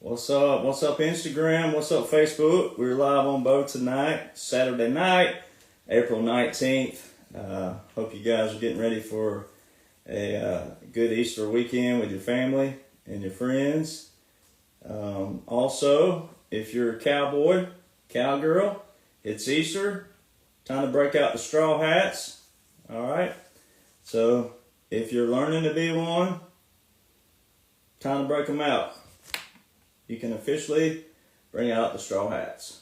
What's up? What's up Instagram? What's up Facebook? We're live on both tonight, Saturday night, April 19th. Hope you guys are getting ready for a good Easter weekend with your family and your friends. Also, if you're a cowboy, cowgirl, it's Easter. Time to break out the straw hats. All right. So if you're learning to be one, time to break them out. You can officially bring out the straw hats.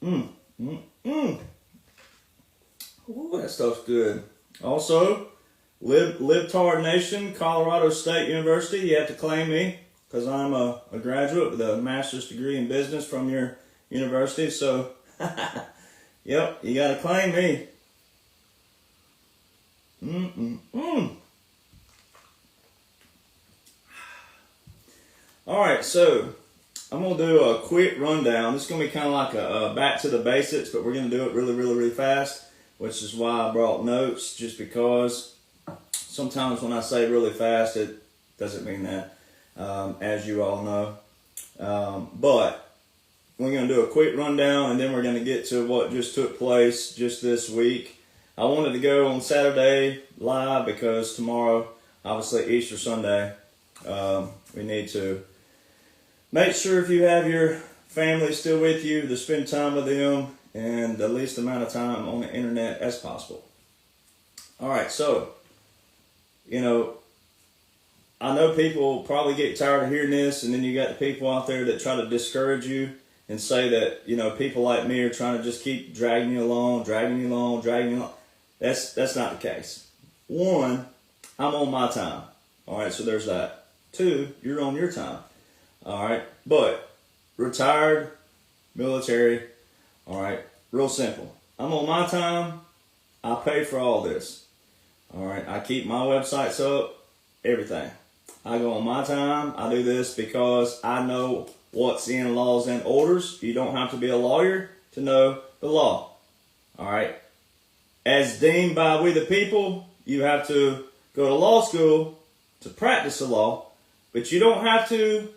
Ooh, that stuff's good. Also, Libtard Nation, Colorado State University. You have to claim me because I'm a graduate with a master's degree in business from your university. So, yep, you got to claim me. All right, so I'm going to do a quick rundown. This is going to be kind of like a back to the basics, but we're going to do it really fast, which is why I brought notes, just because sometimes when I say really fast, it doesn't mean that, as you all know. But we're going to do a quick rundown, and then we're going to get to what just took place just this week. I wanted to go on Saturday live because tomorrow, obviously Easter Sunday, we need to make sure if you have your family still with you to spend time with them and the least amount of time on the internet as possible. All right, so, I know people probably get tired of hearing this, and then you got the people out there that try to discourage you and say that, people like me are trying to just keep dragging you along. That's not the case. One, I'm on my time. All right, so there's that. Two, you're on your time. All right, but retired, military, all right, real simple. I'm on my time. I pay for all this. All right, I keep my websites up, everything. I go on my time. I do this because I know what's in laws and orders. You don't have to be a lawyer to know the law. All right, as deemed by we the people, you have to go to law school to practice the law, but you don't have to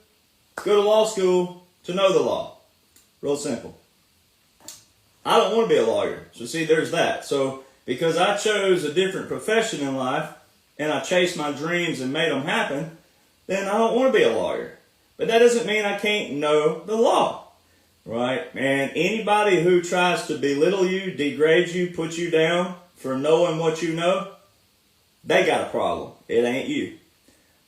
go to law school to know the law. Real simple. I don't want to be a lawyer. So see, there's that. So because I chose a different profession in life and I chased my dreams and made them happen, then I don't want to be a lawyer. But that doesn't mean I can't know the law. Right? And anybody who tries to belittle you, degrade you, put you down for knowing what you know, they got a problem. It ain't you.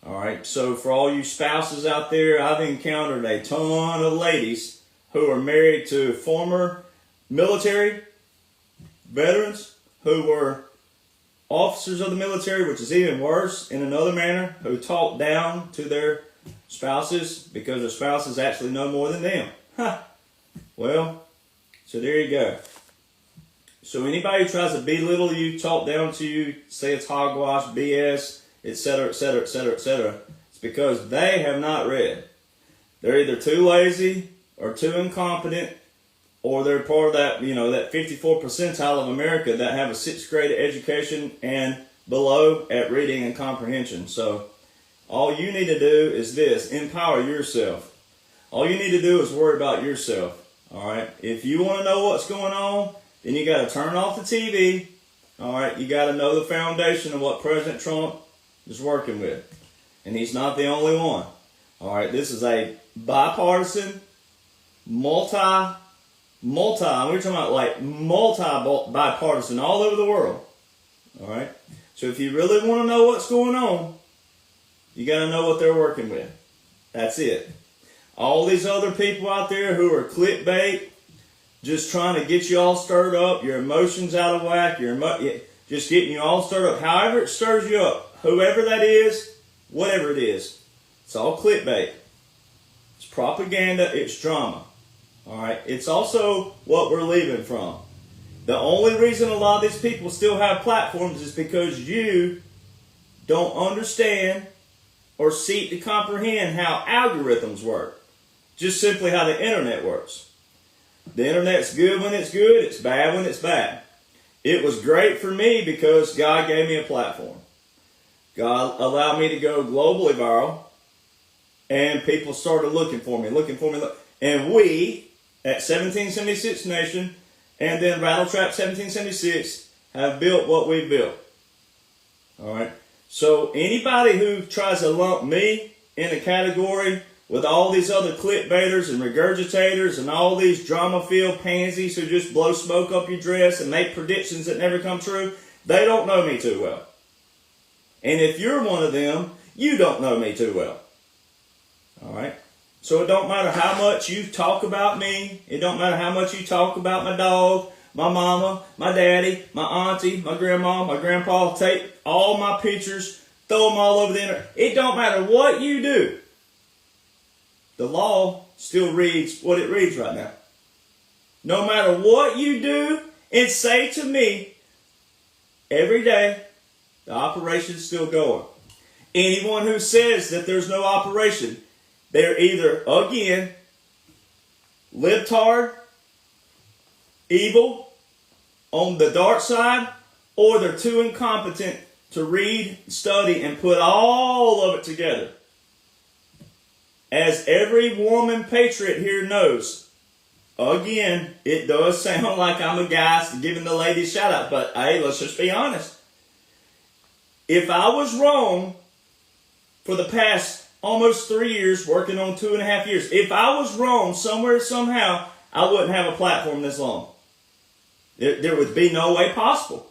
All right, so for all you spouses out there, I've encountered a ton of ladies who are married to former military veterans who were officers of the military, which is even worse in another manner, who talk down to their spouses because their spouses actually know more than them. Well, so there you go. So anybody who tries to belittle you, talk down to you, say it's hogwash, BS, etc., it's because they have not read. They're either too lazy or too incompetent, or they're part of that, that 54 percentile of America that have a 6th grade education and below at reading and comprehension. So all you need to do is this: empower yourself. All you need to do is worry about yourself. All right. If you want to know what's going on, then you got to turn off the TV. All right. You got to know the foundation of what President Trump is working with. And he's not the only one. All right. This is a bipartisan, we're talking about multi-bipartisan all over the world. All right. So if you really want to know what's going on, you got to know what they're working with. That's it. All these other people out there who are clickbait, just trying to get you all stirred up, your emotions out of whack, just getting you all stirred up. However it stirs you up, whoever that is, whatever it is, it's all clickbait. It's propaganda, it's drama. All right, it's also what we're leaving from. The only reason a lot of these people still have platforms is because you don't understand or seek to comprehend how algorithms work. Just simply how the internet works. The internet's good when it's good, it's bad when it's bad. It was great for me because God gave me a platform. God allowed me to go globally viral And people started looking for me. And we, at 1776 Nation, and then Rattletrap 1776, have built what we've built. All right. So anybody who tries to lump me in a category with all these other clickbaiters and regurgitators and all these drama-filled pansies who just blow smoke up your dress and make predictions that never come true, they don't know me too well. And if you're one of them, you don't know me too well. All right. So it don't matter how much you talk about me. It don't matter how much you talk about my dog, my mama, my daddy, my auntie, my grandma, my grandpa. Take all my pictures, throw them all over the internet. It don't matter what you do. The law still reads what it reads right now. No matter what you do and say to me, every day, the operation's still going. Anyone who says that there's no operation, they're either, again, libtard, evil, on the dark side, or they're too incompetent to read, study, and put all of it together. As every woman patriot here knows, again, it does sound like I'm a guy giving the ladies shout out, but hey, let's just be honest. If I was wrong for the past almost 3 years, working on 2.5 years, if I was wrong somewhere, somehow, I wouldn't have a platform this long. There would be no way possible.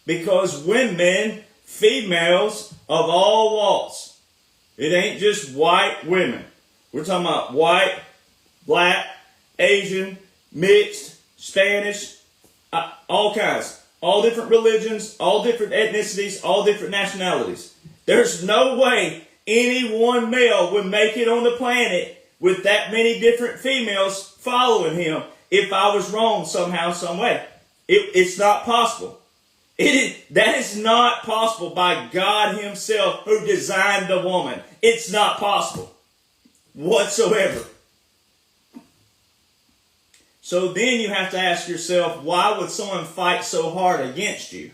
Because women, females of all walks, it ain't just white women. We're talking about white, black, Asian, mixed, Spanish, all kinds. All different religions, all different ethnicities, all different nationalities. There's no way any one male would make it on the planet with that many different females following him if I was wrong somehow, some way. It's not possible. That is not possible by God himself who designed the woman. It's not possible whatsoever. So then you have to ask yourself, why would someone fight so hard against you?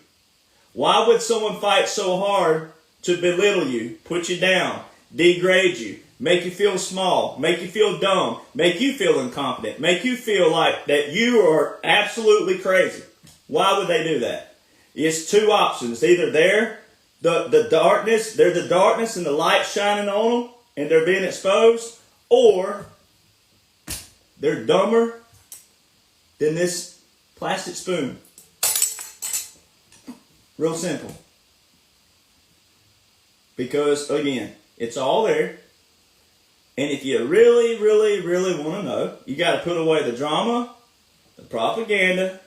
Why would someone fight so hard to belittle you, put you down, degrade you, make you feel small, make you feel dumb, make you feel incompetent, make you feel like that you are absolutely crazy? Why would they do that? It's two options. Either they're the darkness and the light shining on them and they're being exposed, or they're dumber than this plastic spoon. Real simple. Because, again, it's all there. And if you really, really, really want to know, you got to put away the drama, the propaganda,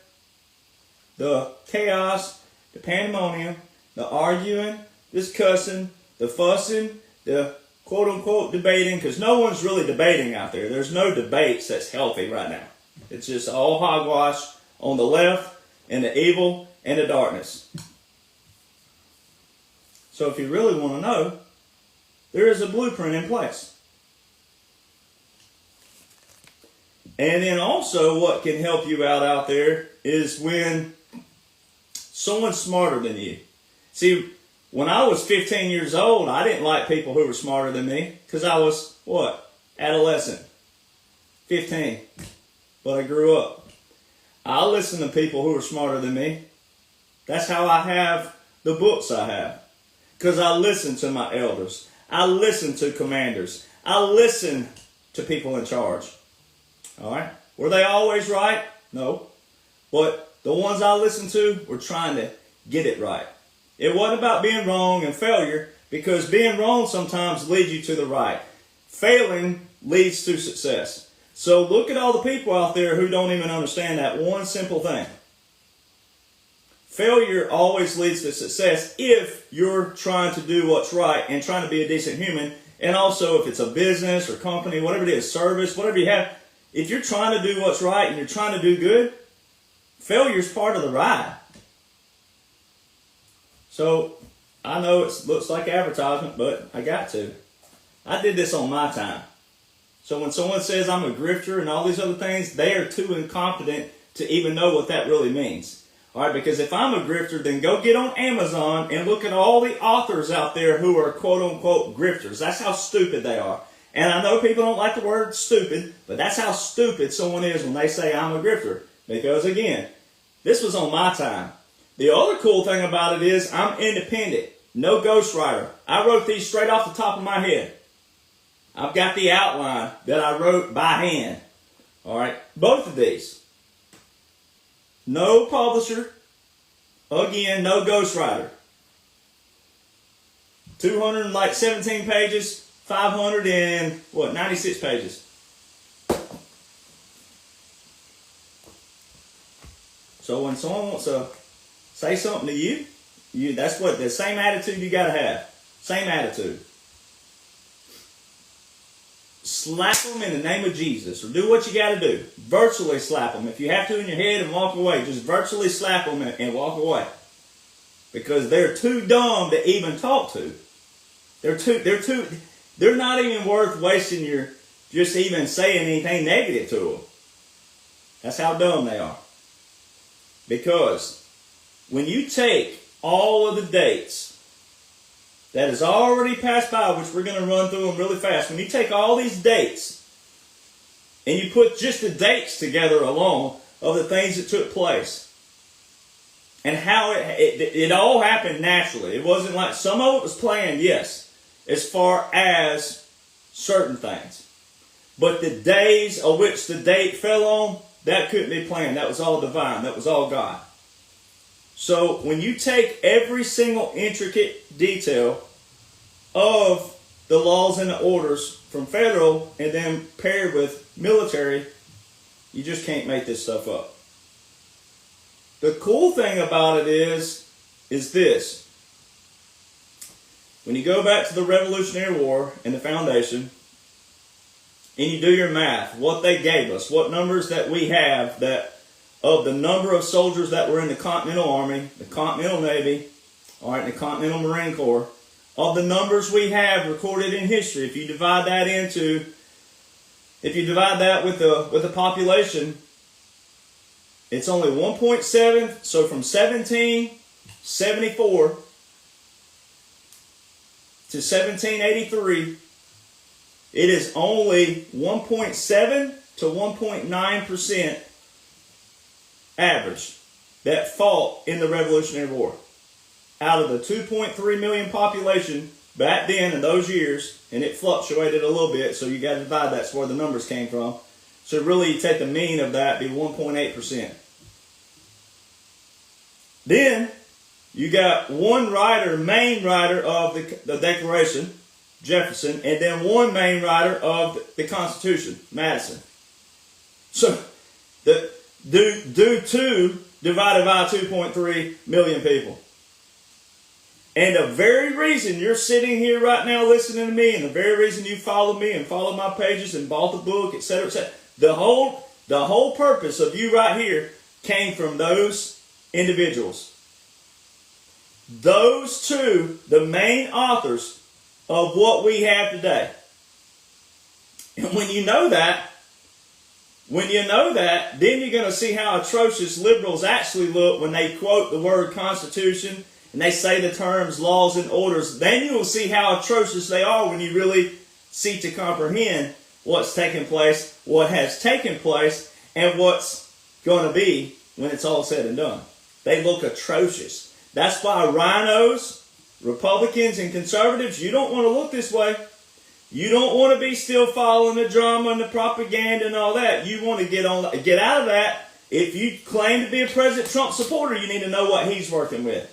the chaos, the pandemonium, the arguing, this cussing, the fussing, the quote-unquote debating, because no one's really debating out there. There's no debates that's healthy right now. It's just all hogwash on the left and the evil and the darkness. So if you really want to know, there is a blueprint in place. And then also what can help you out there is when someone's smarter than you. See, when I was 15 years old, I didn't like people who were smarter than me because I was, what? Adolescent. 15. But I grew up. I listen to people who are smarter than me. That's how I have the books I have. Because I listen to my elders. I listen to commanders. I listen to people in charge. All right? Were they always right? No. But the ones I listened to were trying to get it right. It wasn't about being wrong and failure, because being wrong sometimes leads you to the right. Failing leads to success. So look at all the people out there who don't even understand that one simple thing. Failure always leads to success if you're trying to do what's right and trying to be a decent human. And also if it's a business or company, whatever it is, service, whatever you have, if you're trying to do what's right and you're trying to do good, failure is part of the ride. So I know it looks like advertisement, but I got to. I did this on my time. So when someone says I'm a grifter and all these other things, they are too incompetent to even know what that really means. All right, because if I'm a grifter, then go get on Amazon and look at all the authors out there who are quote-unquote grifters. That's how stupid they are. And I know people don't like the word stupid, but that's how stupid someone is when they say I'm a grifter. Because again, this was on my time. The other cool thing about it is I'm independent. No ghostwriter. I wrote these straight off the top of my head. I've got the outline that I wrote by hand. All right, both of these. No publisher. Again, no ghostwriter. 217 pages, 96 pages. So when someone wants to say something to you, that's what the same attitude you gotta have. Same attitude. Slap them in the name of Jesus, or do what you got to do. Virtually slap them. If you have to in your head and walk away, just virtually slap them and walk away. Because they're too dumb to even talk to. They're not even worth wasting your, just even saying anything negative to them. That's how dumb they are. Because when you take all of the dates that has already passed by, which we're going to run through them really fast. When you take all these dates and you put just the dates together alone of the things that took place and how it all happened naturally. It wasn't like some of it was planned, yes, as far as certain things. But the days of which the date fell on, that couldn't be planned. That was all divine. That was all God. So when you take every single intricate detail of the laws and the orders from federal and then paired with military, you just can't make this stuff up. The cool thing about it is this. When you go back to the Revolutionary War and the foundation, and you do your math, what they gave us, what numbers that we have that of the number of soldiers that were in the Continental Army, the Continental Navy, all right, the Continental Marine Corps, of the numbers we have recorded in history, if you divide that with the population, it's only 1.7. So from 1774 to 1783, it is only 1.7 to 1.9% average that fought in the Revolutionary War. Out of the 2.3 million population back then in those years, and it fluctuated a little bit, so you got to divide that's where the numbers came from. So really you take the mean of that, be 1.8%. Then you got one writer, main writer of the Declaration, Jefferson, and then one main writer of the Constitution, Madison. So do 2 divided by 2.3 million people. And the very reason you're sitting here right now listening to me, and the very reason you follow me and follow my pages and bought the book, etc., etc., the whole purpose of you right here came from those individuals. Those two, the main authors of what we have today. And when you know that, then you're going to see how atrocious liberals actually look when they quote the word Constitution and they say the terms laws and orders. Then you will see how atrocious they are when you really seek to comprehend what's taking place, what has taken place, and what's going to be when it's all said and done. They look atrocious. That's why rhinos, Republicans, and conservatives, you don't want to look this way. You don't want to be still following the drama and the propaganda and all that. You want to get out of that. If you claim to be a President Trump supporter, you need to know what he's working with.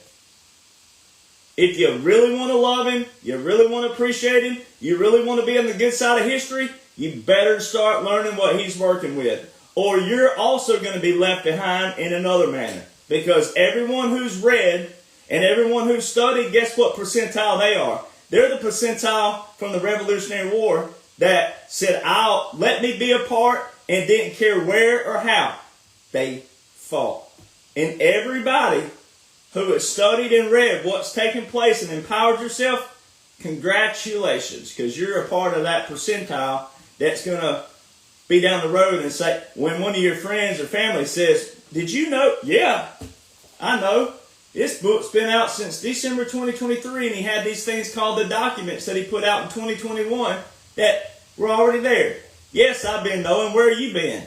If you really want to love him, you really want to appreciate him, you really want to be on the good side of history, you better start learning what he's working with. Or you're also going to be left behind in another manner. Because everyone who's read and everyone who's studied, guess what percentile they are? They're the percentile from the Revolutionary War that said, let me be a part, and didn't care where or how they fought. And everybody who has studied and read what's taken place and empowered yourself, congratulations, because you're a part of that percentile that's going to be down the road and say, when one of your friends or family says, did you know? Yeah, I know. This book's been out since December 2023, and he had these things called the documents that he put out in 2021 that We're already there. Yes, I've been knowing. Where have you been?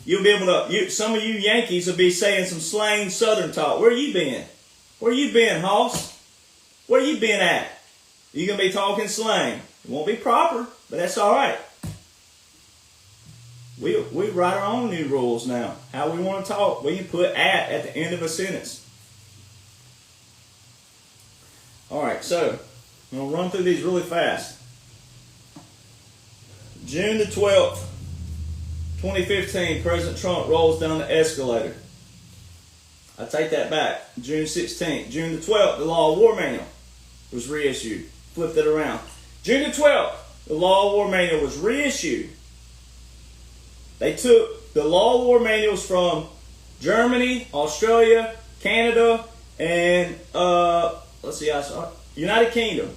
You'll be able to, some of you Yankees will be saying some slang Southern talk. Where you been? Where you been, Hoss? Where you been at? You're going to be talking slang. It won't be proper, but that's all right. We write our own new rules now. How we want to talk. We can put at the end of a sentence. All right, so I'm going to run through these really fast. June the 12th, 2015, President Trump rolls down the escalator. I take that back. June 16th. June the 12th, the Law of War Manual was reissued. Flipped it around. June the 12th, the Law of War Manual was reissued. They took the Law of War Manuals from Germany, Australia, Canada, and United Kingdom.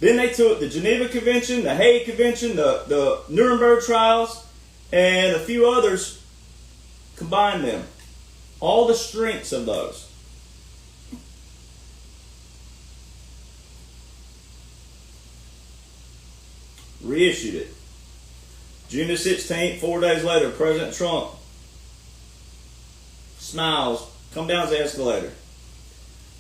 Then they took the Geneva Convention, the Hague Convention, the Nuremberg Trials, and a few others, combined them. All the strengths of those. Reissued it. June the 16th, 4 days later, President Trump smiles, come down the escalator.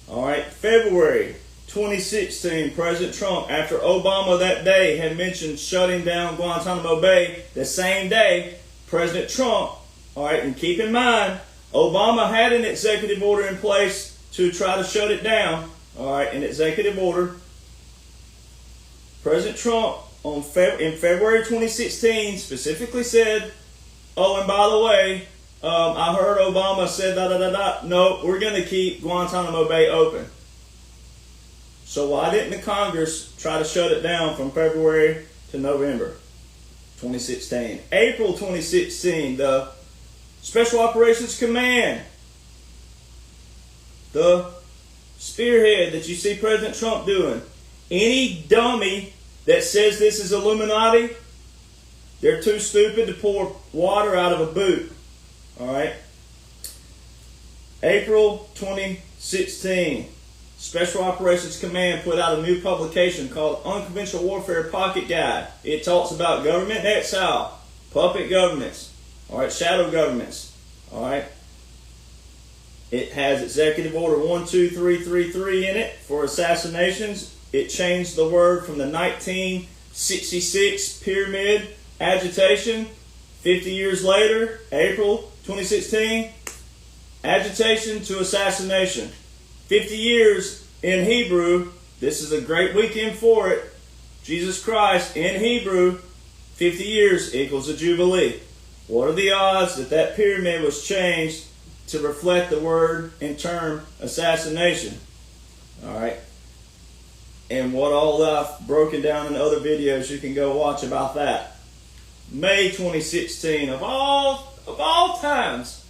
All right, February 2016, President Trump, after Obama that day had mentioned shutting down Guantanamo Bay, the same day, President Trump, all right, and keep in mind, Obama had an executive order in place to try to shut it down, all right, an executive order. President Trump, in February 2016, specifically said, oh, and by the way, I heard Obama said no, we're going to keep Guantanamo Bay open. So why didn't the Congress try to shut it down from February to November 2016? April 2016, the Special Operations Command, the spearhead that you see President Trump doing. Any dummy that says this is Illuminati, they're too stupid to pour water out of a boot. All right. April 2016, Special Operations Command put out a new publication called Unconventional Warfare Pocket Guide. It talks about government in exile, puppet governments, all right, shadow governments, all right. It has Executive Order 12333 in it for assassinations. It changed the word from the 1966 pyramid agitation. 50 years later, April 2016, agitation to assassination. 50 years in Hebrew, this is a great weekend for it. Jesus Christ in Hebrew, 50 years equals a jubilee. What are the odds that that pyramid was changed to reflect the word and term assassination? All right. And what all I've broken down in other videos, you can go watch about that. May 2016, of all times,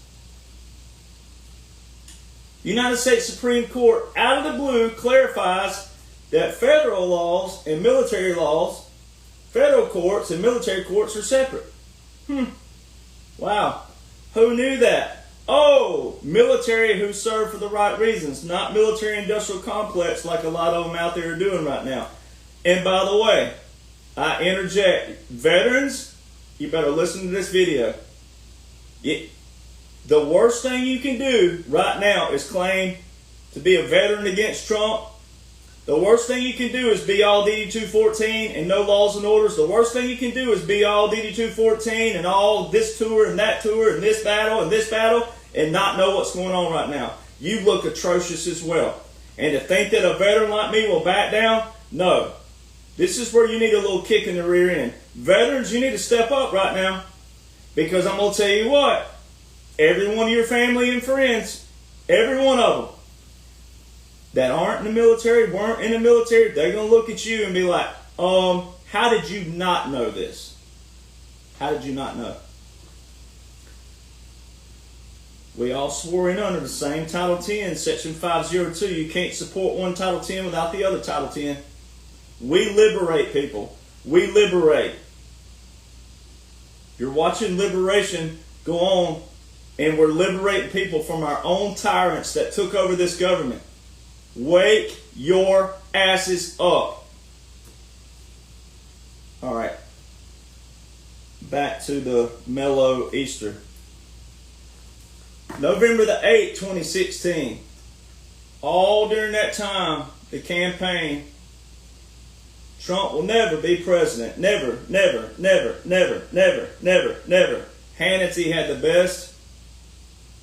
United States Supreme Court, out of the blue, clarifies that federal laws and military laws, federal courts and military courts are separate. Wow. Who knew that? Oh, military who serve for the right reasons, not military-industrial complex like a lot of them out there are doing right now. And by the way, I interject, veterans, you better listen to this video. The worst thing you can do right now is claim to be a veteran against Trump. The worst thing you can do is be all DD-214 and no laws and orders. The worst thing you can do is be all DD-214 and all this tour and that tour and this battle and not know what's going on right now. You look atrocious as well. And to think that a veteran like me will back down, no. This is where you need a little kick in the rear end. Veterans, you need to step up right now. Because I'm going to tell you what, every one of your family and friends, every one of them, that aren't in the military, weren't in the military, they're going to look at you and be like, how did you not know this? How did you not know? We all swore in under the same Title 10, Section 502. You can't support one Title 10 without the other Title 10. We liberate people. We liberate. You're watching liberation go on, and we're liberating people from our own tyrants that took over this government. Wake your asses up. All right. Back to the mellow Easter. November the 8th, 2016. All during that time, the campaign, Trump will never be president. Never, never, never, never, never, never, never. Hannity had the best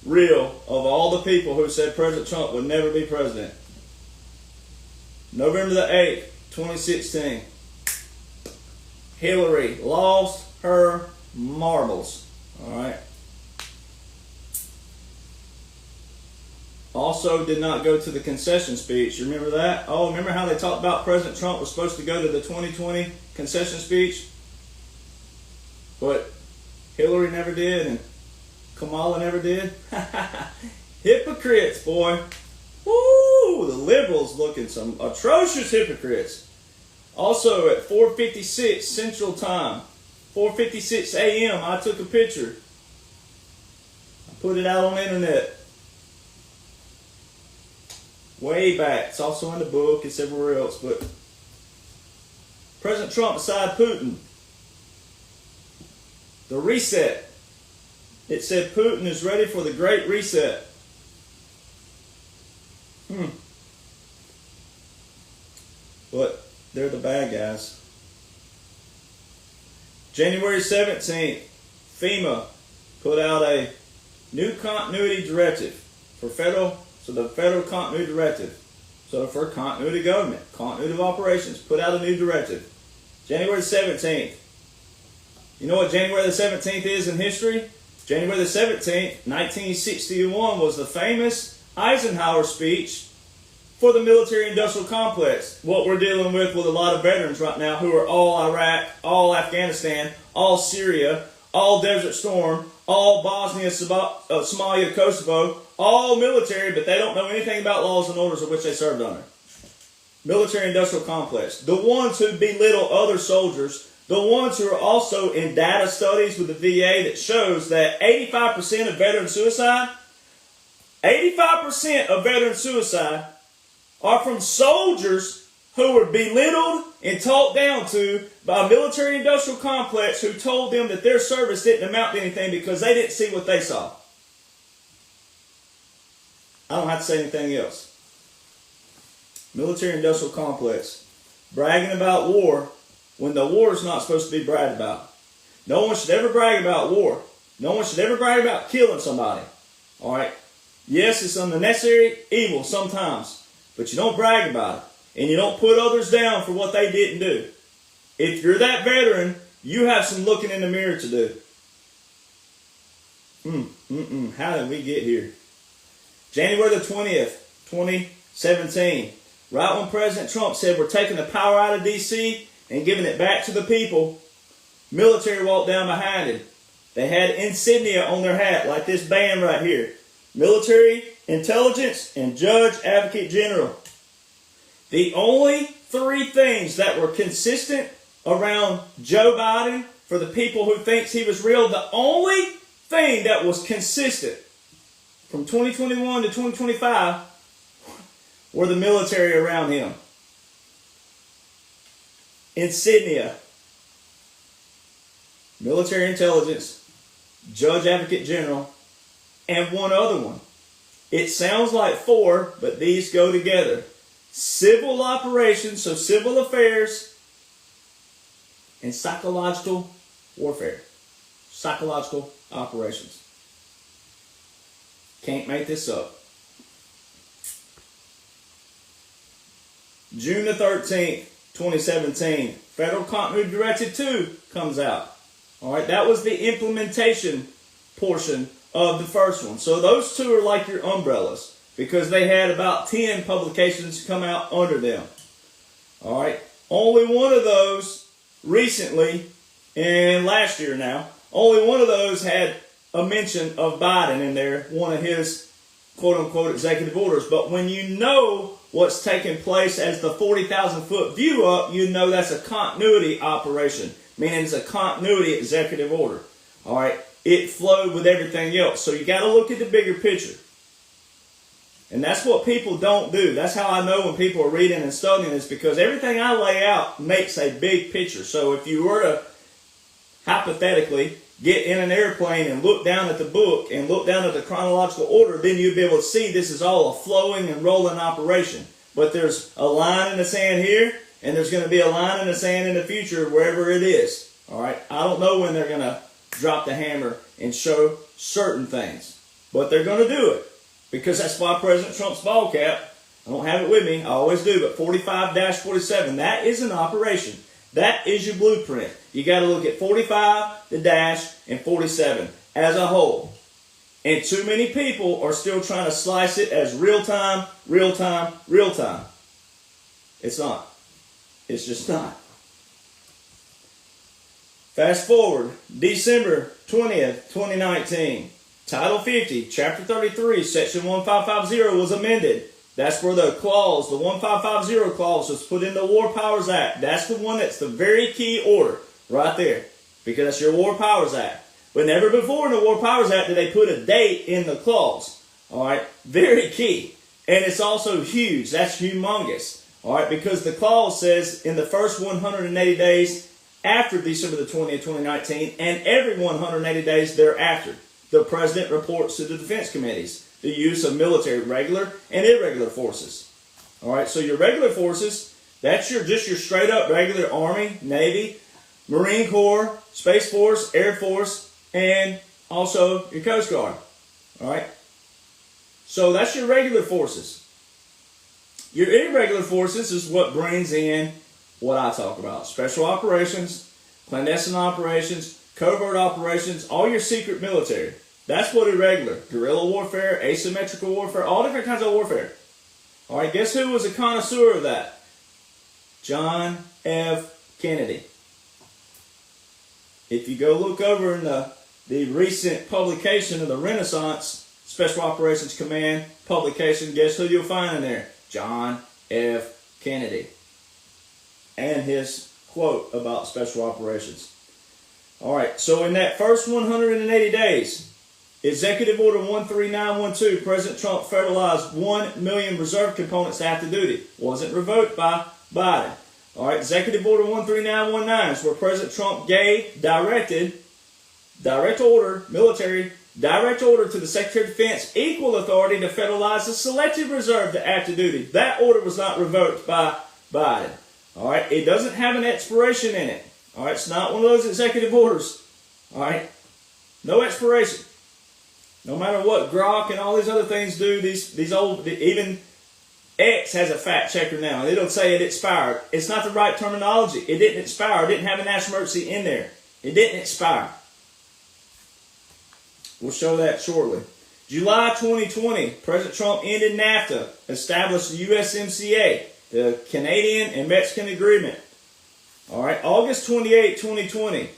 reel of all the people who said President Trump would never be president. November the 8th, 2016. Hillary lost her marbles. All right. Also did not go to the concession speech. You remember that? Oh, remember how they talked about President Trump was supposed to go to the 2020 concession speech? But Hillary never did and Kamala never did. Hypocrites, boy. Woo! The liberals looking some atrocious hypocrites. Also at 4:56 Central Time, 4:56 a.m., I took a picture. I put it out on the internet. Way back. It's also in the book. It's everywhere else. But President Trump beside Putin. The reset. It said Putin is ready for the Great Reset. But they're the bad guys. January 17th, FEMA put out a new continuity directive for the federal continuity directive. So for continuity of government, continuity of operations, put out a new directive. January 17th. You know what January the 17th is in history? January the 17th, 1961 was the famous Eisenhower speech for the military-industrial complex. What we're dealing with a lot of veterans right now who are all Iraq, all Afghanistan, all Syria, all Desert Storm, all Bosnia, Somalia, Kosovo, all military, but they don't know anything about laws and orders of which they served under. Military-industrial complex. The ones who belittle other soldiers, the ones who are also in data studies with the VA that shows that 85% of veteran suicide, 85% of veteran suicide are from soldiers who were belittled and talked down to by a military-industrial complex who told them that their service didn't amount to anything because they didn't see what they saw. I don't have to say anything else. Military-industrial complex. Bragging about war when the war is not supposed to be bragged about. No one should ever brag about war. No one should ever brag about killing somebody. All right? Yes, it's an unnecessary evil sometimes, but you don't brag about it. And you don't put others down for what they didn't do. If you're that veteran, you have some looking in the mirror to do. How did we get here? January the 20th, 2017. Right when President Trump said we're taking the power out of D.C. and giving it back to the people, military walked down behind him. They had insignia on their hat, like this band right here. Military, intelligence, and Judge Advocate General. The only three things that were consistent around Joe Biden, for the people who thinks he was real, the only thing that was consistent from 2021 to 2025 were the military around him. Insignia. Military intelligence, Judge Advocate General, and one other one. It sounds like four, but these go together. Civil operations, so civil affairs, and psychological warfare. Psychological operations. Can't make this up. June the 13th, 2017, Federal Continuity Directive 2 comes out. All right, that was the implementation portion of the first one. So those two are like your umbrellas because they had about 10 publications come out under them. All right, only one of those recently, and last year now, only one of those had a mention of Biden in there, one of his quote-unquote executive orders. But when you know what's taking place as the 40,000-foot view up, you know that's a continuity operation, meaning it's a continuity executive order. All right, it flowed with everything else. So you got to look at the bigger picture. And that's what people don't do. That's how I know when people are reading and studying this, because everything I lay out makes a big picture. So if you were to hypothetically get in an airplane and look down at the book and look down at the chronological order, then you'd be able to see this is all a flowing and rolling operation. But there's a line in the sand here, and there's going to be a line in the sand in the future wherever it is. All right? I don't know when they're going to drop the hammer and show certain things, but they're going to do it, because that's why President Trump's ball cap, I don't have it with me, I always do, but 45-47, that is an operation. That is your blueprint. You got to look at 45, the dash, and 47 as a whole. And too many people are still trying to slice it as real time, real time, real time. It's not. It's just not. Fast forward, December 20th, 2019. Title 50, Chapter 33, Section 1550 was amended. That's where the clause, the 1550 clause, was put in the War Powers Act. That's the one that's the very key order right there, because that's your War Powers Act. But never before in the War Powers Act did they put a date in the clause. All right, very key. And it's also huge. That's humongous. All right, because the clause says in the first 180 days after December the 20th, 2019, and every 180 days thereafter, the President reports to the defense committees the use of military regular and irregular forces. All right, so your regular forces, that's just your straight up regular Army, Navy, Marine Corps, Space Force, Air Force, and also your Coast Guard. All right, so that's your regular forces. Your irregular forces is what brings in what I talk about: special operations, clandestine operations, covert operations, all your secret military. That's what irregular. Guerrilla warfare, asymmetrical warfare, all different kinds of warfare. All right, guess who was a connoisseur of that? John F. Kennedy. If you go look over in the recent publication of the Renaissance Special Operations Command publication, guess who you'll find in there? John F. Kennedy. And his quote about special operations. All right, so in that first 180 days, Executive Order 13912, President Trump federalized 1 million reserve components to active duty. Wasn't revoked by Biden. All right, Executive Order 13919 is where President Trump gave direct order to the Secretary of Defense equal authority to federalize the selective reserve to active duty. That order was not revoked by Biden. All right, it doesn't have an expiration in it. All right, it's not one of those executive orders. All right, no expiration. No matter what Grok and all these other things do, these old, even X has a fact checker now. It'll say it expired. It's not the right terminology. It didn't expire. It didn't have a national emergency in there. It didn't expire. We'll show that shortly. July 2020, President Trump ended NAFTA, established the USMCA, the Canadian and Mexican Agreement. All right, August 28, 2020.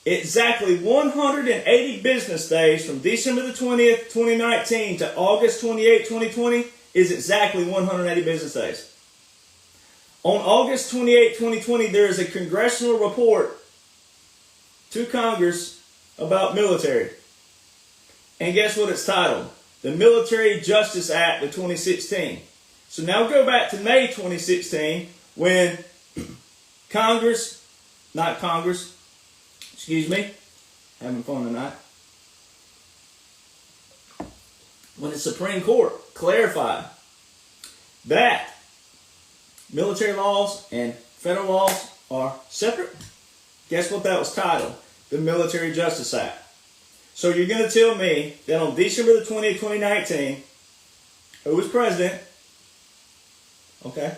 Exactly 180 business days from December the 20th, 2019 to August 28, 2020 is exactly 180 business days. On August 28, 2020, there is a congressional report to Congress about military. And guess what it's titled? The Military Justice Act of 2016. So now go back to May 2016 when having fun tonight. When the Supreme Court clarified that military laws and federal laws are separate, guess what that was titled? The Military Justice Act. So you're going to tell me that on December the 20th, 2019, who was president? Okay.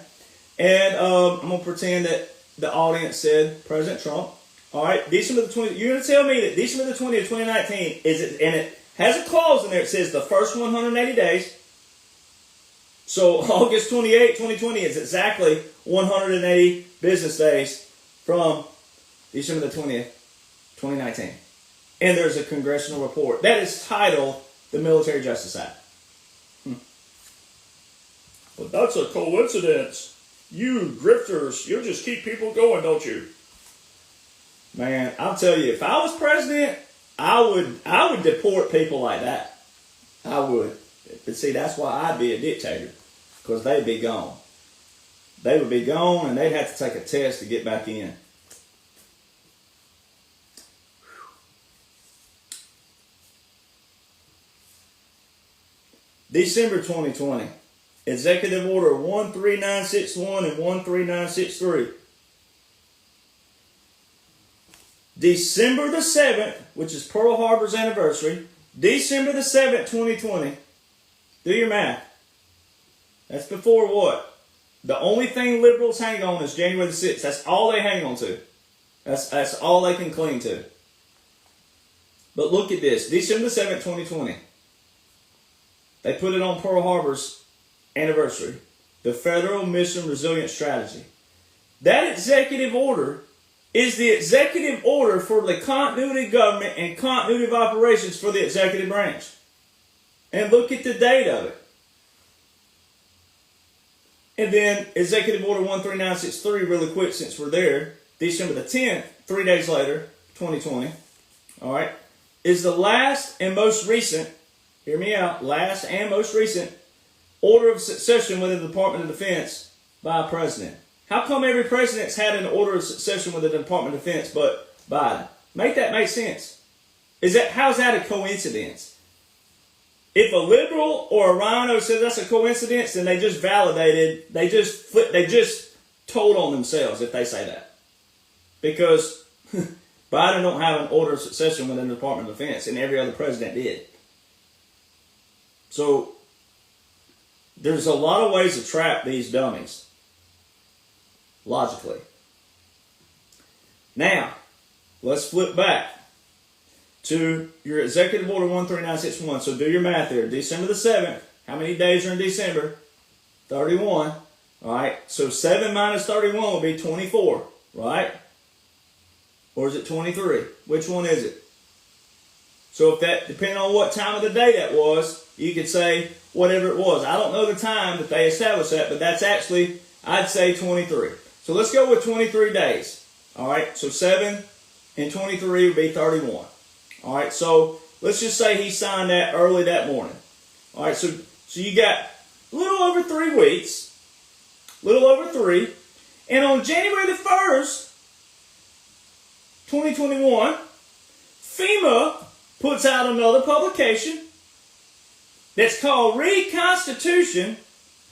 And I'm going to pretend that the audience said President Trump. All right, December the 20th. You're going to tell me that December the 20th, 2019 and it has a clause in there that says the first 180 days. So August 28, 2020 is exactly 180 business days from December the 20th, 2019. And there's a congressional report that is titled the Military Justice Act. But that's a coincidence. You grifters, you just keep people going, don't you? Man, I'll tell you, if I was president, I would deport people like that. I would. But see, that's why I'd be a dictator, because they'd be gone. They would be gone, and they'd have to take a test to get back in. December 2020, Executive Order 13961 and 13963. December the 7th, which is Pearl Harbor's anniversary, December the 7th, 2020. Do your math. That's before what? The only thing liberals hang on is January the 6th. That's all they hang on to. That's all they can cling to. But look at this. December the 7th, 2020. They put it on Pearl Harbor's anniversary. The Federal Mission Resilience Strategy. That executive order is the executive order for the continuity of government and continuity of operations for the executive branch. And look at the date of it. And then Executive Order 13963, really quick since we're there, December the 10th, 3 days later, 2020, all right, is the last and most recent, hear me out, last and most recent order of succession within the Department of Defense by a president. How come every president's had an order of succession with the Department of Defense but Biden? Make that make sense. How's that a coincidence? If a liberal or a rhino says that's a coincidence, then they just validated, they just told on themselves if they say that. Because Biden don't have an order of succession within the Department of Defense, and every other president did. So there's a lot of ways to trap these dummies, logically. Now, let's flip back to your Executive Order 13961. So do your math there. December the 7th. How many days are in December? 31. All right. So 7 minus 31 would be 24. Right? Or is it 23? Which one is it? So if that, depending on what time of the day that was, you could say whatever it was. I don't know the time that they established that, but that's actually, I'd say 23. So let's go with 23 days. All right. So 7 and 23 would be 31. All right, so let's just say he signed that early that morning. All right, so you got a little over 3 weeks, and on January the 1st, 2021, FEMA puts out another publication that's called Reconstitution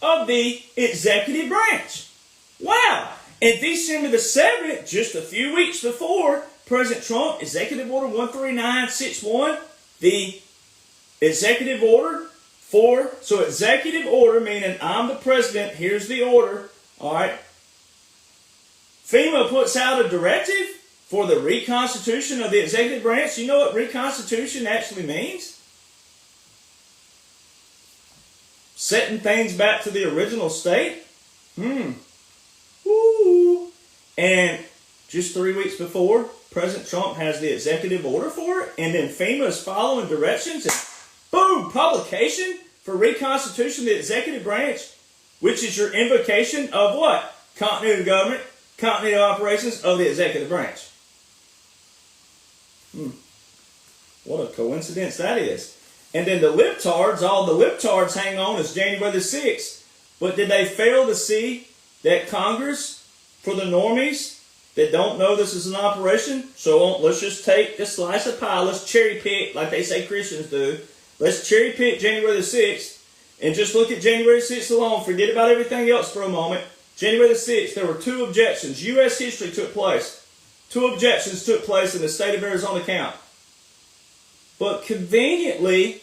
of the Executive Branch. Wow! And December the 7th, just a few weeks before, President Trump, Executive Order 13961, the executive order so executive order meaning I'm the president, here's the order, all right. FEMA puts out a directive for the reconstitution of the executive branch. You know what reconstitution actually means? Setting things back to the original state. Woo. And just 3 weeks before, President Trump has the executive order for it, and then FEMA is following directions, and boom, publication for reconstitution of the executive branch, which is your invocation of what? Continuity of government, continuity of operations of the executive branch. What a coincidence that is. And then the libtards, all the libtards hang on is January the 6th. But did they fail to see that Congress, for the normies that don't know this is an operation, so let's just take this slice of pie, let's cherry pick, like they say Christians do. Let's cherry pick January the 6th, and just look at January 6th alone. Forget about everything else for a moment. January the 6th, there were 2 objections. U.S. history took place. 2 objections took place in the state of Arizona count. But conveniently,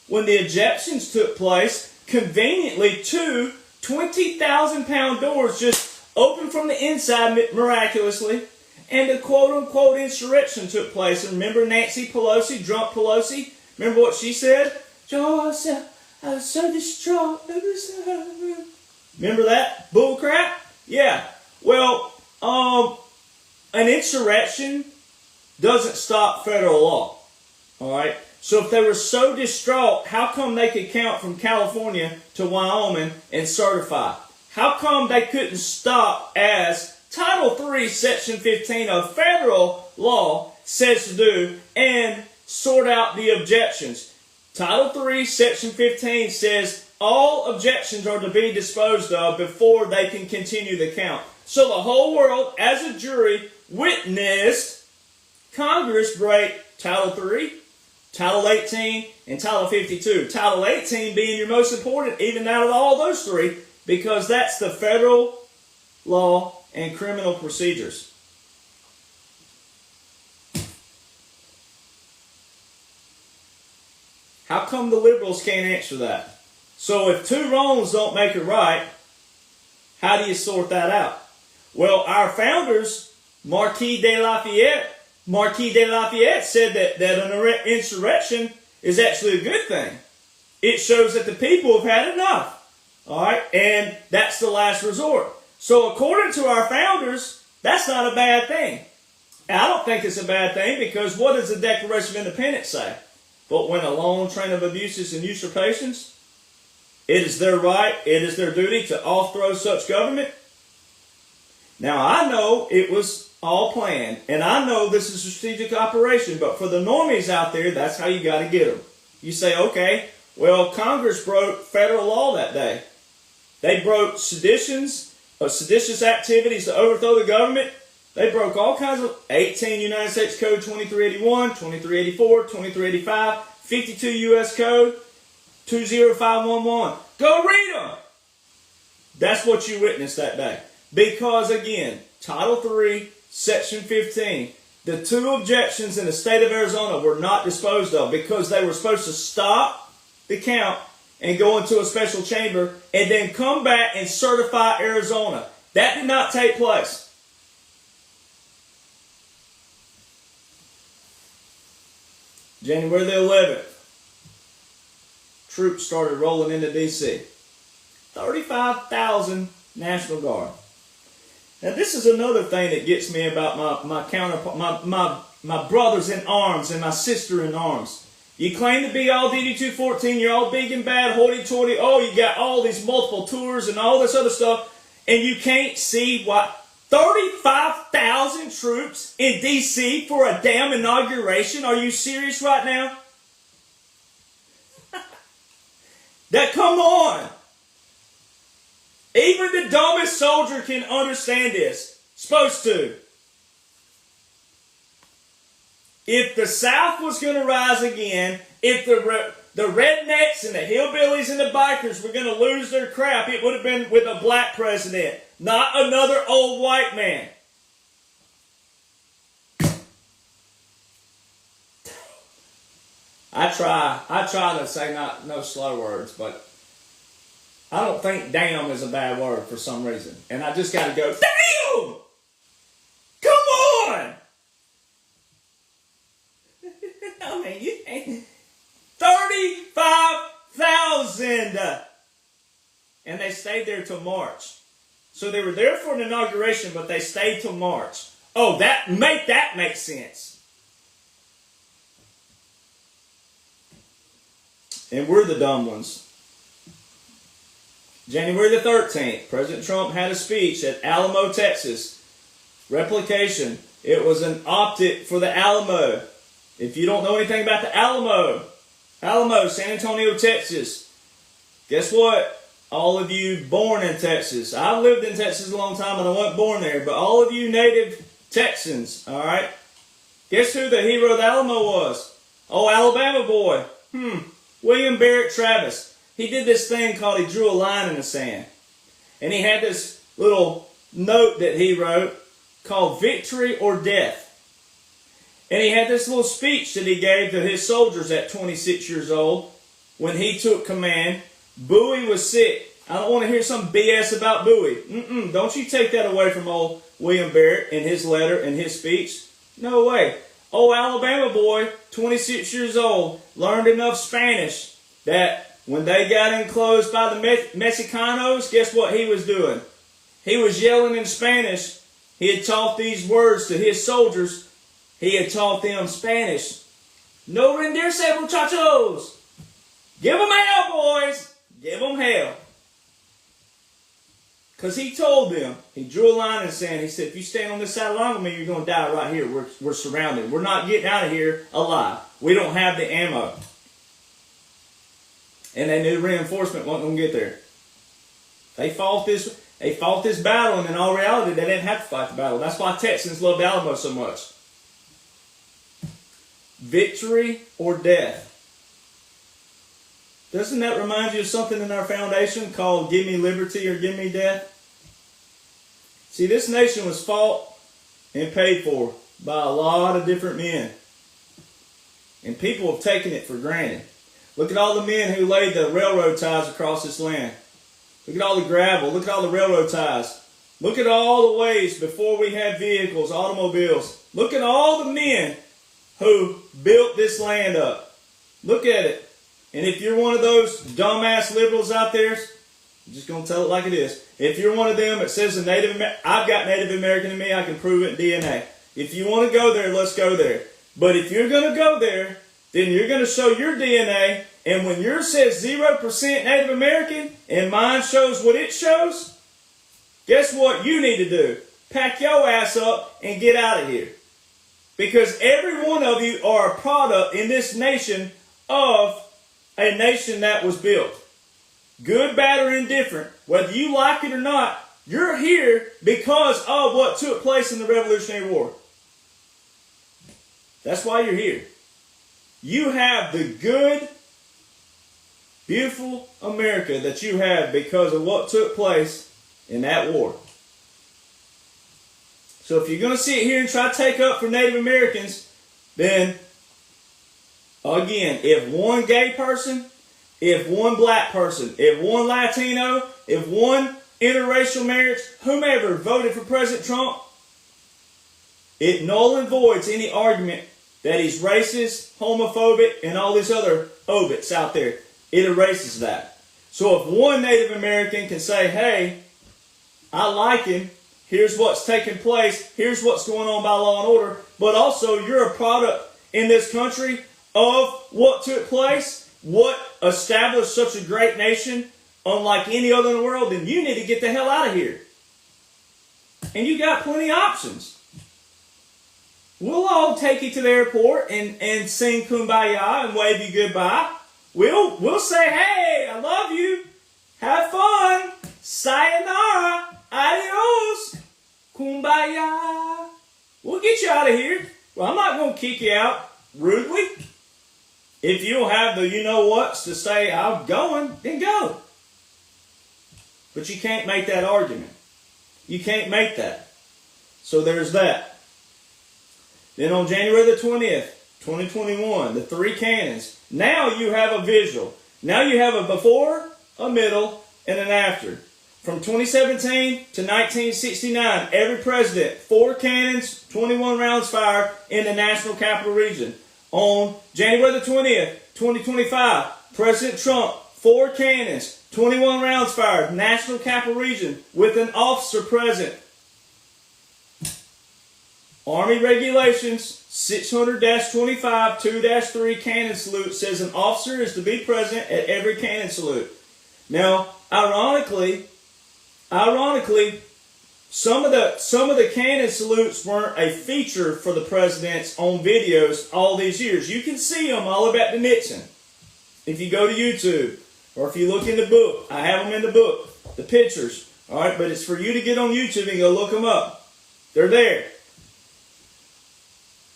when the objections took place, conveniently 2 20,000-pound doors just opened from the inside miraculously, and the quote-unquote insurrection took place. And remember Nancy Pelosi, drunk Pelosi? Remember what she said? Jonhson, I was so distraught. Remember that bull crap? Yeah. Well, an insurrection doesn't stop federal law. All right? So if they were so distraught, how come they could count from California to Wyoming and certify? How come they couldn't stop as Title III, Section 15 of federal law says to do and sort out the objections? Title 3, Section 15 says all objections are to be disposed of before they can continue the count. So the whole world, as a jury, witnessed Congress break Title 3, Title 18, and Title 52. Title 18 being your most important, even out of all those three, because that's the federal law and criminal procedures. How come the liberals can't answer that? So if two wrongs don't make it right, how do you sort that out? Well, our founders, Marquis de Lafayette said that an insurrection is actually a good thing. It shows that the people have had enough. All right? And that's the last resort. So according to our founders, that's not a bad thing. And I don't think it's a bad thing, because what does the Declaration of Independence say? But when a long train of abuses and usurpations, it is their right, it is their duty to overthrow such government. Now, I know it was all planned, and I know this is a strategic operation, but for the normies out there, that's how you got to get them. You say, okay, well, Congress broke federal law that day. They broke seditious activities to overthrow the government. They broke all kinds of 18 United States Code 2381, 2384, 2385, 52 U.S. Code 20511. Go read them. That's what you witnessed that day. Because, again, Title 3, Section 15, the two objections in the state of Arizona were not disposed of because they were supposed to stop the count and go into a special chamber and then come back and certify Arizona. That did not take place. January the 11th, troops started rolling into D.C. 35,000 National Guard. Now, this is another thing that gets me about my brothers in arms and my sister in arms. You claim to be all DD-214, you're all big and bad, hoity-toity, oh, you got all these multiple tours and all this other stuff, and you can't see what 35,000 troops in D.C. for a damn inauguration? Are you serious right now? Come on. Even the dumbest soldier can understand this. Supposed to. If the South was going to rise again, if the rednecks and the hillbillies and the bikers were going to lose their crap, it would have been with a black president, not another old white man. I try to say no slow words, but I don't think damn is a bad word for some reason. And I just got to go, damn! Come on! I mean, you ain't 35,000! And they stayed there till March. So they were there for an inauguration, but they stayed till March. Oh, that makes sense. And we're the dumb ones. January the 13th, President Trump had a speech at Alamo, Texas. Replication. It was an optic for the Alamo. If you don't know anything about the Alamo, San Antonio, Texas. Guess what? All of you born in Texas. I lived in Texas a long time and I wasn't born there. But all of you native Texans, all right? Guess who the hero of the Alamo was? Oh, Alabama boy. William Barrett Travis. He did this thing called he drew a line in the sand. And he had this little note that he wrote called Victory or Death. And he had this little speech that he gave to his soldiers at 26 years old when he took command. Bowie was sick. I don't want to hear some BS about Bowie. Don't you take that away from old William Barrett in his letter and his speech. No way. Oh, Alabama boy, 26 years old, learned enough Spanish that when they got enclosed by the Mexicanos, guess what he was doing? He was yelling in Spanish. He had taught these words to his soldiers. He had taught them Spanish. No rendirse, muchachos. Give them hell, boys. Give them hell. Because he told them, he drew a line in the sand. He said, if you stand on this side line with me, you're going to die right here. We're surrounded. We're not getting out of here alive. We don't have the ammo. And they knew reinforcement wasn't going to get there. They fought this battle, and in all reality, they didn't have to fight the battle. That's why Texans loved Alamo so much. Victory or death. Doesn't that remind you of something in our foundation called Give Me Liberty or Give Me Death? See, this nation was fought and paid for by a lot of different men. And people have taken it for granted. Look at all the men who laid the railroad ties across this land. Look at all the gravel. Look at all the railroad ties. Look at all the ways before we had vehicles, automobiles. Look at all the men who built this land up. Look at it. And if you're one of those dumbass liberals out there, I'm just going to tell it like it is. If you're one of them that says I've got Native American in me, I can prove it in DNA. If you want to go there, let's go there. But if you're going to go there, then you're going to show your DNA. And when yours says 0% Native American and mine shows what it shows, guess what you need to do? Pack your ass up and get out of here. Because every one of you are a product in this nation of a nation that was built. Good, bad, or indifferent, whether you like it or not, you're here because of what took place in the Revolutionary War. That's why you're here. You have the good, beautiful America that you have because of what took place in that war. So if you're going to sit here and try to take up for Native Americans, then again, if one gay person, if one black person, if one Latino, if one interracial marriage, whomever voted for President Trump, it null and voids any argument that he's racist, homophobic, and all these other obits out there. It erases that. So if one Native American can say, hey, I like him, here's what's taking place, here's what's going on by law and order, but also you're a product in this country of what took place, what established such a great nation, unlike any other in the world, then you need to get the hell out of here. And you got plenty of options. We'll all take you to the airport and sing Kumbaya and wave you goodbye. We'll say, hey, I love you. Have fun. Sayonara. Adios. Kumbaya. We'll get you out of here. Well, I'm not going to kick you out rudely. If you don't have the you-know-whats to say, I'm going, then go. But you can't make that argument. You can't make that. So there's that. Then on January the 20th, 2021, the three cannons. Now you have a visual. Now you have a before, a middle, and an after. From 2017 to 1969, every president, 4 cannons, 21 rounds fired in the National Capital Region. On January the 20th, 2025, President Trump, 4 cannons, 21 rounds fired, National Capital Region, with an officer present. Army Regulations 600-25 2-3 cannon salute says an officer is to be present at every cannon salute. Now, ironically, some of the cannon salutes weren't a feature for the presidents on videos all these years. You can see them all about the Nixon. If you go to YouTube, or if you look in the book, I have them in the book, the pictures. All right, but it's for you to get on YouTube and go look them up. They're there.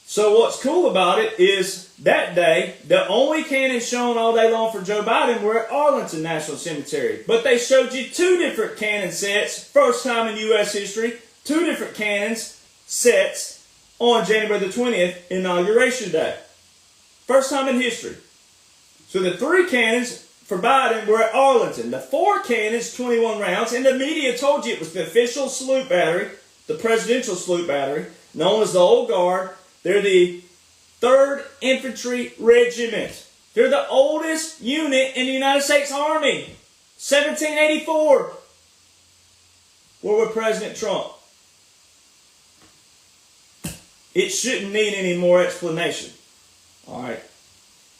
So what's cool about it is that day, the only cannons shown all day long for Joe Biden were at Arlington National Cemetery. But they showed you 2 different cannon sets, first time in U.S. history, 2 different cannons sets on January the 20th, Inauguration Day. First time in history. So the 3 cannons for Biden were at Arlington. The 4 cannons, 21 rounds, and the media told you it was the official salute battery, the presidential salute battery, known as the Old Guard. They're the 3rd Infantry Regiment. They're the oldest unit in the United States Army. 1784. We're with President Trump. It shouldn't need any more explanation. All right.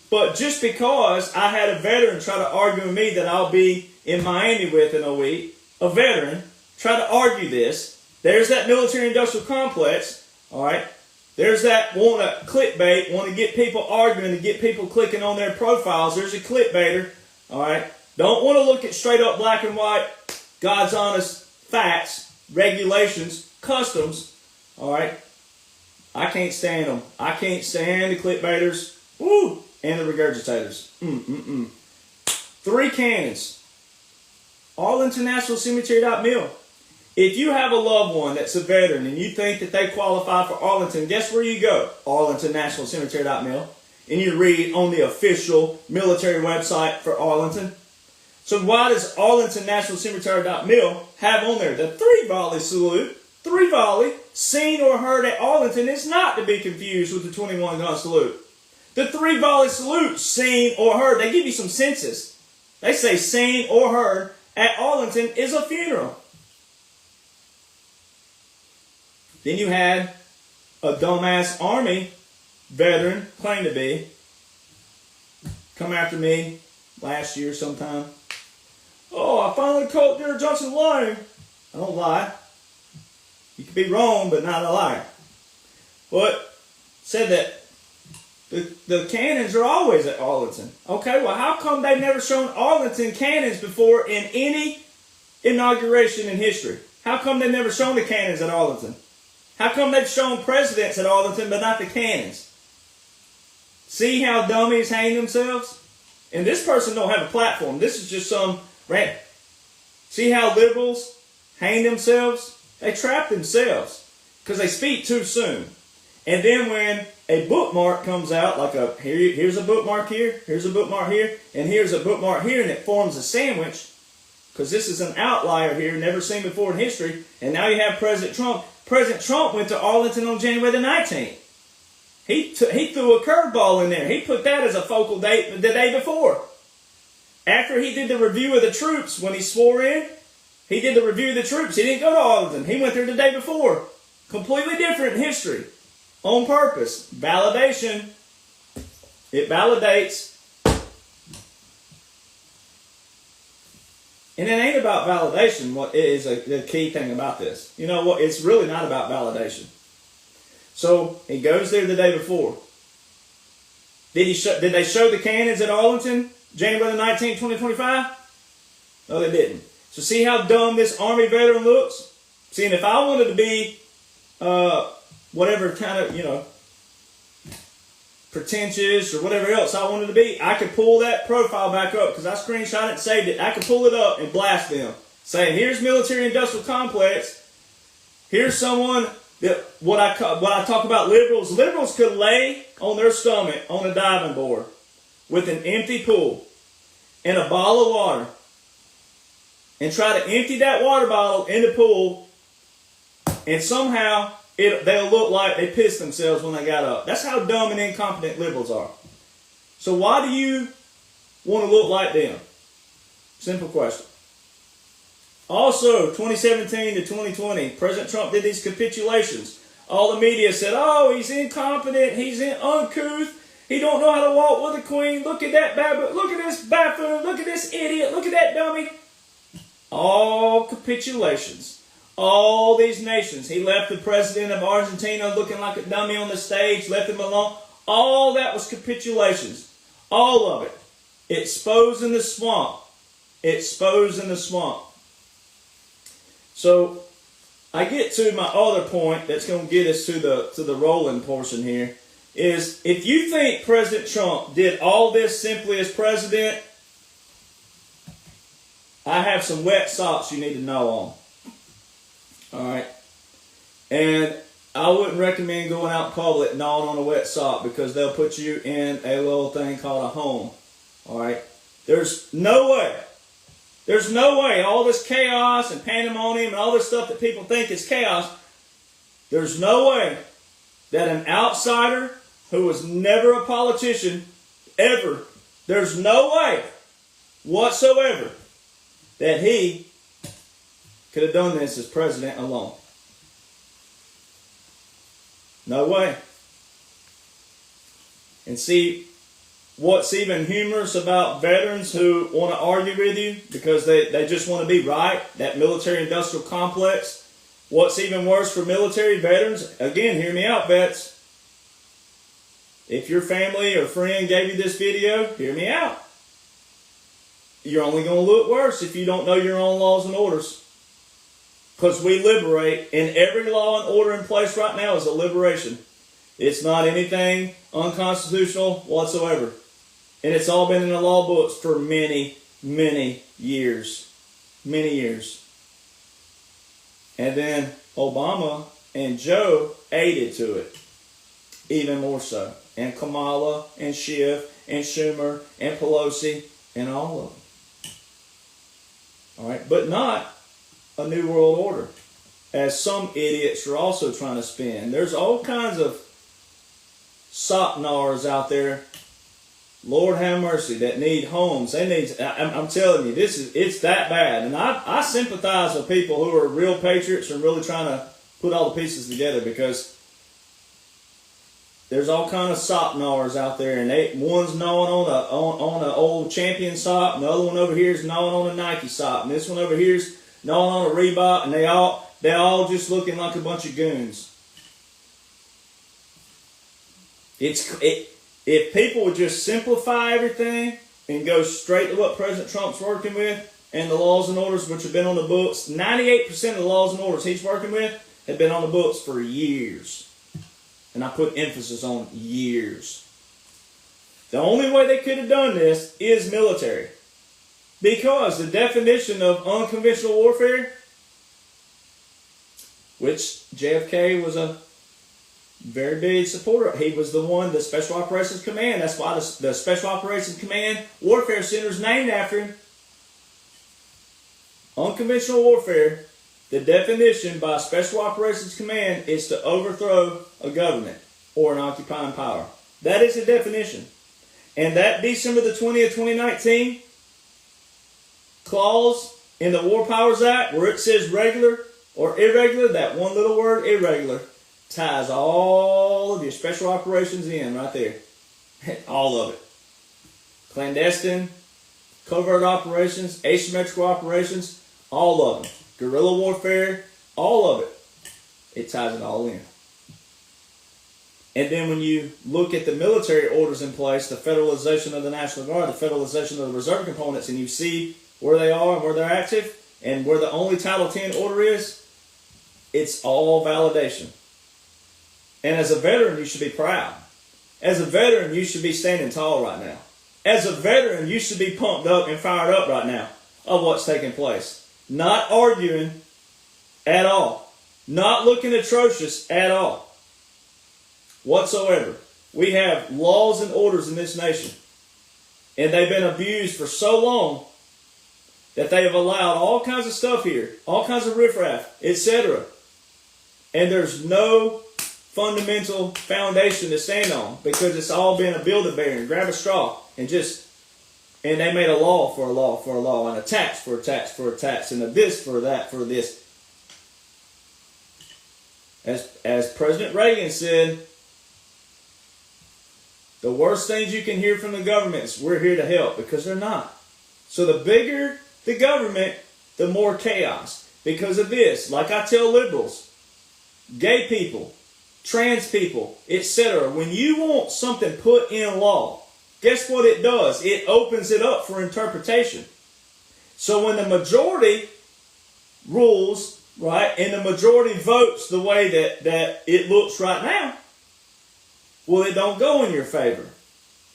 But just because I had a veteran try to argue with me that I'll be in Miami with in a week, a veteran try to argue this, there's that military-industrial complex, all right? There's that want to clickbait, want to get people arguing, to get people clicking on their profiles. There's a clickbaiter. All right? Don't want to look at straight up black and white, God's honest facts, regulations, customs. All right? I can't stand them. I can't stand the clickbaiters, and the regurgitators. 3 cannons. ArlingtonNationalCemetery.mil. If you have a loved one that's a veteran and you think that they qualify for Arlington, guess where you go? ArlingtonNationalCemetery.mil. And you read on the official military website for Arlington. So why does ArlingtonNationalCemetery.mil have on there the 3-volley salute? 3-volley, seen or heard at Arlington, is not to be confused with the 21-gun salute. The 3-volley salute, seen or heard, they give you some census. They say seen or heard at Arlington is a funeral. Then you had a dumbass Army veteran, claim to be, come after me last year sometime. Oh, I finally caught Jonhson lying. I don't lie. You could be wrong, but not a liar. But said that the cannons are always at Arlington. Okay, well, how come they've never shown Arlington cannons before in any inauguration in history? How come they've never shown the cannons at Arlington? How come they've shown presidents at Arlington but not the cannons? See how dummies hang themselves? And this person don't have a platform. This is just some rant. See how liberals hang themselves? They trap themselves because they speak too soon. And then when a bookmark comes out, like here's a bookmark here, here's a bookmark here, and here's a bookmark here, and it forms a sandwich, because this is an outlier here, never seen before in history, and now you have President Trump. President Trump went to Arlington on January the 19th. He threw a curveball in there. He put that as a focal date the day before. After he did the review of the troops, when he swore in, he did the review of the troops. He didn't go to Arlington. He went there the day before. Completely different history. On purpose. Validation. It validates. And it ain't about validation. What is the key thing about this? You know what? It's really not about validation. So he goes there the day before. Did they show the cannons at Arlington January the 19th, 2025? No, they didn't. So see how dumb this Army veteran looks? See, and if I wanted to be whatever kind of, pretentious or whatever else I wanted to be, I could pull that profile back up because I screenshot it and saved it. I could pull it up and blast them. Saying, here's military industrial complex. Here's someone that what I talk about liberals. Liberals could lay on their stomach on a diving board with an empty pool and a bottle of water and try to empty that water bottle in the pool, and somehow they'll look like they pissed themselves when they got up. That's how dumb and incompetent liberals are. So why do you want to look like them? Simple question. Also, 2017 to 2020, President Trump did these capitulations. All the media said, oh, he's incompetent, he's uncouth, he don't know how to walk with the queen, look at that baboon, look at this buffoon, look at this idiot, look at that dummy. All capitulations. All these nations. He left the president of Argentina looking like a dummy on the stage, left him alone. All that was capitulations. All of it. Exposing the swamp. Exposing the swamp. So, I get to my other point that's going to get us to the rolling portion here, is if you think President Trump did all this simply as president, I have some wet socks you need to know on. Alright? And I wouldn't recommend going out in public gnawing on a wet sock because they'll put you in a little thing called a home. Alright? There's no way. There's no way all this chaos and pandemonium and all this stuff that people think is chaos, there's no way that an outsider who was never a politician, ever, there's no way whatsoever that he could have done this as president alone. No way. And see, what's even humorous about veterans who want to argue with you because they just want to be right, that military-industrial complex. What's even worse for military veterans, again, hear me out, vets. If your family or friend gave you this video, hear me out. you're only going to look worse if you don't know your own laws and orders. Because we liberate, and every law and order in place right now is a liberation. It's not anything unconstitutional whatsoever. And it's all been in the law books for many, many years. Many years. And then Obama and Joe aided to it. Even more so. And Kamala and Schiff and Schumer and Pelosi and all of them. All right, but not a new world order, as some idiots are also trying to spin. There's all kinds of sopnars out there, Lord have mercy, that need homes. They need. I'm telling you, it's that bad. And I sympathize with people who are real patriots and really trying to put all the pieces together, because there's all kind of sopnars out there, and one's gnawing on an old Champion sop, and the other one over here is gnawing on a Nike sop, and this one over here is gnawing on a Reebok, and they all just looking like a bunch of goons. If people would just simplify everything and go straight to what President Trump's working with and the laws and orders which have been on the books, 98% of the laws and orders he's working with have been on the books for years. And I put emphasis on years. The only way they could have done this is military. Because the definition of unconventional warfare, which JFK was a very big supporter. He was the one, the Special Operations Command. That's why the Special Operations Command Warfare Center is named after him. Unconventional warfare, the definition by Special Operations Command is to overthrow a government or an occupying power. That is the definition. And that December the 20th, 2019 clause in the War Powers Act where it says regular or irregular, that one little word, irregular, ties all of your special operations in right there. All of it. Clandestine, covert operations, asymmetrical operations, all of them. Guerrilla warfare, all of it. It ties it all in. And then when you look at the military orders in place, the federalization of the National Guard, the federalization of the reserve components, and you see where they are and where they're active, and where the only Title 10 order is, it's all validation. And as a veteran, you should be proud. As a veteran, you should be standing tall right now. As a veteran, you should be pumped up and fired up right now of what's taking place. Not arguing at all. Not looking atrocious at all. Whatsoever. We have laws and orders in this nation. And they've been abused for so long that they have allowed all kinds of stuff here. All kinds of riffraff, etc. And there's no fundamental foundation to stand on, because it's all been a Build-A-Bear, grab a straw, and they made a law for a law for a law, and a tax for a tax for a tax, and a this for that for this. As President Reagan said, the worst things you can hear from the government is we're here to help, because they're not. So the bigger the government, the more chaos. Because of this, like I tell liberals, gay people, trans people, etc. When you want something put in law, guess what it does? It opens it up for interpretation. So when the majority rules, right, and the majority votes the way that it looks right now, well, it don't go in your favor.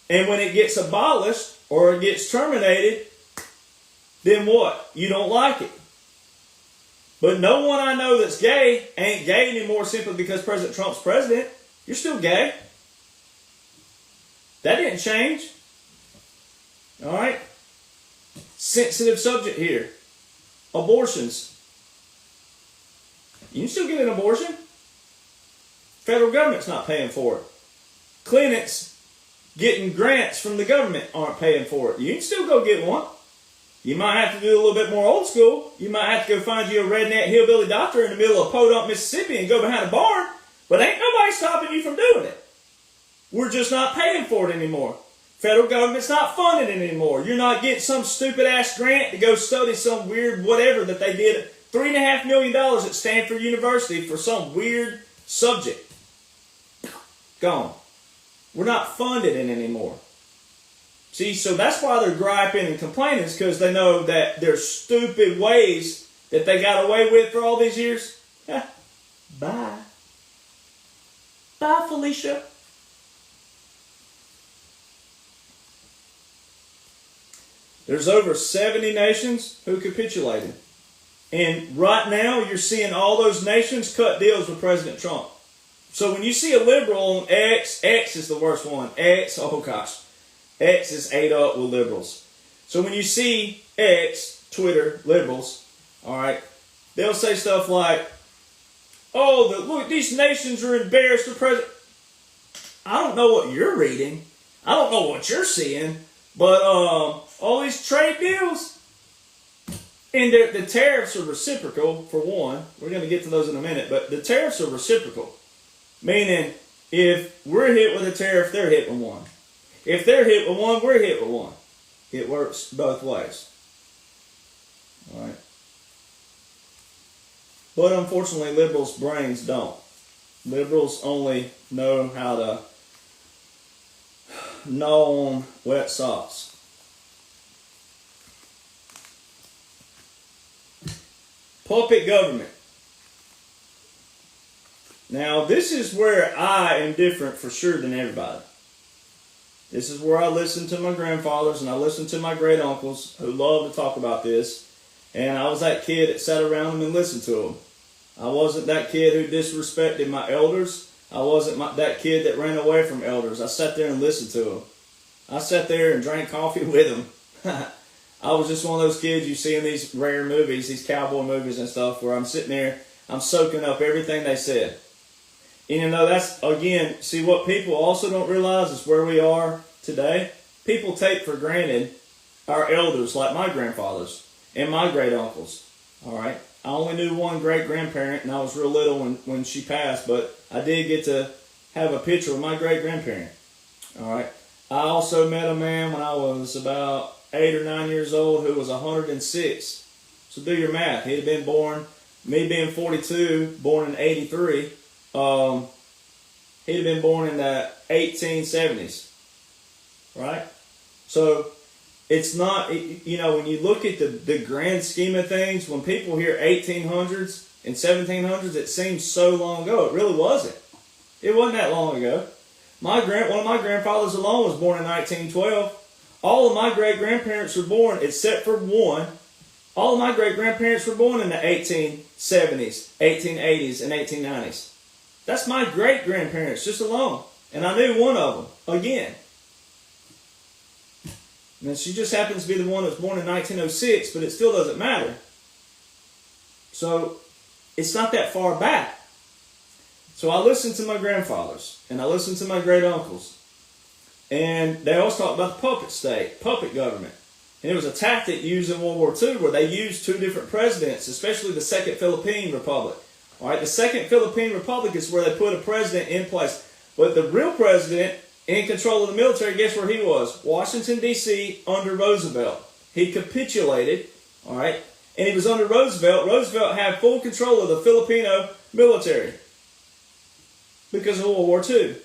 And when it gets abolished or it gets terminated, then what? You don't like it. But no one I know that's gay ain't gay anymore simply because President Trump's president. You're still gay. That didn't change. All right? Sensitive subject here. Abortions. You can still get an abortion. Federal government's not paying for it. Clinics getting grants from the government aren't paying for it. You can still go get one. You might have to do a little bit more old school. You might have to go find you a redneck hillbilly doctor in the middle of Podunk, Mississippi and go behind a barn. But ain't nobody stopping you from doing it. We're just not paying for it anymore. Federal government's not funding it anymore. You're not getting some stupid ass grant to go study some weird whatever that they did. $3.5 million at Stanford University for some weird subject. Gone. We're not funding it anymore. See, so that's why they're griping and complaining, is because they know that their stupid ways that they got away with for all these years. Bye. Bye, Felicia. There's over 70 nations who capitulated. And right now, you're seeing all those nations cut deals with President Trump. So when you see a liberal on X is the worst one. X is ate up with liberals. So when you see X, Twitter, liberals, all right, they'll say stuff like, oh, look, these nations are embarrassed for President. I don't know what you're reading. I don't know what you're seeing. But all these trade deals, and the tariffs are reciprocal, for one. We're going to get to those in a minute. But the tariffs are reciprocal. Meaning, if we're hit with a tariff, they're hit with one. If they're hit with one, we're hit with one. It works both ways. All right. But unfortunately, liberals' brains don't. Liberals only know how to gnaw on wet socks. Puppet government. Now, this is where I am different for sure than everybody. This is where I listen to my grandfathers and I listen to my great uncles who love to talk about this. And I was that kid that sat around them and listened to them. I wasn't that kid who disrespected my elders. I wasn't that kid that ran away from elders. I sat there and listened to them. I sat there and drank coffee with them. I was just one of those kids you see in these rare movies, these cowboy movies and stuff, where I'm sitting there, I'm soaking up everything they said. And you know, that's, again, see what people also don't realize is where we are today. People take for granted our elders, like my grandfathers and my great uncles. All right. I only knew one great grandparent, and I was real little when she passed, but I did get to have a picture of my great grandparent. All right. I also met a man when I was about 8 or 9 years old who was 106. So do your math. He'd have been born, me being 42, born in 83. He'd have been born in the 1870s. Right? So it's not, you know, when you look at the grand scheme of things, when people hear 1800s and 1700s, it seems so long ago. It really wasn't. It wasn't that long ago. One of my grandfathers alone was born in 1912. All of my great-grandparents were born, except for one, all of my great-grandparents were born in the 1870s, 1880s, and 1890s. That's my great-grandparents, just alone. And I knew one of them, again. Now, she just happens to be the one that was born in 1906, but it still doesn't matter. So, it's not that far back. So, I listened to my grandfathers, and I listened to my great-uncles. And they always talked about the puppet state, puppet government. And it was a tactic used in World War II where they used two different presidents, especially the Second Philippine Republic. All right, the Second Philippine Republic is where they put a president in place. But the real president in control of the military, guess where he was? Washington, D.C., under Roosevelt. He capitulated, all right, and he was under Roosevelt. Roosevelt had full control of the Filipino military because of World War II.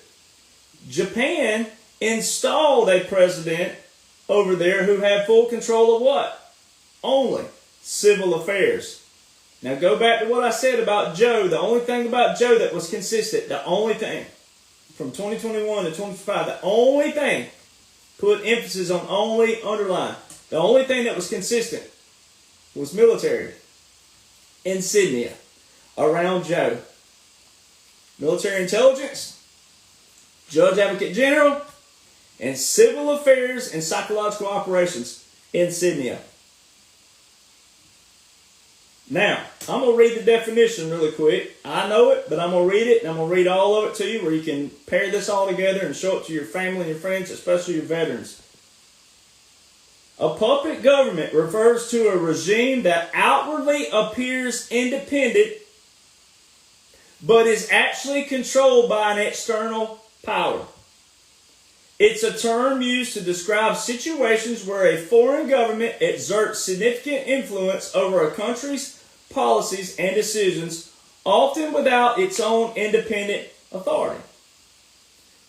Japan installed a president over there who had full control of what? Only civil affairs. Now go back to what I said about Joe. The only thing about Joe that was consistent, the only thing, from 2021 to 2025, the only thing, put emphasis on only, underline, the only thing that was consistent was military insignia around Joe. Military intelligence, judge advocate general, and civil affairs and psychological operations insignia. Now, I'm going to read the definition really quick. I know it, but I'm going to read it, and I'm going to read all of it to you where you can pair this all together and show it to your family and your friends, especially your veterans. A puppet government refers to a regime that outwardly appears independent, but is actually controlled by an external power. It's a term used to describe situations where a foreign government exerts significant influence over a country's policies and decisions, often without its own independent authority.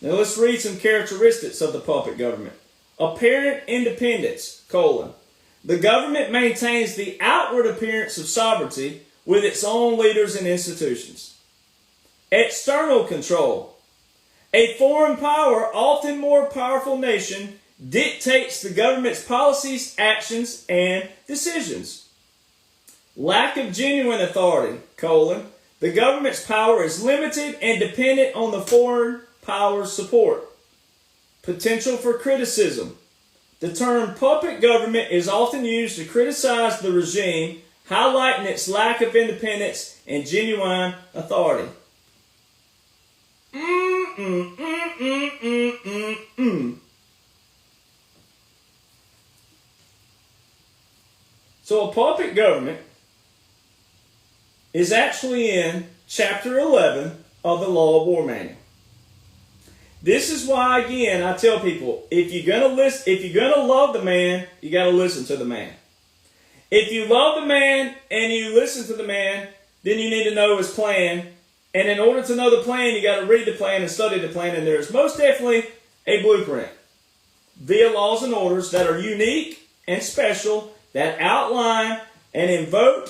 Now let's read some characteristics of the puppet government. apparent independence, the government maintains the outward appearance of sovereignty with its own leaders and institutions. External control. A foreign power, often more powerful nation, dictates the government's policies, actions, and decisions. Lack of genuine authority, the government's power is limited and dependent on the foreign power's support. Potential for criticism. The term puppet government is often used to criticize the regime, highlighting its lack of independence and genuine authority. So a puppet government is actually in chapter 11 of the Law of War Manual. This is why, again, I tell people, if you're gonna love the man, you got to listen to the man. If you love the man and you listen to the man, then you need to know his plan. And in order to know the plan, you got to read the plan and study the plan. And there's most definitely a blueprint via laws and orders that are unique and special, that outline and invoke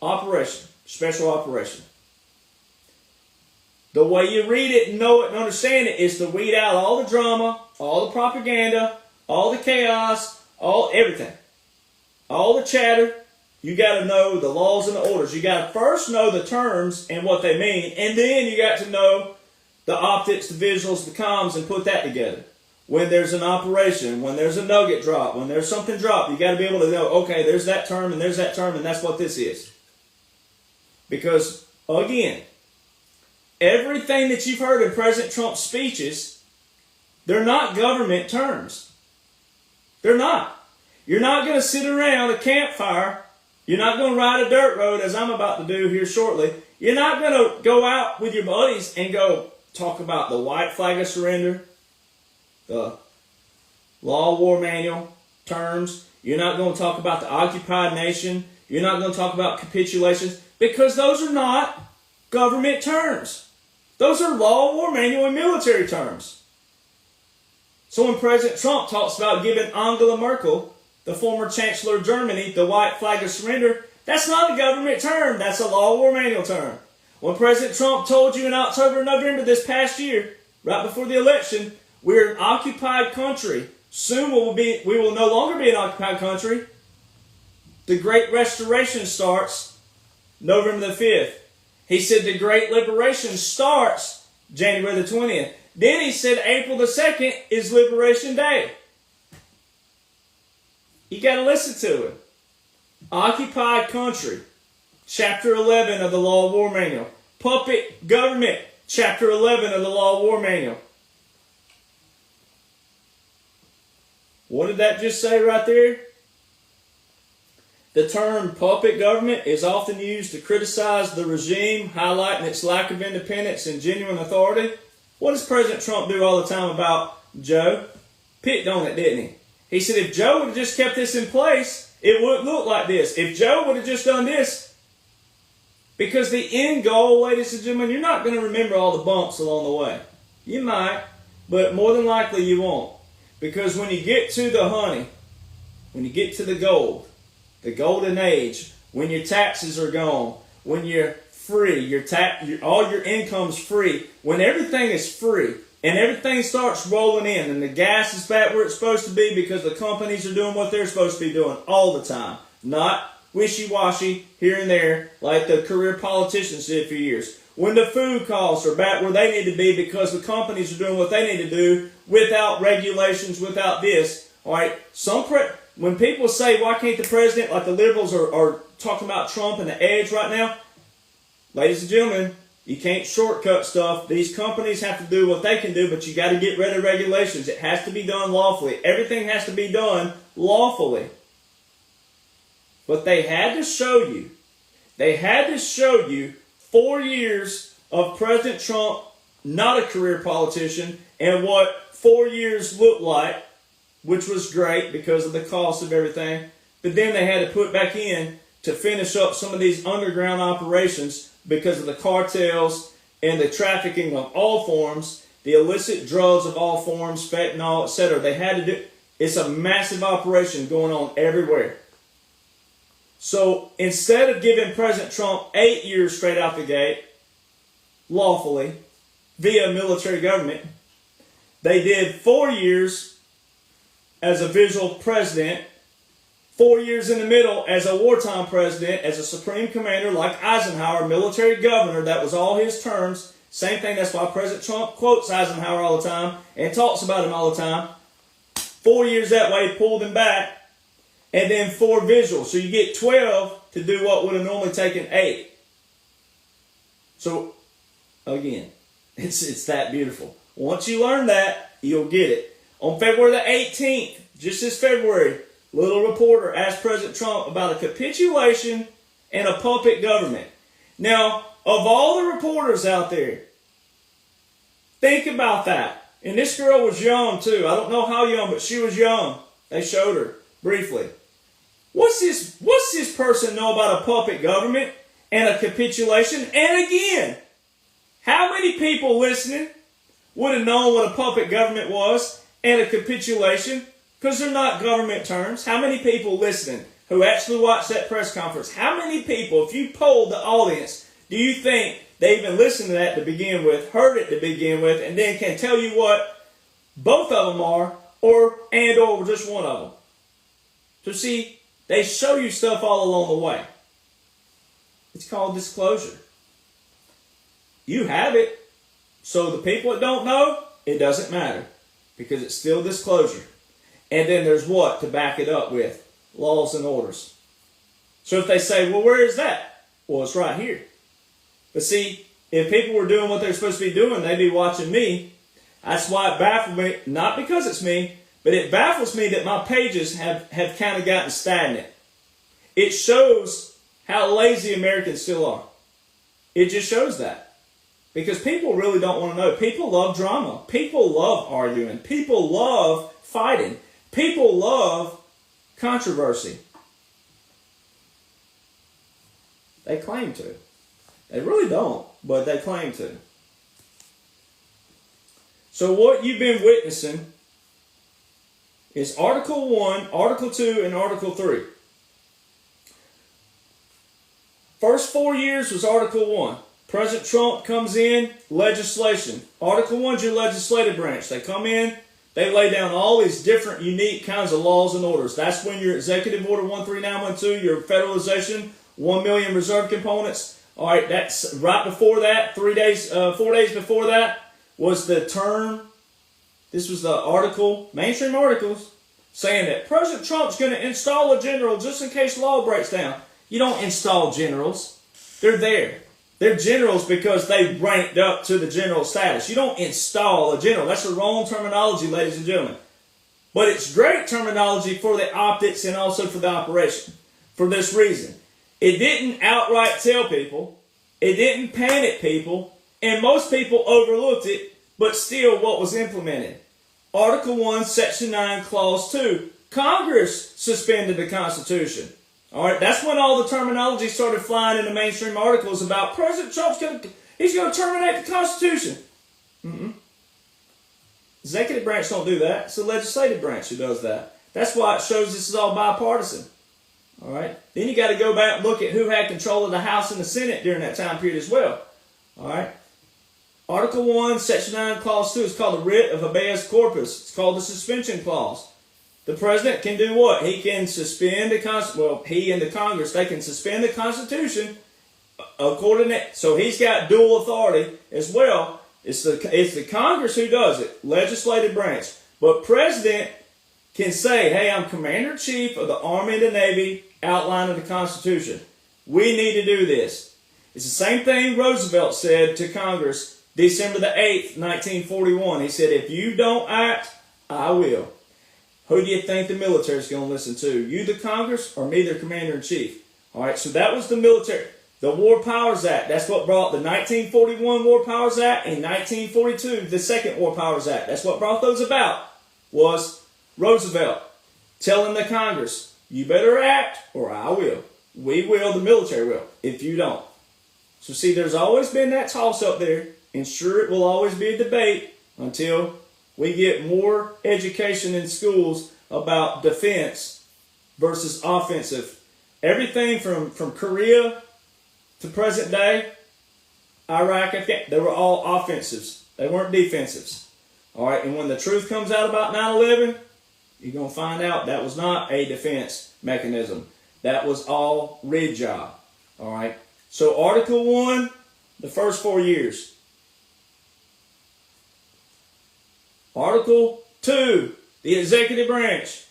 operation, special operation. The way you read it, know it, and understand it is to weed out all the drama, all the propaganda, all the chaos, everything. All the chatter. You got to know the laws and the orders. You got to first know the terms and what they mean, and then you got to know the optics, the visuals, the comms, and put that together. When there's an operation, when there's a nugget drop, when there's something dropped, you got to be able to know, okay, there's that term, and there's that term, and that's what this is. Because, again, everything that you've heard in President Trump's speeches, they're not government terms. They're not. You're not going to sit around a campfire. You're not going to ride a dirt road, as I'm about to do here shortly. You're not going to go out with your buddies and go talk about the white flag of surrender, the Law of War Manual terms. You're not going to talk about the occupied nation. You're not going to talk about capitulations, because those are not government terms. Those are Law of War Manual and military terms. So when President Trump talks about giving Angela Merkel, the former Chancellor of Germany, the white flag of surrender, that's not a government term. That's a Law of War Manual term. When President Trump told you in October and November this past year, right before the election, we're an occupied country. Soon we will no longer be an occupied country. The Great Restoration starts November the 5th. He said the Great Liberation starts January the 20th. Then he said April the 2nd is Liberation Day. You got to listen to it. Occupied country, chapter 11 of the Law of War Manual. Puppet government, chapter 11 of the Law of War Manual. What did that just say right there? The term puppet government is often used to criticize the regime, highlighting its lack of independence and genuine authority. What does President Trump do all the time about Joe? Picked on it, didn't he? He said if Joe would have just kept this in place, it wouldn't look like this. If Joe would have just done this. Because the end goal, ladies and gentlemen, you're not going to remember all the bumps along the way. You might, but more than likely you won't. Because when you get to the honey, when you get to the gold, the golden age, when your taxes are gone, when you're free, all your income's free, when everything is free and everything starts rolling in and the gas is back where it's supposed to be because the companies are doing what they're supposed to be doing all the time, not wishy-washy here and there like the career politicians did for years. When the food costs are back where they need to be because the companies are doing what they need to do without regulations, without this. All right, when people say, why can't the president, like the liberals are talking about Trump and the edge right now, ladies and gentlemen, you can't shortcut stuff. These companies have to do what they can do, but you got to get rid of regulations. It has to be done lawfully. Everything has to be done lawfully. But they had to show you 4 years of President Trump, not a career politician, and what 4 years looked like, which was great because of the cost of everything. But then they had to put back in to finish up some of these underground operations because of the cartels and the trafficking of all forms, the illicit drugs of all forms, fentanyl, etc. They had to do. It's a massive operation going on everywhere. So instead of giving President Trump 8 years straight out the gate, lawfully, via military government, they did 4 years as a visual president, 4 years in the middle as a wartime president, as a supreme commander like Eisenhower, military governor. That was all his terms. Same thing, that's why President Trump quotes Eisenhower all the time and talks about him all the time. 4 years that way, pulled him back, and then 4 visual. So you get 12 to do what would have normally taken 8. So, again, it's that beautiful. Once you learn that, you'll get it. On February the 18th, just this February, little reporter asked President Trump about a capitulation and a puppet government. Now, of all the reporters out there, think about that. And this girl was young too. I don't know how young, but she was young. They showed her briefly. What's this person know about a puppet government and a capitulation? And again, how many people listening would have known what a puppet government was and a capitulation? Because they're not government terms. How many people listening who actually watched that press conference, how many people, if you polled the audience, do you think they even listened to that to begin with, heard it to begin with, and then can tell you what both of them are, or just one of them? So see, they show you stuff all along the way. It's called disclosure. You have it. So the people that don't know, it doesn't matter, because it's still disclosure. And then there's what to back it up with? Laws and orders. So if they say, well, where is that? Well, it's right here. But see, if people were doing what they're supposed to be doing, they'd be watching me. That's why it baffled me, not because it's me, but it baffles me that my pages have kind of gotten stagnant. It shows how lazy Americans still are. It just shows that. Because people really don't want to know. People love drama. People love arguing. People love fighting. People love controversy. They claim to. They really don't, but they claim to. So what you've been witnessing is Article 1, Article 2, and Article 3. First 4 years was Article 1. President Trump comes in, legislation. Article 1 is your legislative branch. They come in, they lay down all these different unique kinds of laws and orders. That's when your Executive Order 13912, your federalization, 1 million reserve components. All right, that's right before that, 4 days before that was the term. This was the article, mainstream articles, saying that President Trump's going to install a general just in case law breaks down. You don't install generals. They're there. They're generals because they ranked up to the general status. You don't install a general. That's the wrong terminology, ladies and gentlemen. But it's great terminology for the optics and also for the operation. For this reason. It didn't outright tell people. It didn't panic people. And most people overlooked it. But still, what was implemented? Article 1, Section 9, Clause 2. Congress suspended the Constitution. All right, that's when all the terminology started flying in the mainstream articles about President Trump's going to terminate the Constitution. Executive branch don't do that. It's the legislative branch who does that. That's why it shows this is all bipartisan. All right. Then you got to go back and look at who had control of the House and the Senate during that time period as well. All right. Article 1, Section 9, Clause 2 is called the writ of habeas corpus. It's called the suspension clause. The president can do what? He can suspend the Constitution. Well, he and the Congress, they can suspend the Constitution according to. So he's got dual authority as well. It's the Congress who does it, legislative branch. But president can say, hey, I'm Commander-in-Chief of the Army and the Navy, outline of the Constitution. We need to do this. It's the same thing Roosevelt said to Congress December the 8th, 1941. He said, if you don't act, I will. Who do you think the military is going to listen to? You, the Congress, or me, their Commander-in-Chief? All right, so that was the military. The War Powers Act, that's what brought the 1941 War Powers Act and 1942, the Second War Powers Act. That's what brought those about, was Roosevelt telling the Congress, you better act or I will. We will, the military will, if you don't. So see, there's always been that toss up there, and sure, it will always be a debate until we get more education in schools about defense versus offensive. Everything from Korea to present day, Iraq, they were all offensives. They weren't defensives. All right, and when the truth comes out about 9/11, you're going to find out that was not a defense mechanism. That was all rig job. All right, so Article 1, the first 4 years. Article 2, the executive branch.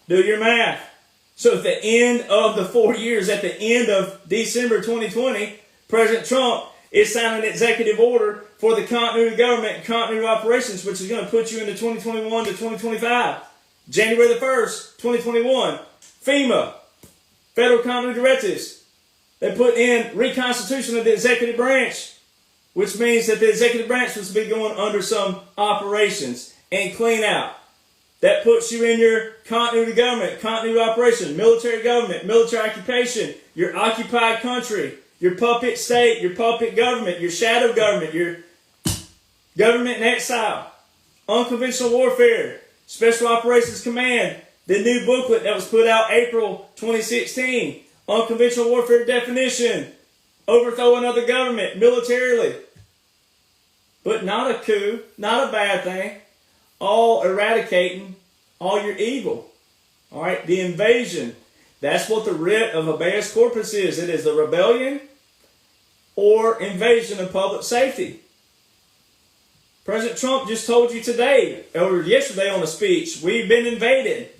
Do your math. So at the end of the 4 years, at the end of December 2020, President Trump is signing an executive order for the continuity of government and continuity of operations, which is going to put you into 2021 to 2025. January the 1st, 2021. FEMA, Federal Continuity Directives. They put in reconstitution of the executive branch, which means that the executive branch was to be going under some operations and clean out. That puts you in your continuity of government, continuity of operation, military government, military occupation, your occupied country, your puppet state, your puppet government, your shadow government, your government in exile, unconventional warfare, special operations command, the new booklet that was put out April 2016, unconventional warfare definition, overthrow another government militarily. But not a coup, not a bad thing. All eradicating all your evil. All right, the invasion. That's what the writ of habeas corpus is. It is the rebellion or invasion of public safety. President Trump just told you today, or yesterday on a speech, we've been invaded.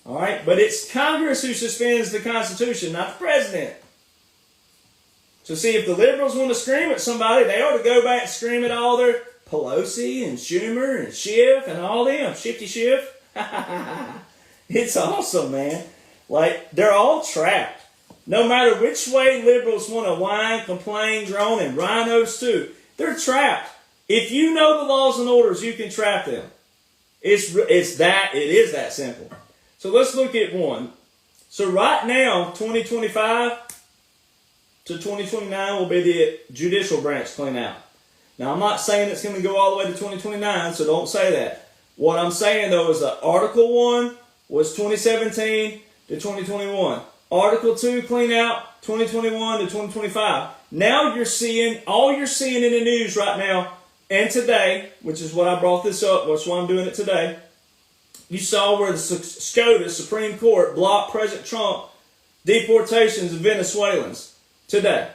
All right, but it's Congress who suspends the Constitution, not the president. So see, if the liberals want to scream at somebody, they ought to go back and scream at all their Pelosi and Schumer and Schiff and all them. Shifty Schiff. It's awesome, man. Like, they're all trapped. No matter which way liberals want to whine, complain, drone, and rhinos too, they're trapped. If you know the laws and orders, you can trap them. It is that simple. So let's look at one. So right now, 2025 to 2029 will be the judicial branch clean out. Now, I'm not saying it's going to go all the way to 2029, so don't say that. What I'm saying, though, is that Article 1 was 2017 to 2021. Article 2, clean out, 2021 to 2025. Now all you're seeing in the news right now and today, which is what I brought this up, that's why I'm doing it today, you saw where the SCOTUS, Supreme Court, blocked President Trump deportations of Venezuelans today.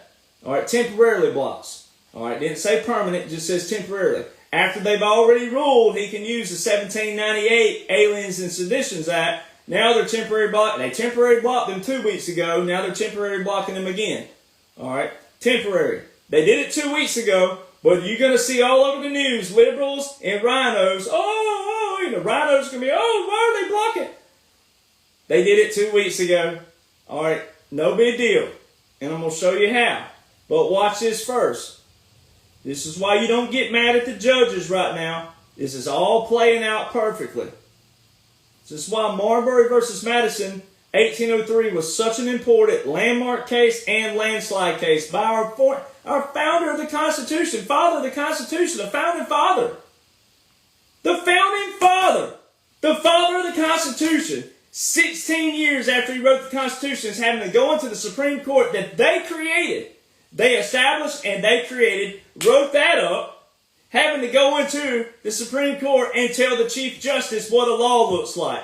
All right, temporarily blocks. All right, didn't say permanent, just says temporarily. After they've already ruled he can use the 1798 Aliens and Seditions Act, now they're temporary blocked. They temporarily blocked them 2 weeks ago, now they're temporarily blocking them again. All right, temporary. They did it 2 weeks ago, but you're going to see all over the news, liberals and rhinos, the rhinos are going to be, why are they blocking? They did it 2 weeks ago. All right, no big deal. And I'm going to show you how. But watch this first. This is why you don't get mad at the judges right now. This is all playing out perfectly. This is why Marbury versus Madison, 1803, was such an important landmark case and landslide case by our founder of the Constitution, father of the Constitution, the founding father. The founding father, the father of the Constitution, 16 years after he wrote the Constitution, is having to go into the Supreme Court that they created. They established and they created, wrote that up, having to go into the Supreme Court and tell the Chief Justice what a law looks like.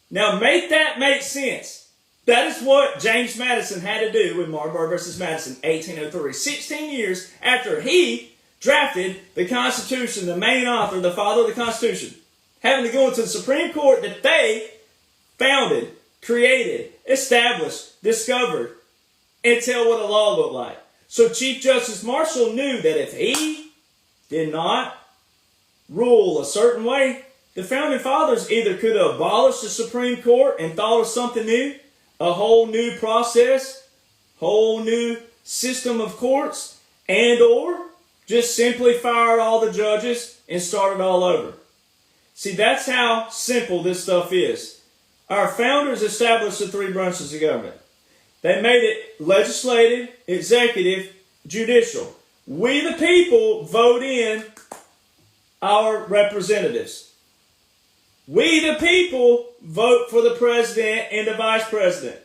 Now make that make sense. That is what James Madison had to do with Marbury versus Madison, 1803. 16 years after he drafted the Constitution, the main author, the father of the Constitution, having to go into the Supreme Court that they founded, created, established, discovered, and tell what a law looked like. So Chief Justice Marshall knew that if he did not rule a certain way, the founding fathers either could have abolished the Supreme Court and thought of something new, a whole new process, whole new system of courts, and or just simply fired all the judges and started all over. See, that's how simple this stuff is. Our founders established the three branches of government. They made it legislative, executive, judicial. We the people vote in our representatives. We, the people, vote for the president and the vice president.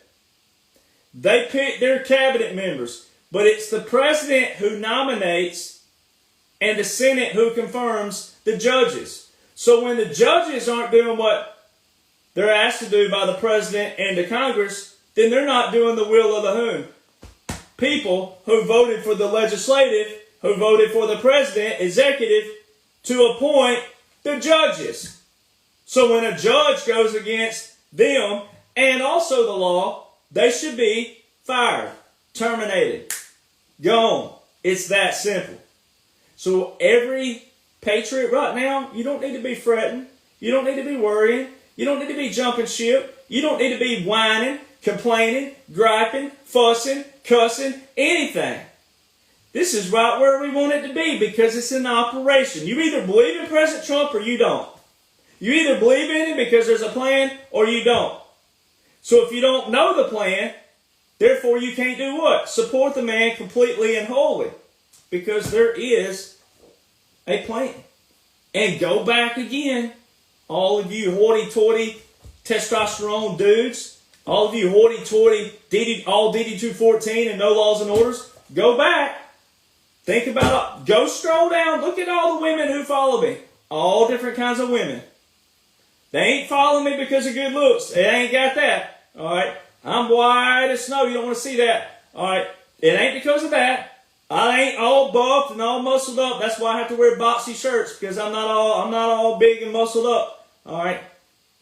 They pick their cabinet members, but it's the president who nominates and the Senate who confirms the judges. So when the judges aren't doing what they're asked to do by the president and the Congress, then they're not doing the will of the whom? People who voted for the legislative, who voted for the president, executive, to appoint the judges. So when a judge goes against them and also the law, they should be fired, terminated, gone. It's that simple. So every patriot right now, you don't need to be fretting. You don't need to be worrying. You don't need to be jumping ship. You don't need to be whining, complaining, griping, fussing, cussing, anything. This is right where we want it to be because it's an operation. You either believe in President Trump or you don't. You either believe in him because there's a plan or you don't. So if you don't know the plan, therefore you can't do what? Support the man completely and wholly. Because there is a plan. And go back again, all of you hoity-toity testosterone dudes, all of you hoity-toity all DD-214 and no laws and orders, go back. Think about it. Go stroll down. Look at all the women who follow me. All different kinds of women. They ain't following me because of good looks. It ain't got that. All right. I'm white as snow. You don't want to see that. All right. It ain't because of that. I ain't all buffed and all muscled up. That's why I have to wear boxy shirts because I'm not all big and muscled up. All right.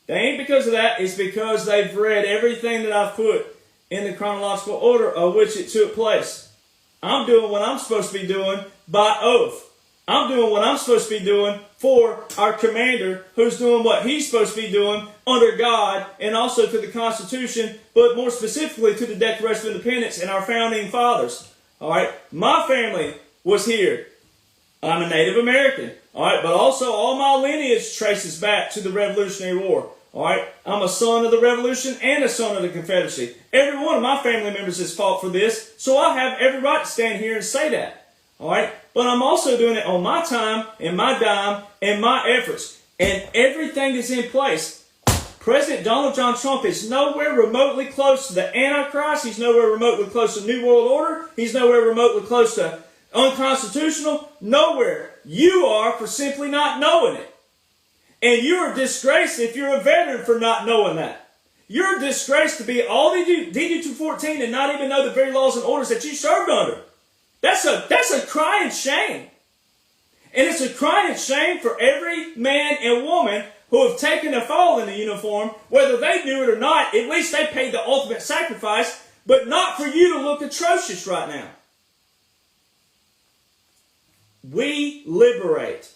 They ain't because of that. It's because they've read everything that I've put in the chronological order of which it took place. I'm doing what I'm supposed to be doing by oath. I'm doing what I'm supposed to be doing for our commander, who's doing what he's supposed to be doing under God and also to the Constitution, but more specifically to the Declaration of Independence and our founding fathers. All right, my family was here. I'm a Native American. All right, but also all my lineage traces back to the Revolutionary War. All right, I'm a son of the Revolution and a son of the Confederacy. Every one of my family members has fought for this, so I have every right to stand here and say that. All right, but I'm also doing it on my time and my dime and my efforts. And everything is in place. President Donald John Trump is nowhere remotely close to the Antichrist. He's nowhere remotely close to New World Order. He's nowhere remotely close to unconstitutional. Nowhere. You are for simply not knowing it. And you're a disgrace if you're a veteran for not knowing that. You're a disgrace to be all DD-214 and not even know the very laws and orders that you served under. That's a crying shame. And it's a crying shame for every man and woman who have taken a fall in the uniform, whether they knew it or not. At least they paid the ultimate sacrifice, but not for you to look atrocious right now. We liberate.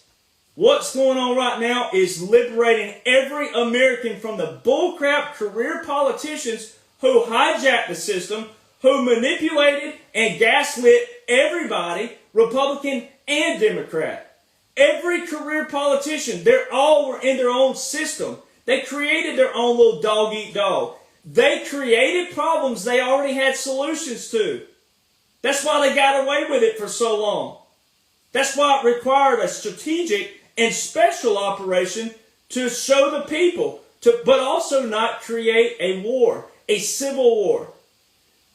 What's going on right now is liberating every American from the bullcrap career politicians who hijacked the system, who manipulated and gaslit everybody, Republican and Democrat. Every career politician, they all were in their own system. They created their own little dog-eat-dog. They created problems they already had solutions to. That's why they got away with it for so long. That's why it required a strategic and special operation to show the people, but also not create a war, a civil war.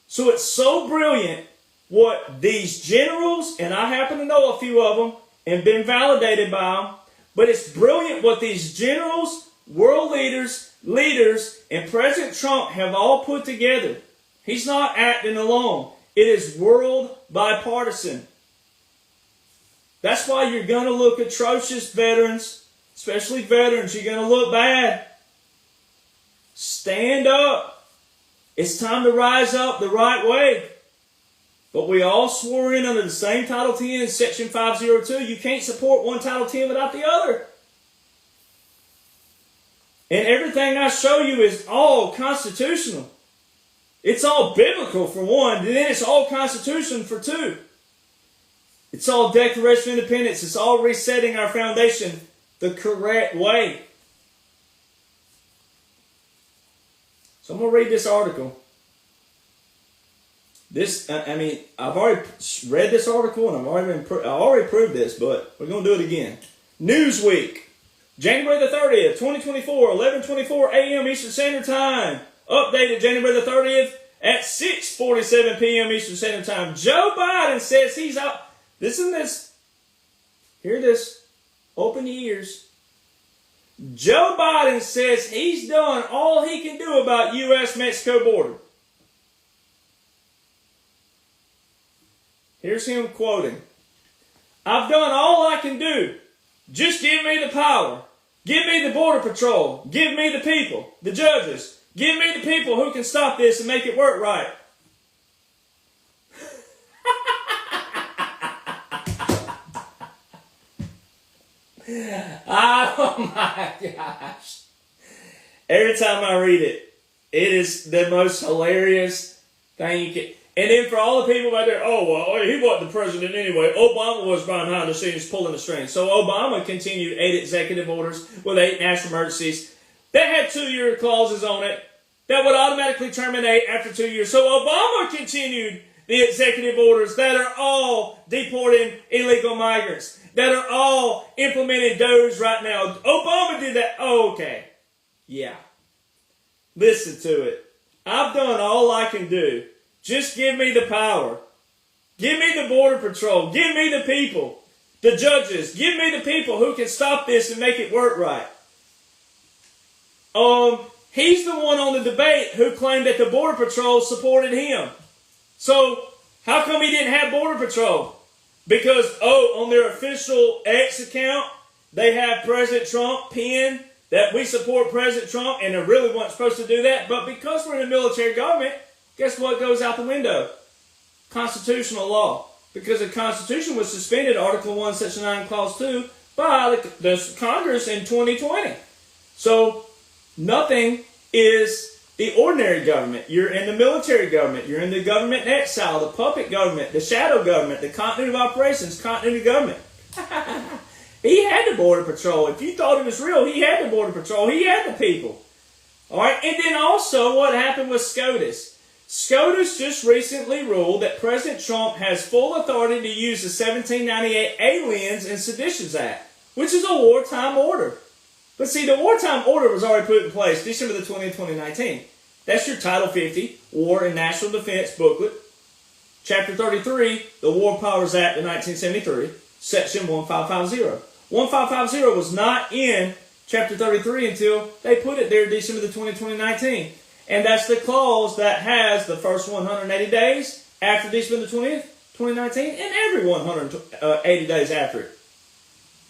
So it's so brilliant what these generals, and I happen to know a few of them and been validated by them, but it's brilliant what these generals, world leaders, and President Trump have all put together. He's not acting alone. It is world bipartisan. That's why you're going to look atrocious, veterans, especially veterans. You're going to look bad. Stand up. It's time to rise up the right way. But we all swore in under the same Title 10 in Section 502. You can't support one Title 10 without the other. And everything I show you is all constitutional. It's all biblical for one, and then it's all constitutional for two. It's all Declaration of Independence. It's all resetting our foundation the correct way. So I'm going to read this article. I've already read this article and I already proved this, but we're going to do it again. Newsweek, January the 30th, 2024, 11:24 a.m. Eastern Standard Time. Updated January the 30th at 6:47 p.m. Eastern Standard Time. Joe Biden says he's out. Listen to this. Hear this. Open your ears. Joe Biden says he's done all he can do about U.S.-Mexico border. Here's him quoting. I've done all I can do. Just give me the power. Give me the border patrol. Give me the people, the judges. Give me the people who can stop this and make it work right. Oh my gosh. Every time I read it, it is the most hilarious thing you can. And then for all the people out there, oh, well, he wasn't the president anyway. Obama was behind the scenes pulling the strings. So Obama continued 8 executive orders with 8 national emergencies that had 2-year clauses on it that would automatically terminate after 2 years. So Obama continued the executive orders that are all deporting illegal migrants, that are all implementing DOGE right now. Obama did that. Oh, okay. Yeah. Listen to it. I've done all I can do. Just give me the power. Give me the border patrol. Give me the people. The judges. Give me the people who can stop this and make it work right. He's the one on the debate who claimed that the border patrol supported him. So, how come he didn't have border patrol? Because, on their official X account, they have President Trump pinned that we support President Trump, and they really weren't supposed to do that. But because we're in a military government, guess what goes out the window? Constitutional law. Because the Constitution was suspended, Article 1, Section 9, Clause 2, by the Congress in 2020. So, nothing is the ordinary government. You're in the military government. You're in the government in exile, the puppet government, the shadow government, the continuity of operations, continuity government. He had the border patrol. If you thought it was real, he had the border patrol. He had the people. All right. And then also what happened with SCOTUS. SCOTUS just recently ruled that President Trump has full authority to use the 1798 Aliens and Seditions Act, which is a wartime order. But see, the wartime order was already put in place December the 20th, 2019. That's your Title 50, War and National Defense booklet. Chapter 33, the War Powers Act of 1973, Section 1550. 1550 was not in Chapter 33 until they put it there December the 20th, 2019. And that's the clause that has the first 180 days after December the 20th, 2019, and every 180 days after it.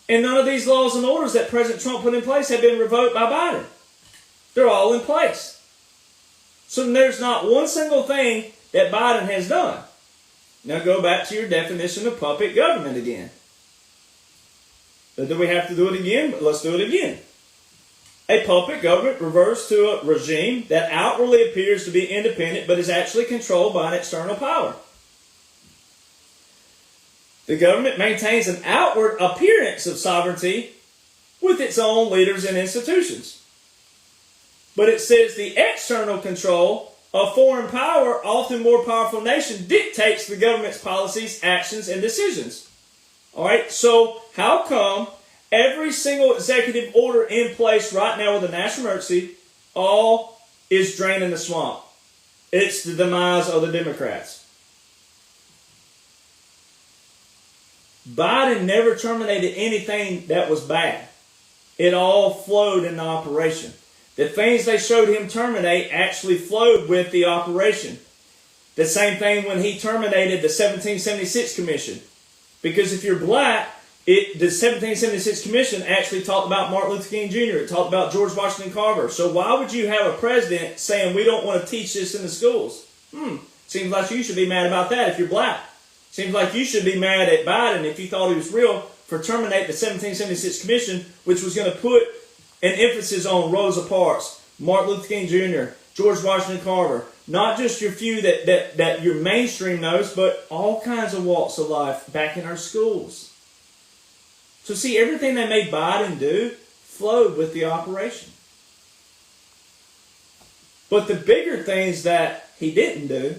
And none of these laws and orders that President Trump put in place have been revoked by Biden. They're all in place. So there's not one single thing that Biden has done. Now go back to your definition of puppet government again. Do we have to do it again? But let's do it again. A puppet government refers to a regime that outwardly appears to be independent but is actually controlled by an external power. The government maintains an outward appearance of sovereignty with its own leaders and institutions. But it says the external control of foreign power, often more powerful nation, dictates the government's policies, actions, and decisions. All right, so how come every single executive order in place right now with a national emergency all is draining the swamp? It's the demise of the Democrats. Biden never terminated anything that was bad. It all flowed in the operation. The things they showed him terminate actually flowed with the operation. The same thing when he terminated the 1776 Commission. Because if you're black, the 1776 Commission actually talked about Martin Luther King Jr. It talked about George Washington Carver. So why would you have a president saying we don't want to teach this in the schools? Seems like you should be mad about that if you're black. Seems like you should be mad at Biden if you thought he was real for terminating the 1776 Commission, which was going to put an emphasis on Rosa Parks, Martin Luther King Jr., George Washington Carver. Not just your few that your mainstream knows, but all kinds of walks of life back in our schools. So see, everything they made Biden do flowed with the operation. But the bigger things that he didn't do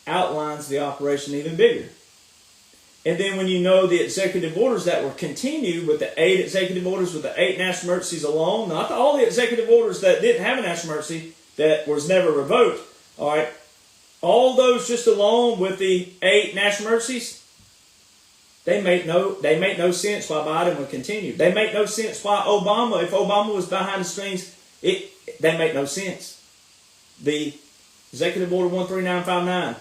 outlines the operation even bigger. And then when you know the executive orders that were continued with the 8 executive orders with the 8 national emergencies alone, not all the executive orders that didn't have a national emergency that was never revoked, all right, all those just alone with the 8 national emergencies, they make no sense why Biden would continue. They make no sense why Obama, if Obama was behind the strings, they make no sense. The Executive Order 13959,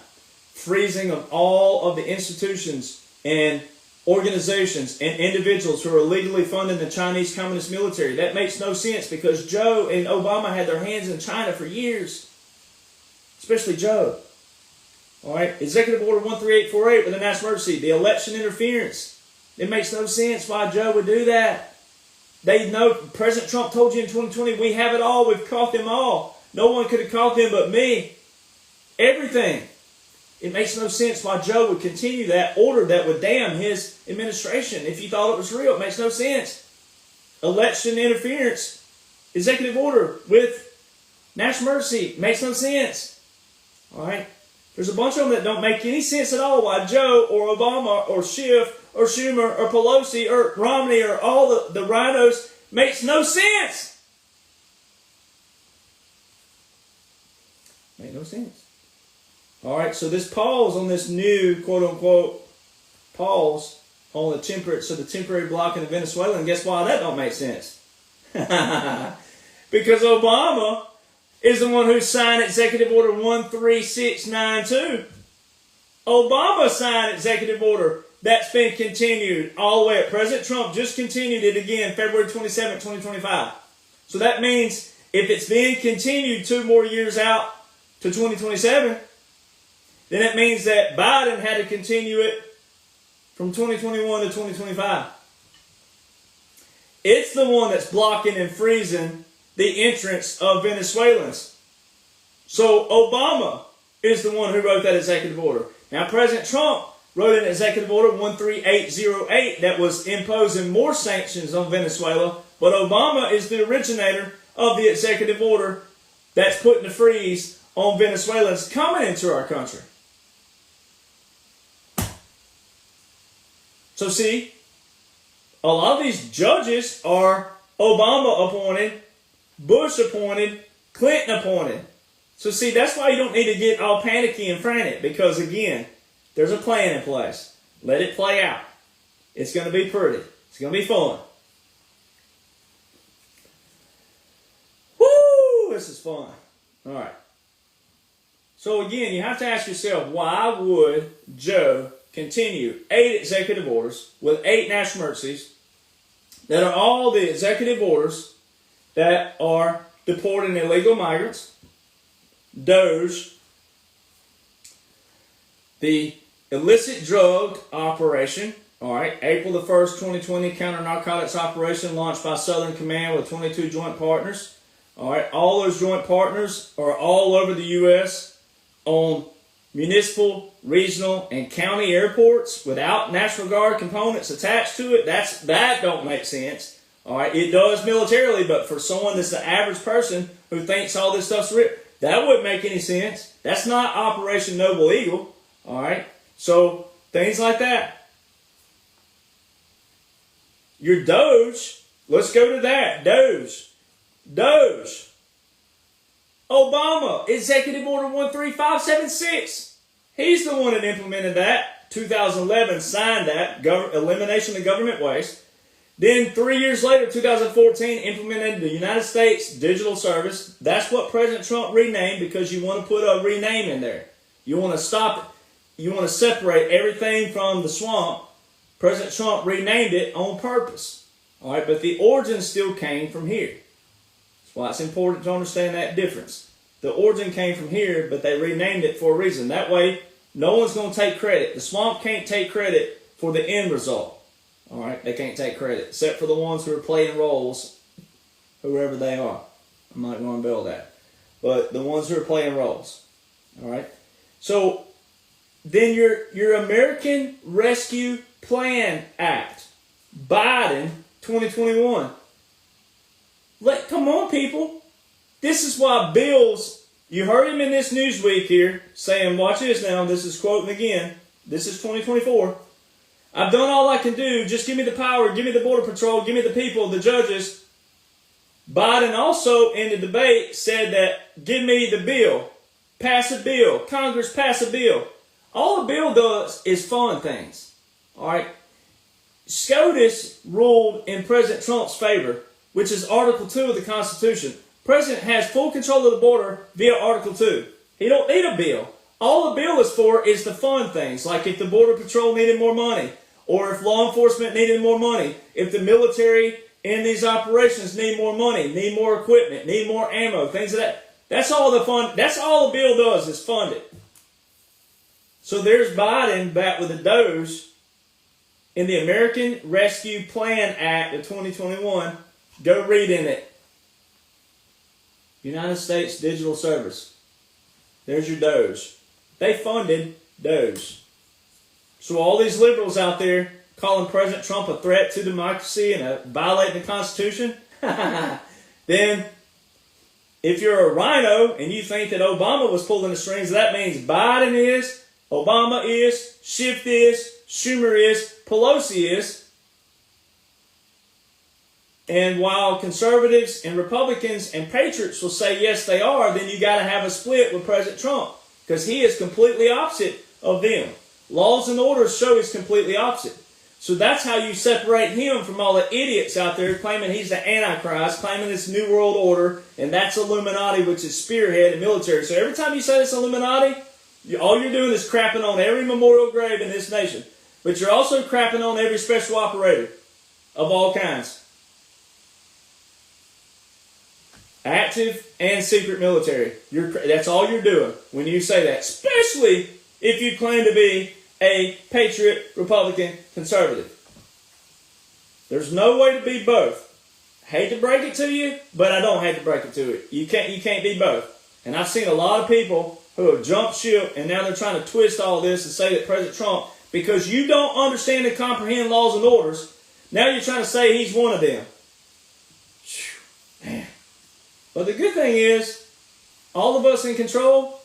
freezing of all of the institutions and organizations and individuals who are illegally funding the Chinese Communist military. That makes no sense because Joe and Obama had their hands in China for years. Especially Joe. All right, Executive Order 13848 with the national emergency, the election interference. It makes no sense why Joe would do that. They know, President Trump told you in 2020, we have it all, we've caught them all. No one could have caught them but me. Everything. It makes no sense why Joe would continue that order that would damn his administration. If you thought it was real, it makes no sense. Election interference, executive order with national emergency, makes no sense. All right? There's a bunch of them that don't make any sense at all why Joe or Obama or Schiff or Schumer or Pelosi or Romney or all the rhinos makes no sense. Make no sense. All right, so this pause on this new, quote-unquote, pause on the temporary blocking of Venezuela, and guess why that don't make sense? Because Obama is the one who signed Executive Order 13692. Obama signed Executive Order that's been continued all the way up. President Trump just continued it again February 27, 2025. So that means if it's being continued 2 more years out to 2027, then it means that Biden had to continue it from 2021 to 2025. It's the one that's blocking and freezing the entrance of Venezuelans. So Obama is the one who wrote that executive order. Now President Trump wrote an executive order 13808 that was imposing more sanctions on Venezuela, but Obama is the originator of the executive order that's putting the freeze on Venezuelans coming into our country. So see, a lot of these judges are Obama appointed, Bush appointed, Clinton appointed. So see, that's why you don't need to get all panicky and frantic, because again, there's a plan in place. Let it play out. It's going to be pretty. It's going to be fun. Woo! This is fun. All right. So again, you have to ask yourself, why would Joe continue 8 executive orders with 8 national emergencies that are all the executive orders that are deporting illegal migrants, Doge, the illicit drug operation, all right, April the 1st, 2020, counter-narcotics operation launched by Southern Command with 22 joint partners. All right, all those joint partners are all over the U.S. on municipal, regional, and county airports without National Guard components attached to it. That don't make sense. All right, it does militarily, but for someone that's the average person who thinks all this stuff's real, that wouldn't make any sense. That's not Operation Noble Eagle. All right, so things like that. Your Doge, let's go to that. Doge. Obama, Executive Order 13576. He's the one that implemented that. 2011, signed that, elimination of government waste. Then 3 years later, 2014, implemented the United States Digital Service. That's what President Trump renamed, because you want to put a rename in there. You want to stop it. You want to separate everything from the swamp. President Trump renamed it on purpose. All right, but the origin still came from here. That's why it's important to understand that difference. The origin came from here, but they renamed it for a reason. That way, no one's going to take credit. The swamp can't take credit for the end result. All right, they can't take credit, except for the ones who are playing roles, whoever they are. I'm not going to build that. But the ones who are playing roles. All right. So then your American Rescue Plan Act, Biden, 2021. Come on, people. This is why bills, you heard him in this Newsweek here saying, watch this now, this is quoting again, this is 2024. I've done all I can do. Just give me the power. Give me the border patrol. Give me the people, the judges. Biden also in the debate said that give me the bill. Pass a bill. Congress pass a bill. All the bill does is fund things. All right. SCOTUS ruled in President Trump's favor, which is Article 2 of the Constitution. President has full control of the border via Article 2. He don't need a bill. All the bill is for is to fund things, like if the Border Patrol needed more money, or if law enforcement needed more money, if the military in these operations need more money, need more equipment, need more ammo, things of that. That's all the bill does is fund it. So there's Biden back with the Doge in the American Rescue Plan Act of 2021. Go read in it. United States Digital Service. There's your Doge. They funded Doge. So all these liberals out there calling President Trump a threat to democracy and violating the Constitution, then if you're a rhino and you think that Obama was pulling the strings, that means Biden is, Obama is, Schiff is, Schumer is, Pelosi is. And while conservatives and Republicans and patriots will say yes they are, then you got to have a split with President Trump because he is completely opposite of them. Laws and orders show he's completely opposite. So that's how you separate him from all the idiots out there claiming he's the Antichrist, claiming this New World Order, and that's Illuminati, which is spearhead and military. So every time you say it's Illuminati, all you're doing is crapping on every memorial grave in this nation. But you're also crapping on every special operator of all kinds. Active and secret military. That's all you're doing when you say that. Especially if you claim to be a patriot, Republican, conservative. There's no way to be both. Hate to break it to you, but I don't hate to break it to you. You can't be both. And I've seen a lot of people who have jumped ship and now they're trying to twist all this and say that President Trump, because you don't understand and comprehend laws and orders, now you're trying to say he's one of them. Man. But the good thing is, all of us in control,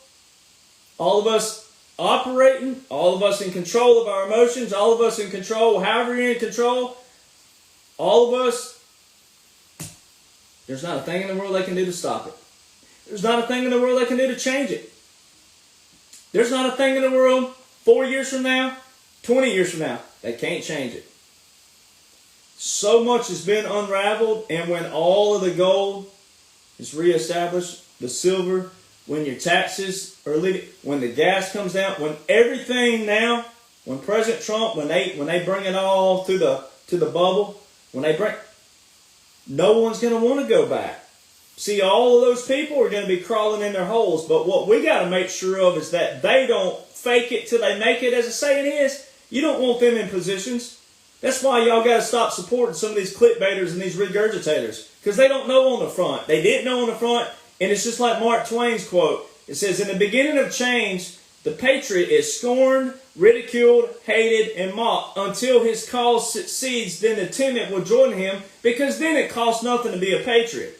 all of us operating, all of us in control of our emotions, all of us in control, however you're in control, all of us, there's not a thing in the world they can do to stop it. There's not a thing in the world they can do to change it. There's not a thing in the world 4 years from now, 20 years from now, they can't change it. So much has been unraveled, and when all of the gold is reestablished, the silver, when your taxes are leaving, when the gas comes down, when everything now, when President Trump, when they bring it all to the bubble, no one's going to want to go back. See, all of those people are going to be crawling in their holes, but what we got to make sure of is that they don't fake it till they make it, as the saying is. You don't want them in positions. That's why y'all got to stop supporting some of these clickbaiters and these regurgitators, because they don't know on the front. They didn't know on the front, and it's just like Mark Twain's quote. It says, in the beginning of change, the patriot is scorned, ridiculed, hated, and mocked until his cause succeeds. Then the timid will join him, because then it costs nothing to be a patriot.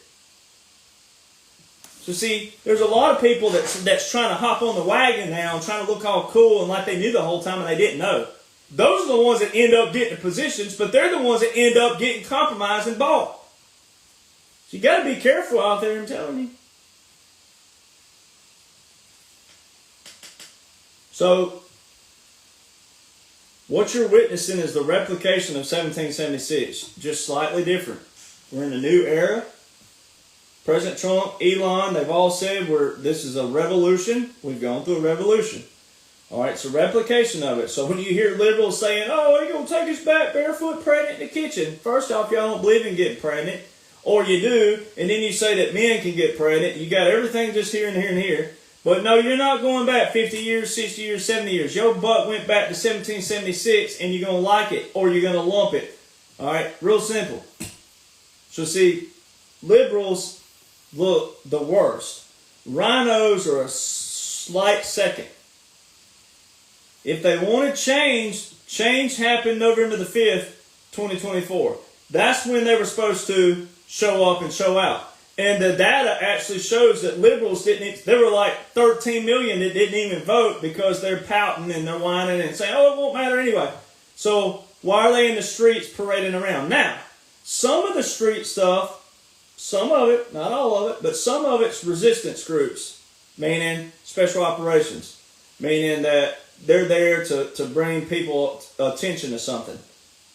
So see, there's a lot of people that's trying to hop on the wagon now and trying to look all cool and like they knew the whole time and they didn't know. Those are the ones that end up getting the positions, but they're the ones that end up getting compromised and bought. So you got to be careful out there, I'm telling you. So, what you're witnessing is the replication of 1776, just slightly different. We're in a new era. President Trump, Elon, they've all said this is a revolution. We've gone through a revolution. All right, it's a replication of it. So when you hear liberals saying, oh, they're going to take us back barefoot pregnant in the kitchen. First off, y'all don't believe in getting pregnant. Or you do, and then you say that men can get pregnant. You got everything just here and here and here. But no, you're not going back 50 years, 60 years, 70 years. Your butt went back to 1776, and you're going to like it, or you're going to lump it. All right, real simple. So see, liberals look the worst. Rhinos are a slight second. If they want to change happened November the 5th, 2024. That's when they were supposed to show up and show out. And the data actually shows that liberals there were like 13 million that didn't even vote because they're pouting and they're whining and saying, oh, it won't matter anyway. So why are they in the streets parading around? Now, some of the street stuff, some of it, not all of it, but some of it's resistance groups, meaning special operations, meaning that they're there to bring people attention to something.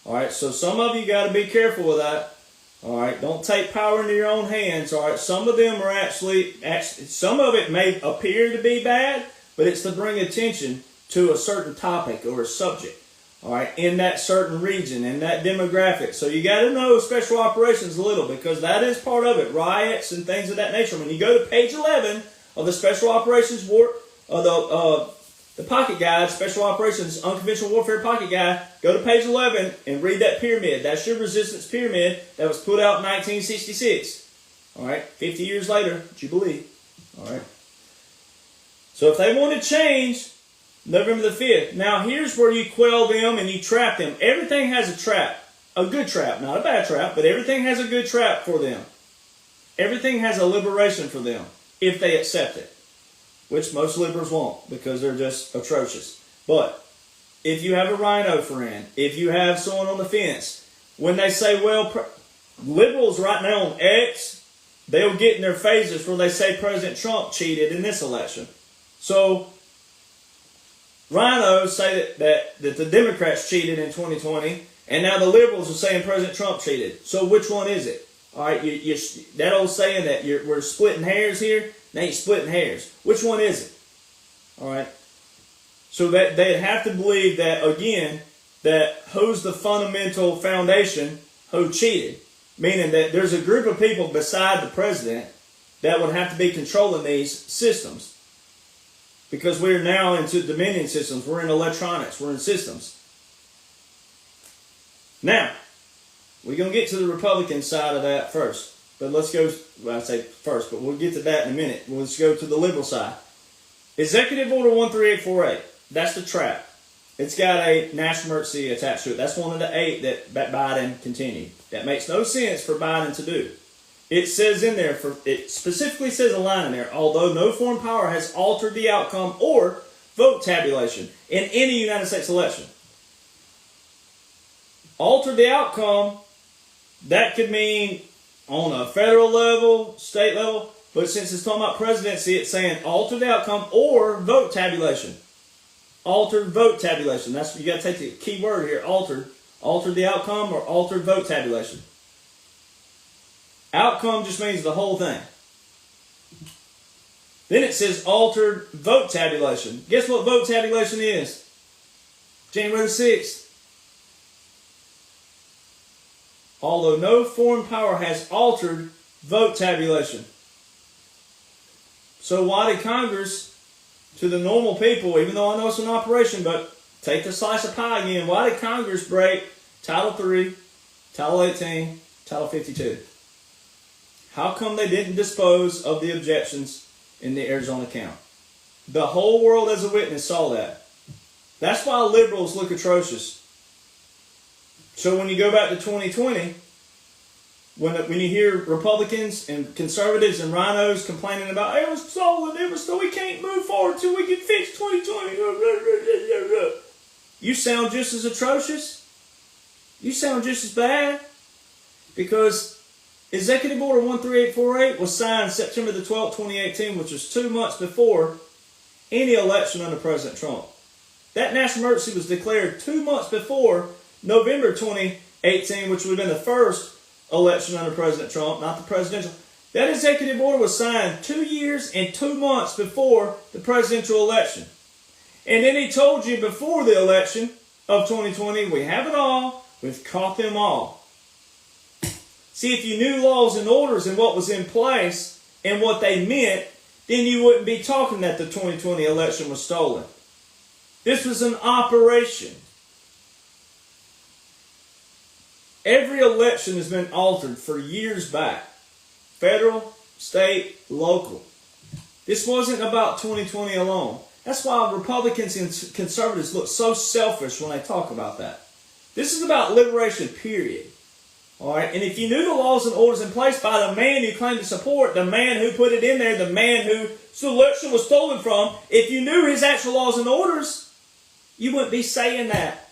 All right, so some of you got to be careful with that. All right, don't take power into your own hands. All right, some of them are actually, some of it may appear to be bad, but it's to bring attention to a certain topic or a subject. All right, in that certain region, in that demographic. So you got to know special operations a little, because that is part of it. Riots and things of that nature. When you go to page 11 of the Special Operations the Pocket Guide, Special Operations Unconventional Warfare Pocket Guide, go to page 11 and read that pyramid. That's your resistance pyramid that was put out in 1966. All right, 50 years later, Jubilee. All right. So if they want to change, November the 5th. Now here's where you quell them and you trap them. Everything has a trap. A good trap. Not a bad trap, but everything has a good trap for them. Everything has a liberation for them if they accept it. Which most liberals won't, because they're just atrocious. But if you have a rhino friend, if you have someone on the fence, when they say, well, liberals right now on X, they'll get in their phases where they say President Trump cheated in this election. So rhinos say that the Democrats cheated in 2020, and now the liberals are saying President Trump cheated. So which one is it? All right, that old saying that we're splitting hairs here, they ain't splitting hairs. Which one is it? All right. So that they'd have to believe that, again, that who's the fundamental foundation who cheated. Meaning that there's a group of people beside the president that would have to be controlling these systems. Because we're now into dominion systems. We're in electronics. We're in systems. Now, we're going to get to the Republican side of that first. But let's go, well, I say first, but we'll get to that in a minute. Let's go to the liberal side. Executive Order 13848. That's the trap. It's got a national emergency attached to it. That's one of the 8 that Biden continued. That makes no sense for Biden to do. It says in there, it specifically says a line in there, although no foreign power has altered the outcome or vote tabulation in any United States election. Altered the outcome, that could mean on a federal level, state level, but since it's talking about presidency, it's saying altered outcome or vote tabulation. Altered vote tabulation. That's, you got to take the key word here, altered. Altered the outcome or altered vote tabulation. Outcome just means the whole thing. Then it says altered vote tabulation. Guess what vote tabulation is? January 6th. Although no foreign power has altered vote tabulation. So why did Congress, to the normal people, even though I know it's an operation, but take the slice of pie again, why did Congress break Title 3, Title 18, Title 52? How come they didn't dispose of the objections in the Arizona count? The whole world as a witness saw that. That's why liberals look atrocious. So when you go back to 2020, when you hear Republicans and conservatives and rhinos complaining about, it was stolen, we can't move forward till we can fix 2020. You sound just as atrocious. You sound just as bad. Because Executive Order 13848 was signed September the 12th, 2018, which was 2 months before any election under President Trump. That national emergency was declared 2 months before November 2018, which would have been the first election under President Trump, not the presidential. That executive order was signed 2 years and 2 months before the presidential election. And then he told you before the election of 2020, we have it all, we've caught them all. See, if you knew laws and orders and what was in place and what they meant, then you wouldn't be talking that the 2020 election was stolen. This was an operation. Every election has been altered for years back. Federal, state, local. This wasn't about 2020 alone. That's why Republicans and conservatives look so selfish when they talk about that. This is about liberation, period. All right? And if you knew the laws and orders in place by the man you claim to support, the man who put it in there, the man who the election was stolen from, if you knew his actual laws and orders, you wouldn't be saying that.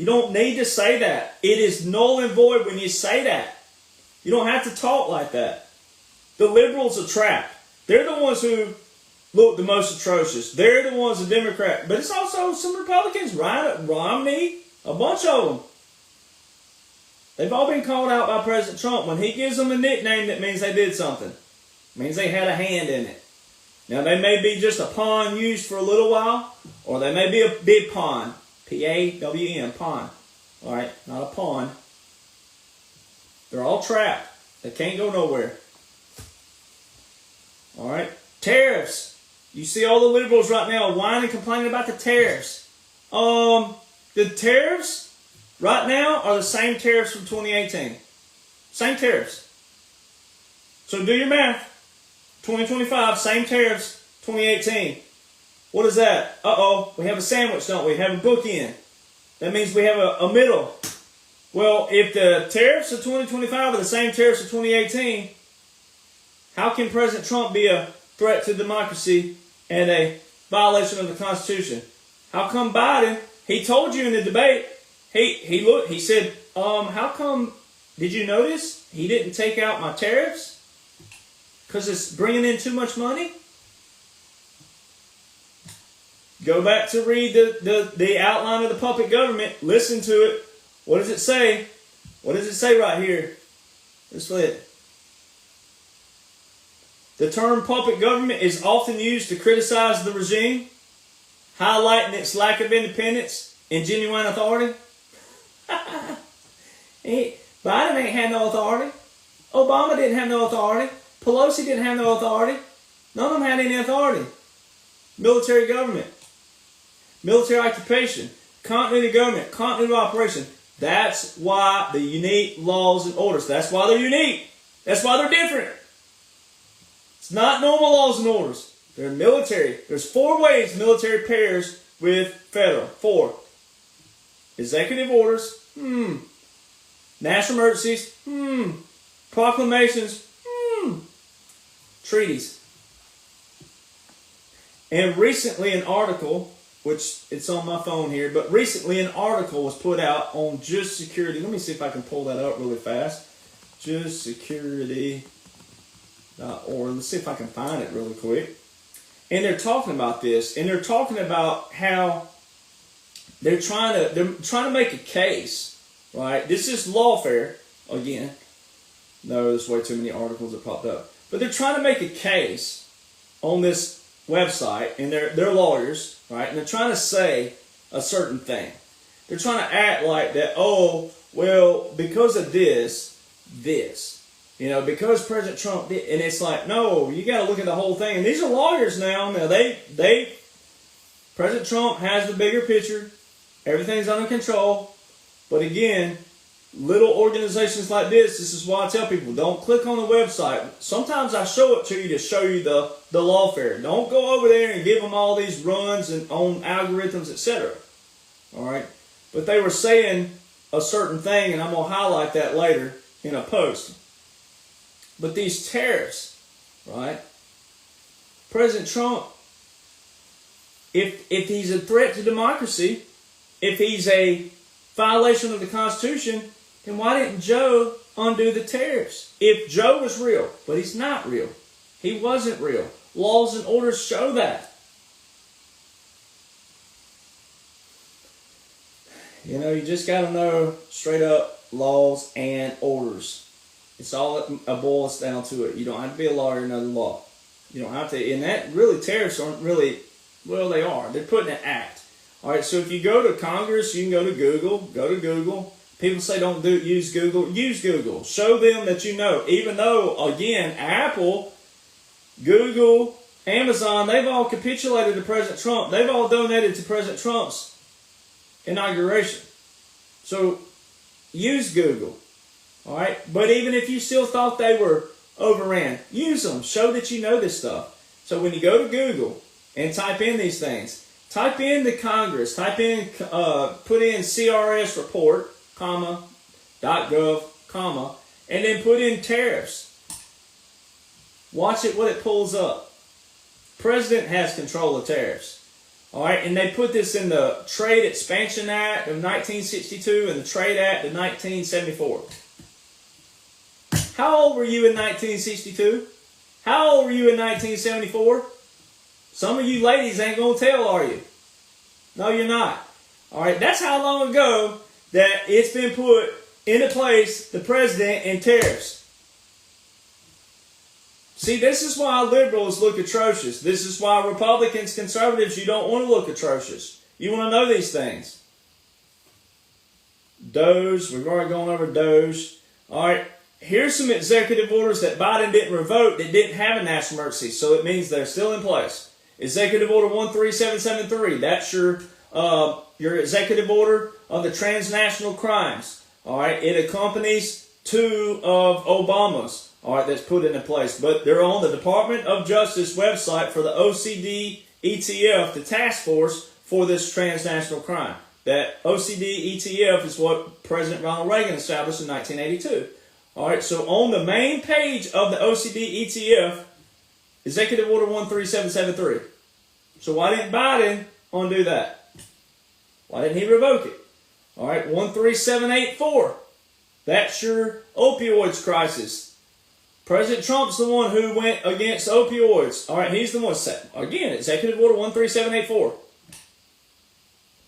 You don't need to say that. It is null and void when you say that. You don't have to talk like that. The liberals are trapped. They're the ones who look the most atrocious. They're the ones, the Democrat. But it's also some Republicans, Romney, a bunch of them. They've all been called out by President Trump. When he gives them a nickname, that means they did something. It means they had a hand in it. Now, they may be just a pawn used for a little while, or they may be a big pawn. P-A-W-N, pawn. All right, not a pawn. They're all trapped. They can't go nowhere. All right, tariffs. You see all the liberals right now whining and complaining about the tariffs. The tariffs right now are the same tariffs from 2018. Same tariffs. So do your math. 2025, same tariffs, 2018. What is that? Uh-oh, we have a sandwich, don't we? We have a bookend. That means we have a middle. Well, if the tariffs of 2025 are the same tariffs of 2018, how can President Trump be a threat to democracy and a violation of the Constitution? How come Biden, he told you in the debate, he said, how come, did you notice he didn't take out my tariffs? Because it's bringing in too much money? Go back to read the outline of the puppet government. Listen to it. What does it say? What does it say right here? Let's flip. The term puppet government is often used to criticize the regime, highlighting its lack of independence and genuine authority. Biden ain't had no authority. Obama didn't have no authority. Pelosi didn't have no authority. None of them had any authority. Military government. Military occupation. Continuity of government. Continuity of operation. That's why you need laws and orders. That's why they're unique. That's why they're different. It's not normal laws and orders. They're military. There's 4 ways military pairs with federal. 4. Executive orders. National emergencies. Proclamations. Treaties. And recently an article, which it's on my phone here, but recently an article was put out on just security. Let me see if I can pull that up really fast. Justsecurity.org. Let's see if I can find it really quick. And they're talking about this, and they're talking about how they're trying to make a case, right? This is lawfare again. No, there's way too many articles that popped up. But they're trying to make a case on this website, and they're lawyers, right? And they're trying to say a certain thing. They're trying to act like that, oh, well, because of this, because President Trump did, and it's like, no, you got to look at the whole thing. And these are lawyers now. Now, President Trump has the bigger picture. Everything's under control. But again, little organizations like this is why I tell people, don't click on the website. Sometimes I show it to you to show you the lawfare. Don't go over there and give them all these runs and on algorithms, etc. All right? But they were saying a certain thing, and I'm going to highlight that later in a post. But these tariffs, right? President Trump, if he's a threat to democracy, if he's a violation of the Constitution, then why didn't Joe undo the tariffs? If Joe was real, but he's not real. He wasn't real. Laws and orders show that. You just got to know straight up laws and orders. It's all it boils down to it. You don't have to be a lawyer to know the law. You don't have to. And that really, tariffs aren't really, well, they are. They're putting an act. All right, so if you go to Congress, you can go to Google. Go to Google. People say don't use Google. Use Google. Show them that you know. Even though, again, Apple, Google, Amazon, they've all capitulated to President Trump. They've all donated to President Trump's inauguration. So use Google. All right, but even if you still thought they were overran, use them. Show that you know this stuff. So when you go to Google and type in these things, type in the Congress, put in CRS report, comma, .gov, comma, and then put in tariffs. Watch it, what it pulls up. President has control of tariffs. All right, and they put this in the Trade Expansion Act of 1962 and the Trade Act of 1974. How old were you in 1962? How old were you in 1974? Some of you ladies ain't going to tell, are you? No, you're not. All right, that's how long ago that it's been put into place, the president and tariffs. See, this is why liberals look atrocious. This is why Republicans, conservatives, you don't want to look atrocious. You want to know these things. Doge, we've already gone over Doge. All right, here's some executive orders that Biden didn't revoke that didn't have a national emergency, so it means they're still in place. Executive Order 13773, that's your executive order of the transnational crimes. All right, it accompanies two of Obama's. All right, that's put into place. But they're on the Department of Justice website for the OCD ETF, the task force for this transnational crime. That OCD ETF is what President Ronald Reagan established in 1982. All right, so on the main page of the OCD ETF, Executive Order 13773. So why didn't Biden undo that? Why didn't he revoke it? All right, 13784. That's your opioids crisis. President Trump's the one who went against opioids. All right, he's the one. Again, Executive Order 13784.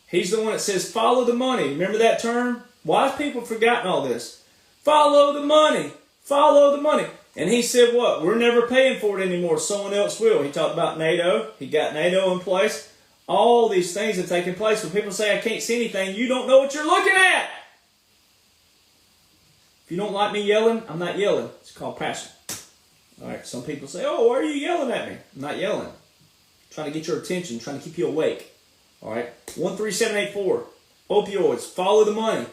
He's the one that says, follow the money. Remember that term? Why have people forgotten all this? Follow the money. Follow the money. And he said what? We're never paying for it anymore. Someone else will. He talked about NATO. He got NATO in place. All these things have taken place. When people say, I can't see anything, you don't know what you're looking at. If you don't like me yelling, I'm not yelling. It's called passion. All right, some people say, oh, why are you yelling at me? I'm not yelling. I'm trying to get your attention, trying to keep you awake. All right, 13784, opioids, follow the money.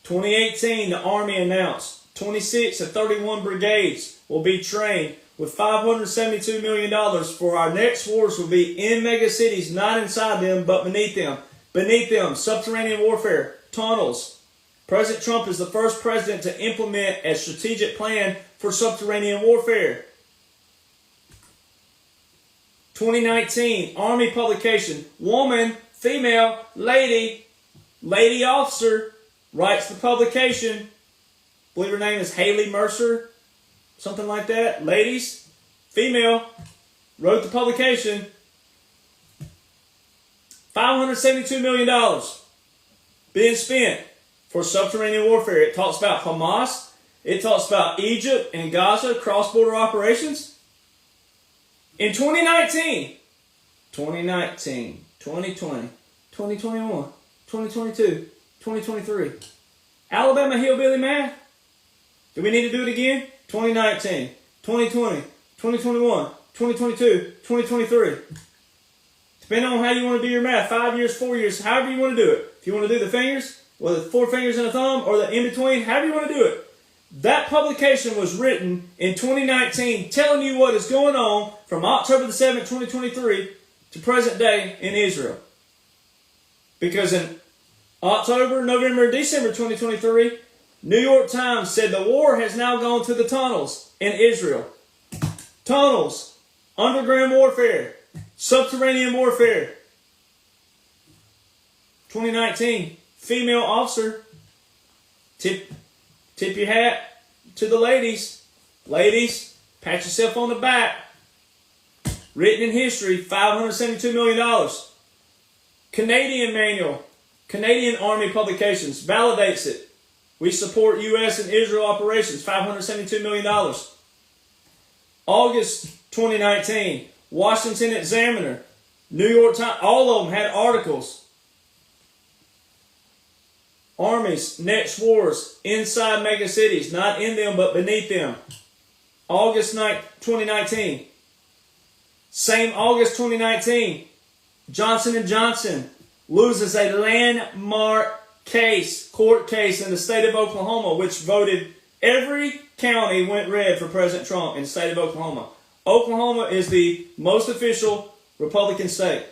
2018, the Army announced 26 of 31 brigades will be trained with $572 million for our next wars will be in mega cities, not inside them, but beneath them. Beneath them, subterranean warfare, tunnels. President Trump is the first president to implement a strategic plan for subterranean warfare. 2019, Army publication, woman, female, lady officer, writes the publication. I believe her name is Haley Mercer, something like that. Ladies, female, wrote the publication. $572 million being spent for subterranean warfare. It talks about Hamas. It talks about Egypt and Gaza, cross-border operations. In 2019, 2020, 2021, 2022, 2023. Alabama hillbilly math? Do we need to do it again? 2019, 2020, 2021, 2022, 2023. Depending on how you want to do your math, 5 years, 4 years, however you want to do it. If you want to do the fingers, with 4 fingers and a thumb, or the in-between, however you want to do it. That publication was written in 2019 telling you what is going on from October the 7th, 2023 to present day in Israel. Because in October, November, and December 2023, New York Times said the war has now gone to the tunnels in Israel. Tunnels, underground warfare, subterranean warfare. 2019. Female officer, tip your hat to the ladies. Ladies, pat yourself on the back. Written in history, $572 million. Canadian manual, Canadian Army publications, validates it. We support U.S. and Israel operations, $572 million. August 2019, Washington Examiner, New York Times, all of them had articles. Armies, next wars, inside mega cities, not in them but beneath them. August 9th, 2019. Same August 2019, Jonhson and Jonhson loses a landmark court case in the state of Oklahoma, which voted, every county went red for President Trump in the state of Oklahoma. Oklahoma is the most official Republican state.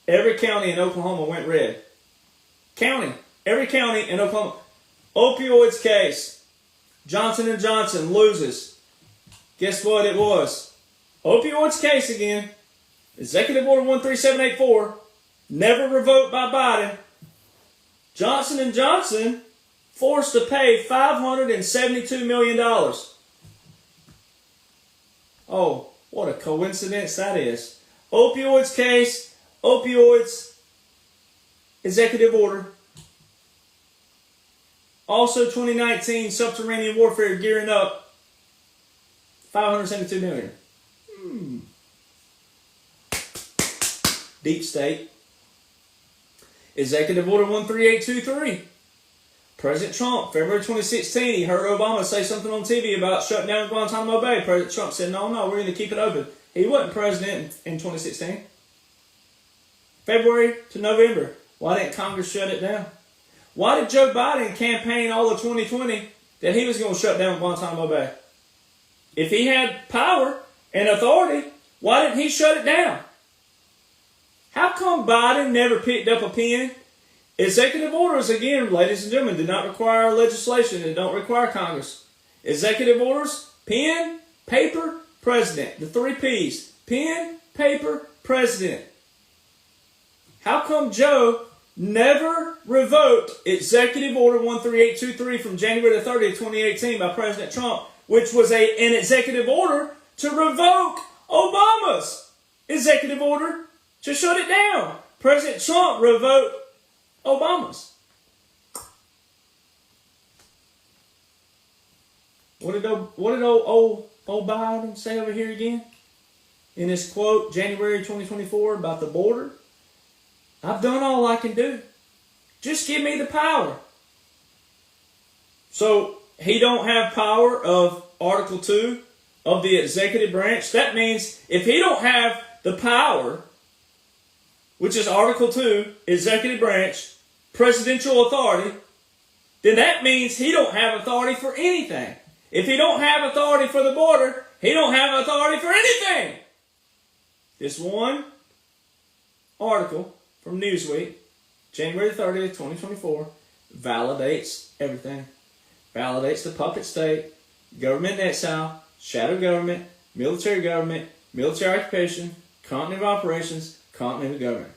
Every county in Oklahoma went red. Every county in Oklahoma. Opioids case. Jonhson and Jonhson loses. Guess what it was? Opioids case again. Executive Order 13784, never revoked by Biden. Johnson & Johnson forced to pay $572 million. Oh, what a coincidence that is. Opioids case, opioids, executive order. Also 2019, subterranean warfare gearing up, $572 million. Deep state. Executive Order 13823. President Trump, February 2016, he heard Obama say something on TV about shutting down Guantanamo Bay. President Trump said, no, we're going to keep it open. He wasn't president in 2016. February to November. Why didn't Congress shut it down? Why did Joe Biden campaign all of 2020 that he was going to shut down Guantanamo Bay? If he had power and authority, why didn't he shut it down? How come Biden never picked up a pen? Executive orders, again, ladies and gentlemen, do not require legislation. They don't require Congress. Executive orders, pen, paper, president. The 3 Ps. Pen, paper, president. How come Joe never revoked Executive Order 13823 from January the 30th, 2018 by President Trump, which was an executive order to revoke Obama's executive order to shut it down? President Trump revoked Obama's. What did old Biden say over here again? In this quote, January 2024, about the border. I've done all I can do. Just give me the power. So he don't have power of Article 2 of the executive branch. That means if he don't have the power, which is Article 2, executive branch, presidential authority, then that means he don't have authority for anything. If he don't have authority for the border, he don't have authority for anything. This one article from Newsweek, January 30th, 2024, validates everything. Validates the puppet state, government in exile, shadow government, military occupation, continuity of operations, continuity of government.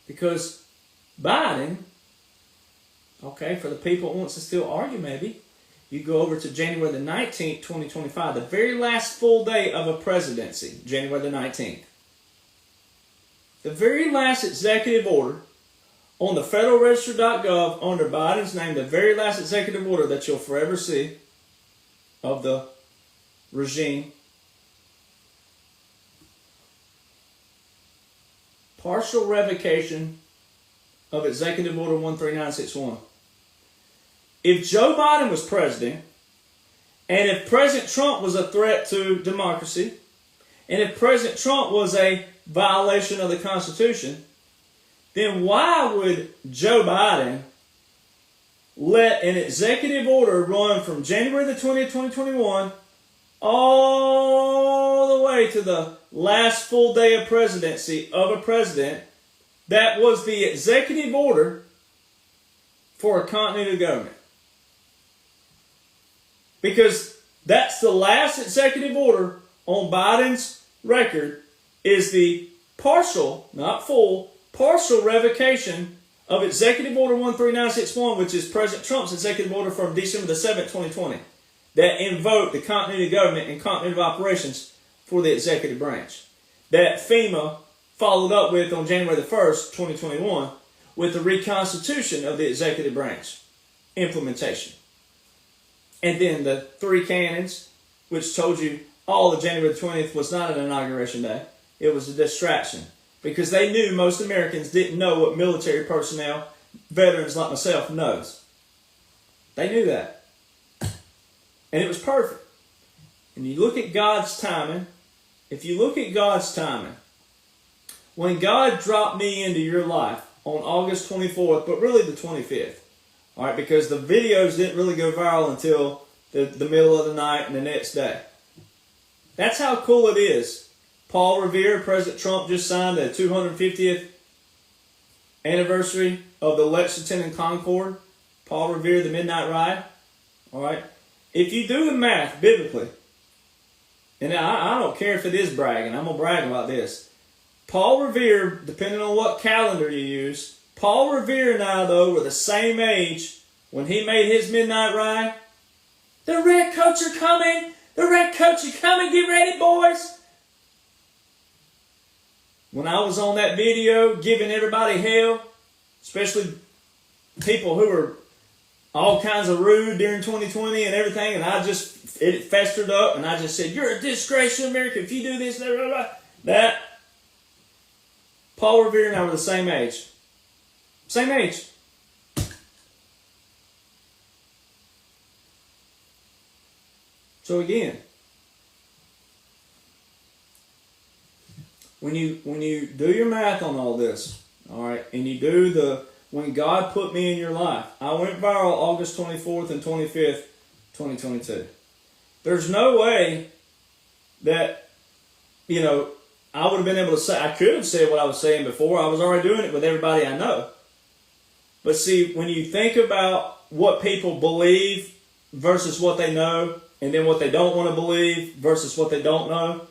Because Biden, okay, for the people who wants to still argue maybe, you go over to January the 19th, 2025, the very last full day of a presidency, January the 19th. The very last executive order on the federalregister.gov under Biden's name, the very last executive order that you'll forever see of the regime. Partial revocation of Executive Order 13961. If Joe Biden was president, and if President Trump was a threat to democracy, and if President Trump was a violation of the Constitution, then why would Joe Biden let an executive order run from January the 20th, 2021 all the way to the last full day of presidency of a president that was the executive order for a continuity of government? Because that's the last executive order on Biden's record, is the partial, not full, partial revocation of Executive Order 13961, which is President Trump's executive order from December the 7th, 2020, that invoked the continuity of government and continuity of operations for the executive branch. That FEMA followed up with on January the 1st, 2021, with the reconstitution of the executive branch implementation. And then the 3 cannons, which told you all of January the 20th was not an inauguration day. It was a distraction. Because they knew most Americans didn't know what military personnel, veterans like myself, knows. They knew that. And it was perfect. And you look at God's timing. If you look at God's timing, when God dropped me into your life on August 24th, but really the 25th, all right, because the videos didn't really go viral until the middle of the night and the next day. That's how cool it is. Paul Revere, President Trump just signed the 250th anniversary of the Lexington and Concord. Paul Revere, the Midnight Ride. All right. If you do the math biblically, and I don't care if it is bragging. I'm going to brag about this. Paul Revere, depending on what calendar you use, Paul Revere and I, though, were the same age when he made his midnight ride. The Redcoats are coming! The Redcoats are coming! Get ready, boys! When I was on that video giving everybody hell, especially people who were all kinds of rude during 2020 and everything, and it festered up, and I just said, you're a disgrace to America if you do this, blah, blah, blah. That, Paul Revere and I were the same age. Same age. So again, when you do your math on all this, all right, and you do when God put me in your life, I went viral August 24th and 25th, 2022. There's no way that, I would have been able to say, I could have said what I was saying before. I was already doing it with everybody I know. But see, when you think about what people believe versus what they know, and then what they don't want to believe versus what they don't know,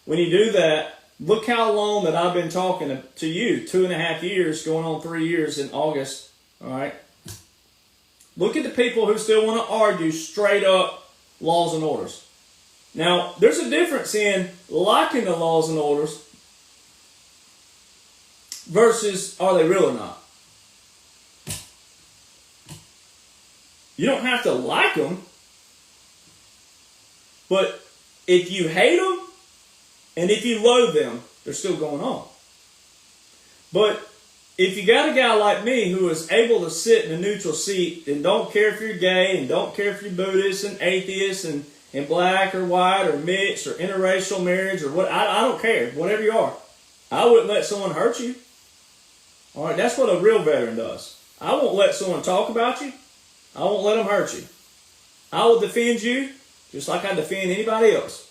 when you do that, look how long that I've been talking to you, 2.5 years, going on 3 years in August, all right? Look at the people who still want to argue straight up laws and orders. Now, there's a difference in liking the laws and orders versus are they real or not. You don't have to like them, but if you hate them and if you loathe them, they're still going on. But if you got a guy like me who is able to sit in a neutral seat and don't care if you're gay and don't care if you're Buddhist and atheist and black or white or mixed or interracial marriage or what, I don't care, whatever you are. I wouldn't let someone hurt you. All right, that's what a real veteran does. I won't let someone talk about you. I won't let them hurt you. I will defend you just like I defend anybody else.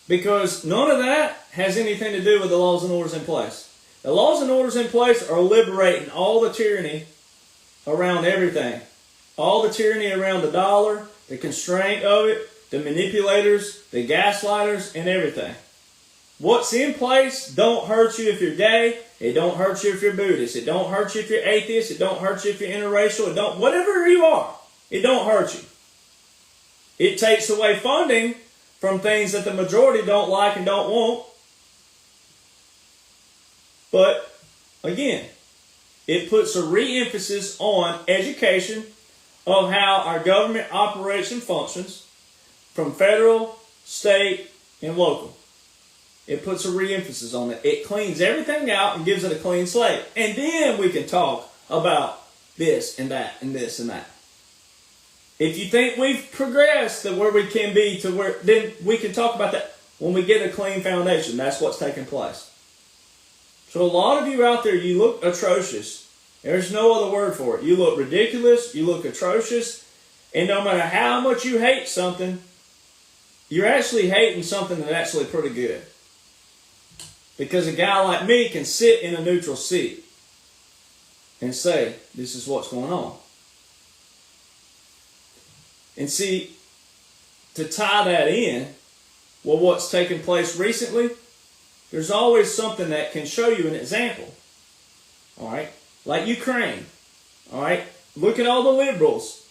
Because none of that has anything to do with the laws and orders in place. The laws and orders in place are liberating all the tyranny around everything. All the tyranny around the dollar, the constraint of it, the manipulators, the gaslighters, and everything. What's in place don't hurt you if you're gay. It don't hurt you if you're Buddhist. It don't hurt you if you're atheist. It don't hurt you if you're interracial. It don't, whatever you are, it don't hurt you. It takes away funding from things that the majority don't like and don't want. But, again, it puts a re-emphasis on education of how our government operates and functions from federal, state, and local. It puts a re-emphasis on it. It cleans everything out and gives it a clean slate. And then we can talk about this and that and this and that. If you think we've progressed to where we can be to where, then we can talk about that when we get a clean foundation. That's what's taking place. So a lot of you out there, you look atrocious. There's no other word for it. You look ridiculous. You look atrocious. And no matter how much you hate something, you're actually hating something that's actually pretty good. Because a guy like me can sit in a neutral seat and say, this is what's going on. And see, to tie that in, well, what's taken place recently, there's always something that can show you an example. All right? Like Ukraine. All right? Look at all the liberals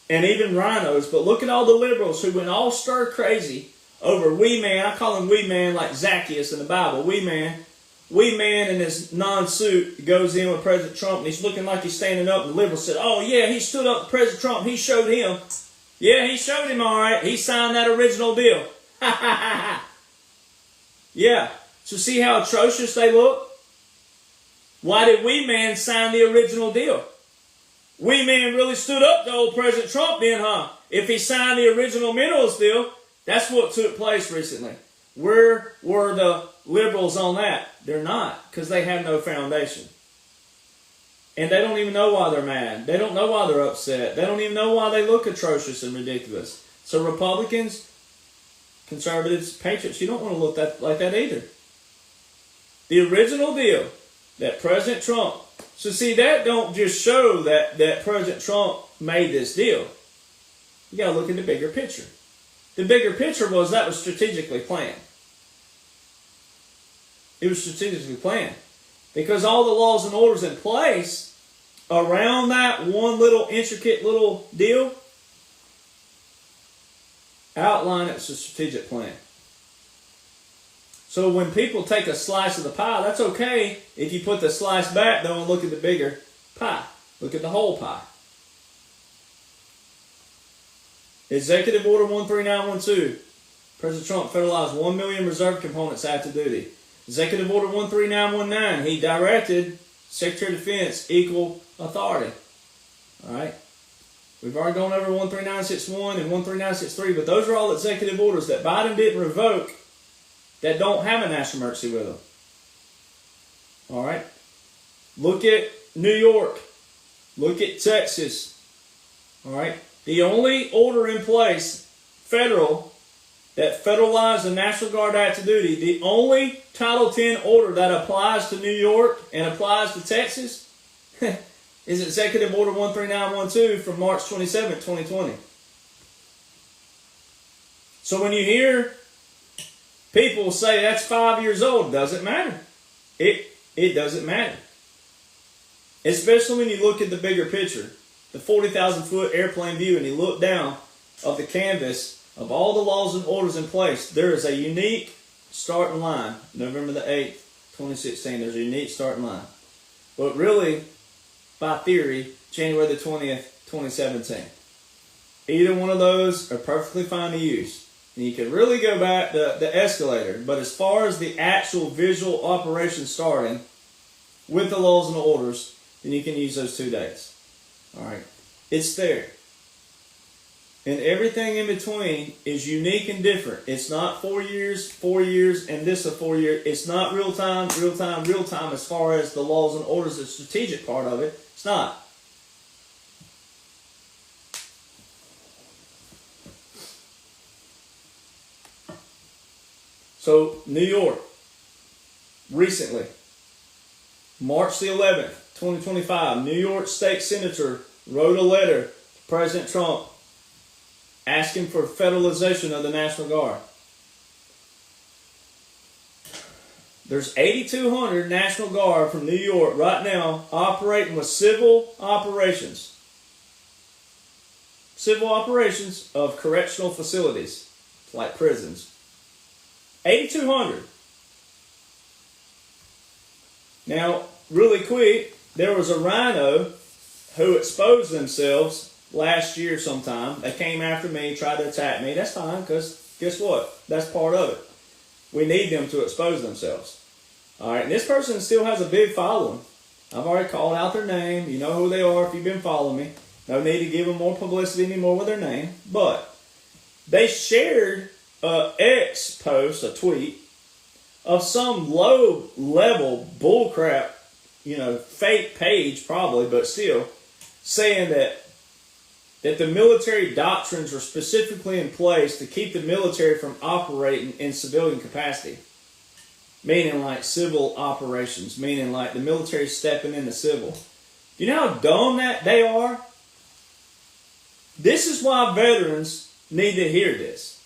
and even rhinos, but look at all the liberals who went all stir crazy over wee man. I call him wee man like Zacchaeus in the Bible. Wee man in his non-suit goes in with President Trump and he's looking like he's standing up, and the liberals said, oh yeah, he stood up to President Trump. He showed him. Yeah, he showed him all right. He signed that original deal. Ha ha ha ha. Yeah. So see how atrocious they look? Why did wee man sign the original deal? Wee man really stood up to old President Trump then, huh? If he signed the original minerals deal. That's what took place recently. Where were the liberals on that? They're not, because they have no foundation. And they don't even know why they're mad. They don't know why they're upset. They don't even know why they look atrocious and ridiculous. So Republicans, conservatives, patriots, you don't want to look like that either. The original deal that President Trump, so see, that don't just show that President Trump made this deal. You got to look at the bigger picture. the bigger picture was that was strategically planned. It was strategically planned. Because all the laws and orders in place around that one little intricate little deal outline it's a strategic plan. So when people take a slice of the pie, that's okay if you put the slice back though and look at the bigger pie. Look at the whole pie. Executive Order 13912. President Trump federalized 1 million reserve components active duty. Executive Order 13919. He directed Secretary of Defense equal authority. Alright? We've already gone over 13961 and 13963, but those are all executive orders that Biden didn't revoke that don't have a national emergency with them. Alright? Look at New York. Look at Texas. Alright? The only order in place, federal, that federalized the National Guard active duty, the only Title 10 order that applies to New York and applies to Texas is Executive Order 13912 from March 27, 2020. So when you hear people say that's 5 years old, doesn't matter. It doesn't matter. Especially when you look at the bigger picture, the 40,000 foot airplane view, and you look down of the canvas of all the laws and orders in place. There is a unique starting line. November the 8th, 2016, there's a unique starting line. But really, by theory, January the 20th, 2017. Either one of those are perfectly fine to use. And you can really go back to the escalator. But as far as the actual visual operation starting with the laws and the orders, then you can use those 2 dates. Alright. It's there. And everything in between is unique and different. It's not 4 years, and this a 4 year. It's not real time as far as the laws and orders, the strategic part of it. It's not. So, New York, recently, March the 11th, 2025, New York State Senator wrote a letter to President Trump asking for federalization of the National Guard. There's 8,200 National Guard from New York right now operating with civil operations. Civil operations of correctional facilities, like prisons. 8,200. Now, really quick, there was a rhino who exposed themselves last year sometime. They came after me, tried to attack me. That's fine, because guess what? That's part of it. We need them to expose themselves. Alright, and this person still has a big following. I've already called out their name. You know who they are if you've been following me. No need to give them more publicity anymore with their name. But they shared an X post, a tweet, of some low-level bullcrap, fake page probably, but still, saying that the military doctrines are specifically in place to keep the military from operating in civilian capacity. Meaning like civil operations, meaning like the military stepping into civil. You know how dumb that they are? This is why veterans need to hear this.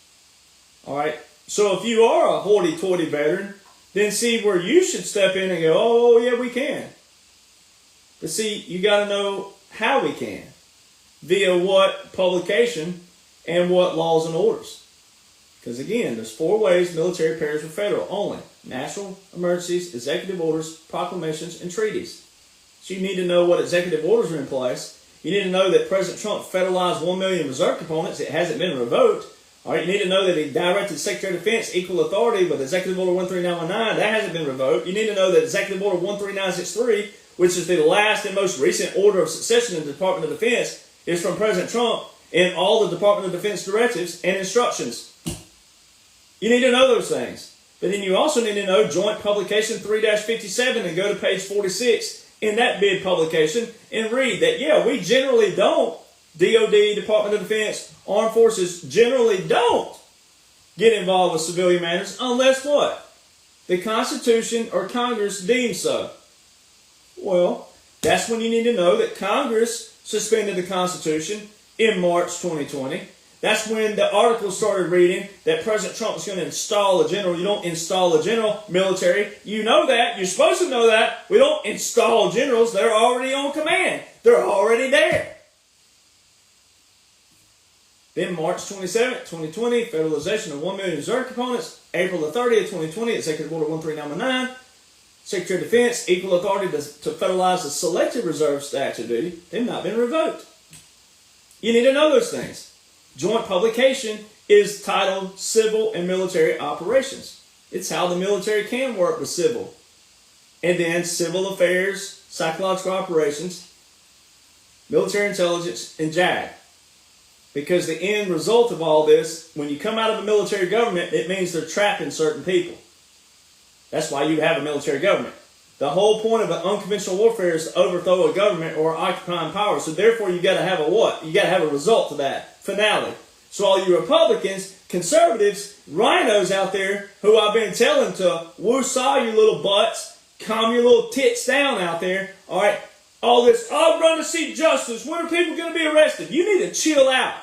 Alright? So if you are a hoity-toity veteran, then see where you should step in and go, oh yeah, we can. But see, you got to know how we can. Via what publication and what laws and orders. Because again, there's 4 ways military pairs with federal only. National emergencies, executive orders, proclamations, and treaties. So you need to know what executive orders are in place. You need to know that President Trump federalized 1 million reserve components. It hasn't been revoked. All right, you need to know that he directed Secretary of Defense equal authority with Executive Order 13919. That hasn't been revoked. You need to know that Executive Order 13963, which is the last and most recent order of succession in the Department of Defense, is from President Trump in all the Department of Defense directives and instructions. You need to know those things. But then you also need to know Joint Publication 3-57 and go to page 46 in that bid publication and read that, yeah, we generally don't, DOD, Department of Defense, Armed Forces generally don't get involved with civilian matters unless what? The Constitution or Congress deems so. Well, that's when you need to know that Congress suspended the Constitution in March 2020. That's when the article started reading that President Trump is going to install a general. You don't install a general, military. You know that. You're supposed to know that. We don't install generals. They're already on command. They're already there. Then March 27, 2020, federalization of 1 million reserve components. April the 30th, 2020, Executive Order 13919. Secretary of Defense, equal authority to federalize the selective reserve statute duty. They've not been revoked. You need to know those things. Joint publication is titled Civil and Military Operations. It's how the military can work with civil. And then civil affairs, psychological operations, military intelligence, and JAG. Because the end result of all this, when you come out of a military government, it means they're trapping certain people. That's why you have a military government. The whole point of an unconventional warfare is to overthrow a government or occupying power. So therefore, you got to have a what? You got to have a result to that finale. So all you Republicans, conservatives, rhinos out there who I've been telling to woo-saw your little butts, calm your little tits down out there. All right, all this, I'm going to see justice. When are people going to be arrested? You need to chill out.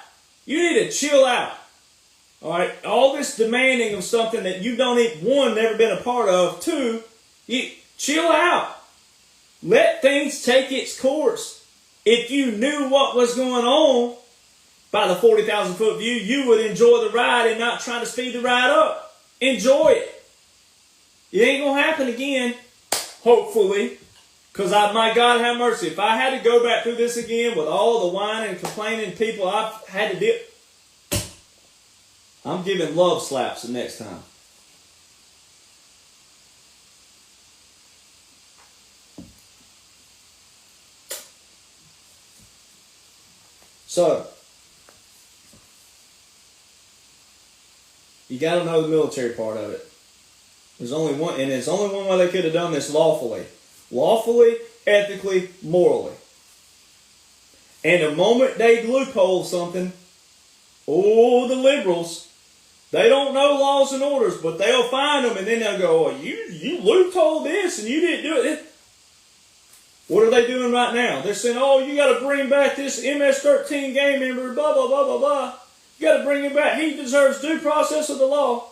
You need to chill out. All right, all this demanding of something that you don't even, one, never been a part of, two, you chill out. Let things take its course. If you knew what was going on by the 40,000 foot view, you would enjoy the ride and not try to speed the ride up. Enjoy it. It ain't going to happen again, hopefully, because my God have mercy. If I had to go back through this again with all the whining and complaining people I've had to deal, I'm giving love slaps the next time. So, you got to know the military part of it. There's only one, and there's only one way they could have done this lawfully. Lawfully, ethically, morally. And the moment they loophole something, the liberals, they don't know laws and orders, but they'll find them and then they'll go, you loopholed this and you didn't do it. What are they doing right now? They're saying, you got to bring back this MS-13 gang member, blah, blah, blah, blah, blah. You got to bring him back. He deserves due process of the law.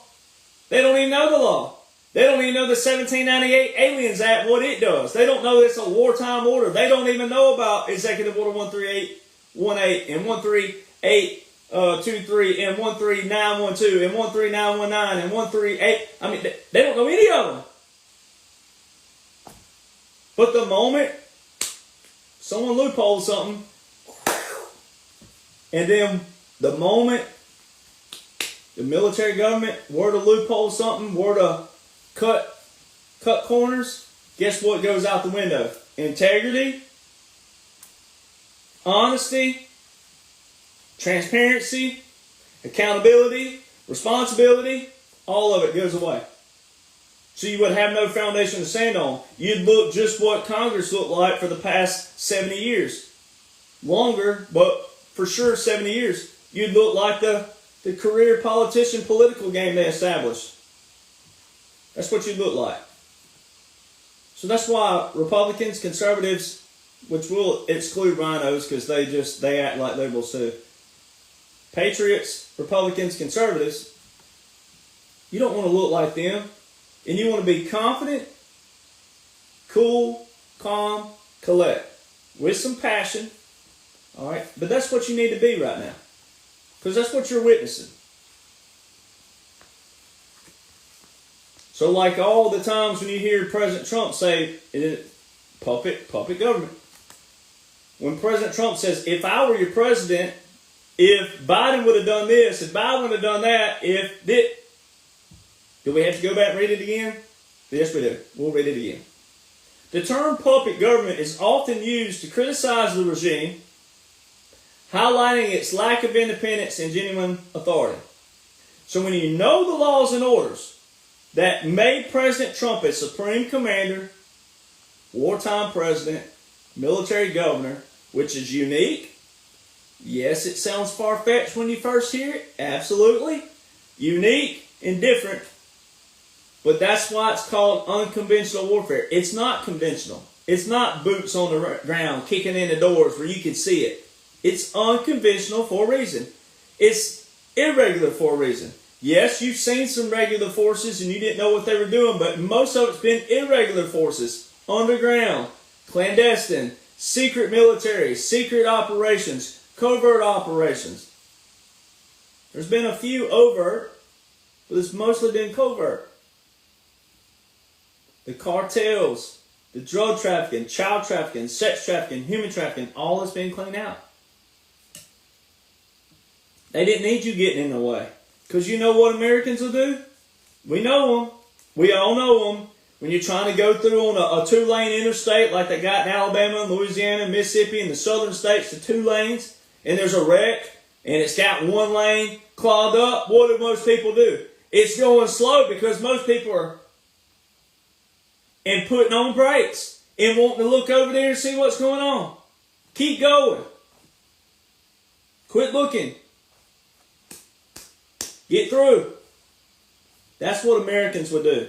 They don't even know the law. They don't even know the 1798 Aliens Act, what it does. They don't know it's a wartime order. They don't even know about Executive Order 13818 and 13823 and 13912 and 13919 and 138. I mean, they don't know any of them. But the moment someone loopholes something, and then the moment the military government were to loophole something, were to cut corners, guess what goes out the window? Integrity, honesty, transparency, accountability, responsibility, all of it goes away. So you would have no foundation to stand on. You'd look just what Congress looked like for the past 70 years. Longer, but for sure 70 years. You'd look like the career politician political game they established. That's what you'd look like. So that's why Republicans, conservatives, which will exclude rhinos because they act like liberals too. Patriots, Republicans, conservatives, you don't want to look like them. And you want to be confident, cool, calm, collect, with some passion. All right? But that's what you need to be right now. Because that's what you're witnessing. So like all the times when you hear President Trump say, puppet government. When President Trump says, if I were your president, if Biden would have done this, if Biden would have done that, if this... Do we have to go back and read it again? Yes, we do. We'll read it again. The term puppet government is often used to criticize the regime, highlighting its lack of independence and genuine authority. So when you know the laws and orders that made President Trump a supreme commander, wartime president, military governor, which is unique. Yes, it sounds far-fetched when you first hear it. Absolutely. Unique and different. But that's why it's called unconventional warfare. It's not conventional. It's not boots on the ground, kicking in the doors where you can see it. It's unconventional for a reason. It's irregular for a reason. Yes, you've seen some regular forces and you didn't know what they were doing, but most of it's been irregular forces. Underground, clandestine, secret military, secret operations, covert operations. There's been a few overt, but it's mostly been covert. The cartels, the drug trafficking, child trafficking, sex trafficking, human trafficking, all has been cleaned out. They didn't need you getting in the way. Because you know what Americans will do? We know them. We all know them. When you're trying to go through on a 2-lane interstate like they got in Alabama, Louisiana, Mississippi, and the southern states, the 2 lanes, and there's a wreck, and it's got 1 lane clogged up, what do most people do? It's going slow because most people are putting on brakes and wanting to look over there and see what's going on. Keep going. Quit looking. Get through. That's what Americans would do.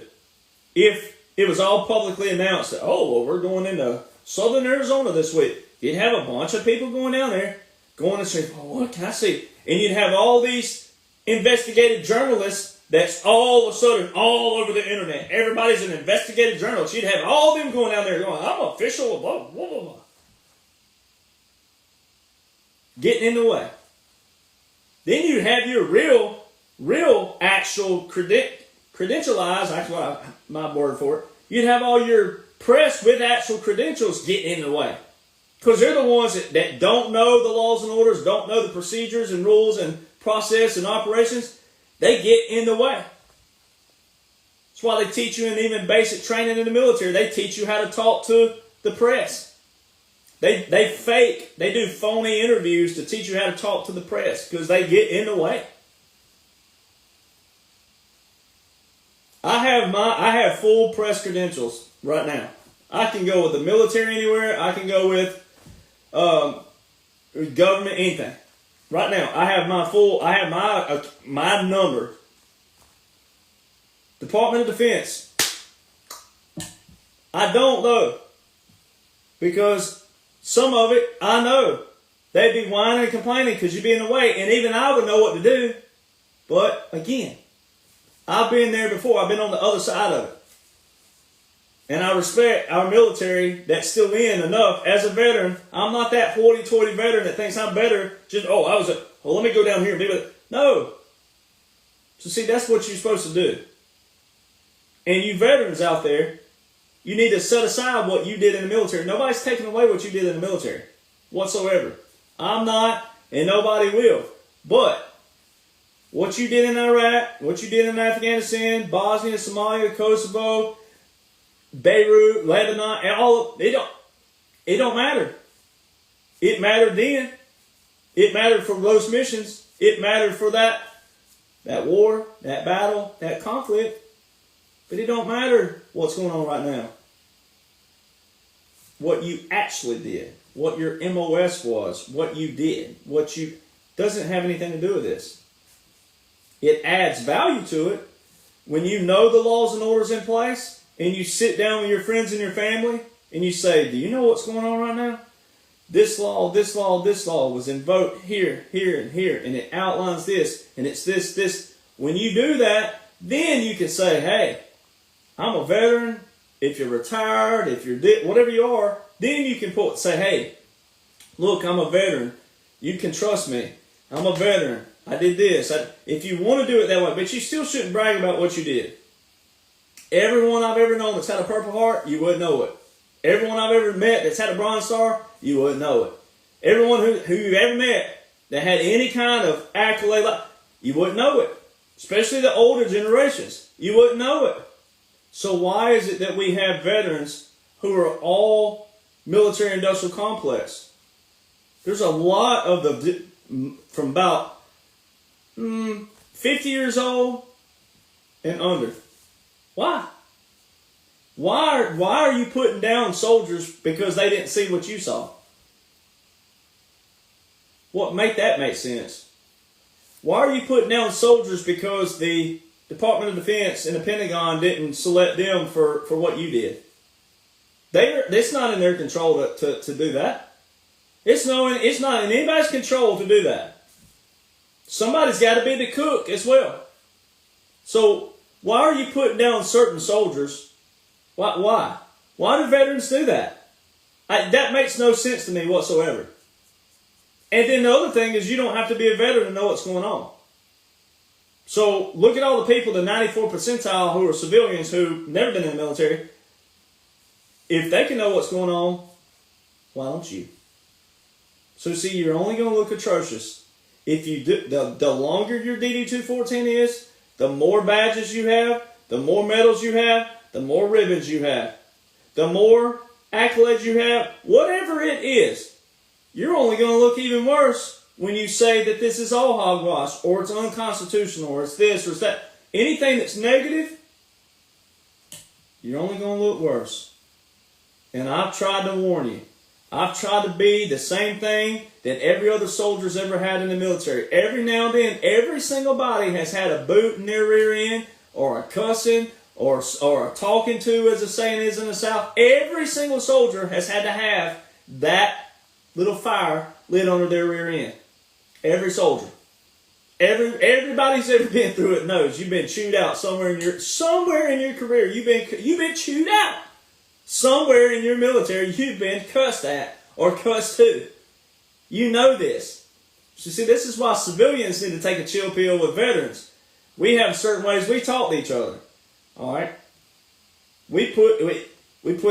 If it was all publicly announced that, oh, well, we're going into southern Arizona this week, you'd have a bunch of people going down there, going to say, oh, what can I see? And you'd have all these investigative journalists that's all of a sudden all over the internet. Everybody's an investigative journalist. You'd have all them going down there going, I'm official, blah, blah, blah, blah. Getting in the way. Then you have your real actual credentialized, that's what my word for it. You'd have all your press with actual credentials getting in the way. Because they're the ones that don't know the laws and orders, don't know the procedures and rules and process and operations. They get in the way. That's why they teach you in even basic training in the military. They teach you how to talk to the press. They do phony interviews to teach you how to talk to the press because they get in the way. I have full press credentials right now. I can go with the military anywhere. I can go with government, anything. Right now, I have my number. Department of Defense. I don't though, because some of it I know they'd be whining and complaining because you'd be in the way, and even I would know what to do. But again, I've been there before. I've been on the other side of it. And I respect our military that's still in enough as a veteran. I'm not that hoity-toity veteran that thinks I'm better. Let me go down here and be with it. No. So see, that's what you're supposed to do. And you veterans out there, you need to set aside what you did in the military. Nobody's taking away what you did in the military whatsoever. I'm not, and nobody will. But what you did in Iraq, what you did in Afghanistan, Bosnia, Somalia, Kosovo, Beirut, Lebanon, it don't matter. It mattered then. It mattered for those missions. It mattered for that war, that battle, that conflict. But it don't matter what's going on right now. What you actually did, what your MOS was, what you did, doesn't have anything to do with this. It adds value to it when you know the laws and orders in place and you sit down with your friends and your family and you say, do you know what's going on right now? This law, this law, this law was invoked here, here, and here, and it outlines this, and it's this, this. When you do that, then you can say, hey, I'm a veteran. If you're retired, if you're whatever you are, then you can say, hey, look, I'm a veteran. You can trust me. I'm a veteran. I did this. If you want to do it that way, but you still shouldn't brag about what you did. Everyone I've ever known that's had a Purple Heart, you wouldn't know it. Everyone I've ever met that's had a Bronze Star, you wouldn't know it. Everyone who you've ever met that had any kind of accolade, you wouldn't know it. Especially the older generations. You wouldn't know it. So why is it that we have veterans who are all military-industrial complex? There's a lot of from about 50 years old and under. Why? Why are you putting down soldiers because they didn't see what you saw? Make that make sense? Why are you putting down soldiers because the Department of Defense and the Pentagon didn't select them for what you did? It's not in their control to do that. It's not in anybody's control to do that. Somebody's got to be the cook as well. So why are you putting down certain soldiers? Why? Why do veterans do that? That makes no sense to me whatsoever. And then the other thing is you don't have to be a veteran to know what's going on. So look at all the people, the 94th percentile who are civilians who've never been in the military. If they can know what's going on, why don't you? So see, you're only going to look atrocious if you do. The longer your DD-214 is, the more badges you have, the more medals you have, the more ribbons you have, the more accolades you have, whatever it is, you're only going to look even worse when you say that this is all hogwash, or it's unconstitutional, or it's this, or it's that. Anything that's negative, you're only going to look worse. And I've tried to warn you. I've tried to be the same thing that every other soldier's ever had in the military. Every now and then, every single body has had a boot in their rear end, or a cussing, or a talking to, as the saying is in the South. Every single soldier has had to have that little fire lit under their rear end. Every soldier. Everybody's ever been through it knows you've been chewed out somewhere in your career. You've been chewed out. Somewhere in your military, you've been cussed at or cussed to. You know this. So see, this is why civilians need to take a chill pill with veterans. We have certain ways we talk to each other. All right? We put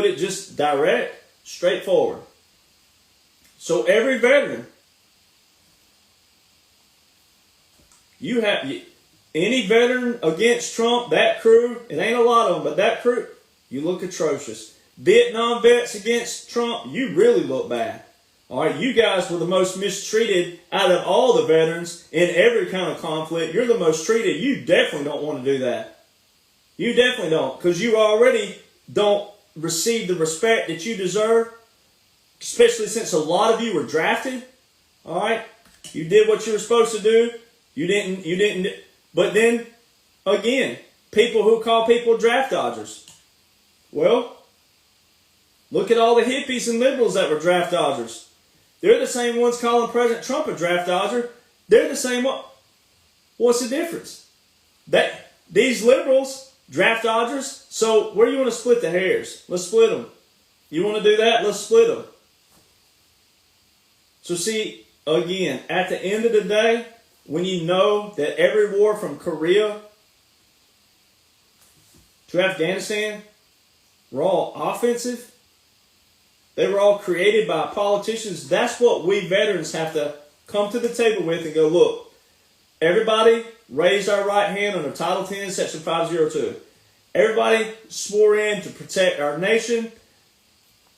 it just direct, straightforward. So every veteran, you have any veteran against Trump, that crew, it ain't a lot of them, but that crew, you look atrocious. Vietnam vets against Trump, you really look bad. All right, you guys were the most mistreated out of all the veterans in every kind of conflict. You're the most treated. You definitely don't want to do that. You definitely don't, because you already don't receive the respect that you deserve, especially since a lot of you were drafted. All right, you did what you were supposed to do. You didn't. But then, again, people who call people draft dodgers. Well, look at all the hippies and liberals that were draft dodgers. They're the same ones calling President Trump a draft dodger. They're the same one. What's the difference? These liberals, draft dodgers, so where do you want to split the hairs? Let's split them. You want to do that? Let's split them. So see, again, at the end of the day, when you know that every war from Korea to Afghanistan were all offensive, they were all created by politicians. That's what we veterans have to come to the table with and go, look, everybody raised our right hand under Title 10, Section 502. Everybody swore in to protect our nation,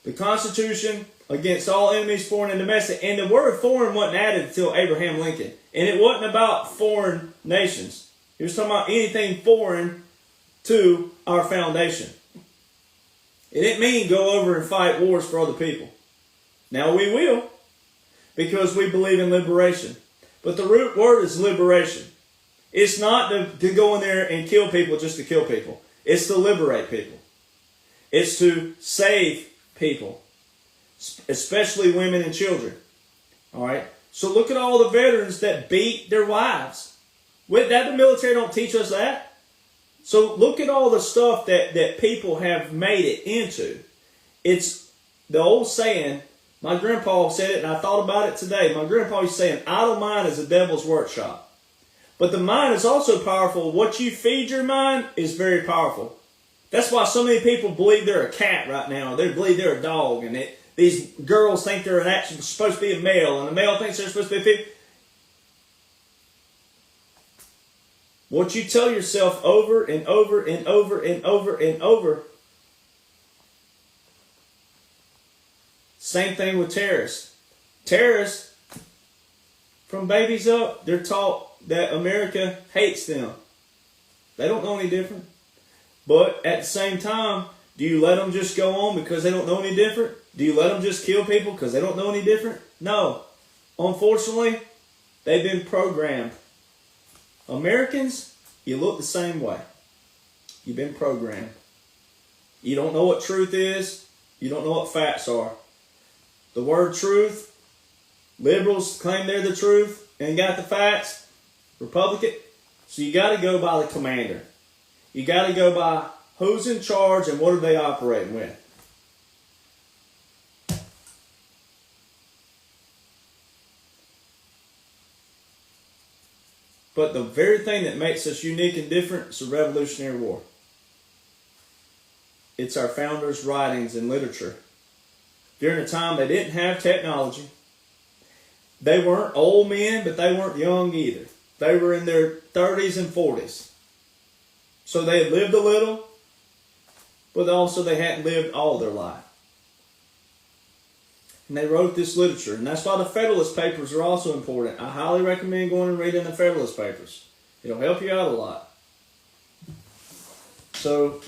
the Constitution, against all enemies, foreign and domestic. And the word foreign wasn't added until Abraham Lincoln. And it wasn't about foreign nations. He was talking about anything foreign to our foundation. It didn't mean go over and fight wars for other people. Now we will, because we believe in liberation. But the root word is liberation. It's not to go in there and kill people just to kill people. It's to liberate people. It's to save people, especially women and children. All right? So look at all the veterans that beat their wives. The military don't teach us that. So look at all the stuff that people have made it into. It's the old saying, my grandpa said it and I thought about it today. My grandpa used to say, an idle mind is a devil's workshop. But the mind is also powerful. What you feed your mind is very powerful. That's why so many people believe they're a cat right now. They believe they're a dog. And these girls think they're actually supposed to be a male. And the male thinks they're supposed to be a female. What you tell yourself over and over and over and over and over. Same thing with terrorists. Terrorists, from babies up, they're taught that America hates them. They don't know any different. But at the same time, do you let them just go on because they don't know any different? Do you let them just kill people because they don't know any different? No. Unfortunately, they've been programmed. Americans, you look the same way. You've been programmed. You don't know what truth is. You don't know what facts are. The word truth, liberals claim they're the truth and got the facts. Republican. So you got to go by the commander. You got to go by who's in charge and what are they operating with. But the very thing that makes us unique and different is the Revolutionary War. It's our founders' writings and literature. During a time they didn't have technology. They weren't old men, but they weren't young either. They were in their 30s and 40s. So they had lived a little, but also they hadn't lived all their life. And they wrote this literature. And that's why the Federalist Papers are also important. I highly recommend going and reading the Federalist Papers. It'll help you out a lot. So,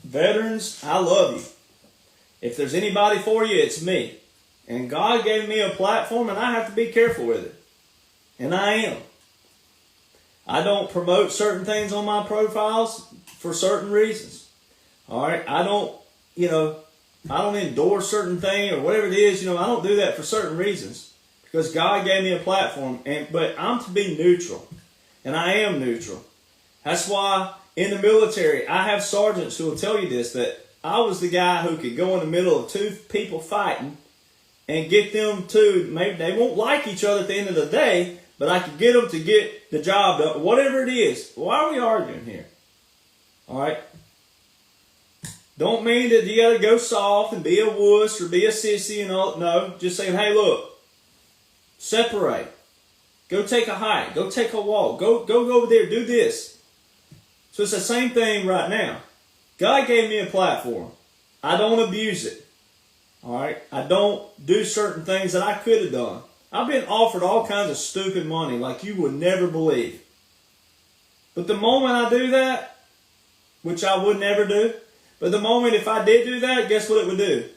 veterans, I love you. If there's anybody for you, it's me. And God gave me a platform, and I have to be careful with it. And I am. I don't promote certain things on my profiles for certain reasons. All right? I don't endorse certain thing or whatever it is. I don't do that for certain reasons. Because God gave me a platform. But I'm to be neutral. And I am neutral. That's why in the military, I have sergeants who will tell you this, that I was the guy who could go in the middle of two people fighting and get them to, maybe they won't like each other at the end of the day, but I could get them to get the job done, whatever it is. Why are we arguing here? All right? Don't mean that you got to go soft and be a wuss or be a sissy and all. No, just saying, hey, look, separate. Go take a hike. Go take a walk. Go over there. Do this. So it's the same thing right now. God gave me a platform. I don't abuse it. All right? I don't do certain things that I could have done. I've been offered all kinds of stupid money like you would never believe. But the moment I do that, which I would never do, but the moment if I did do that, guess what it would do?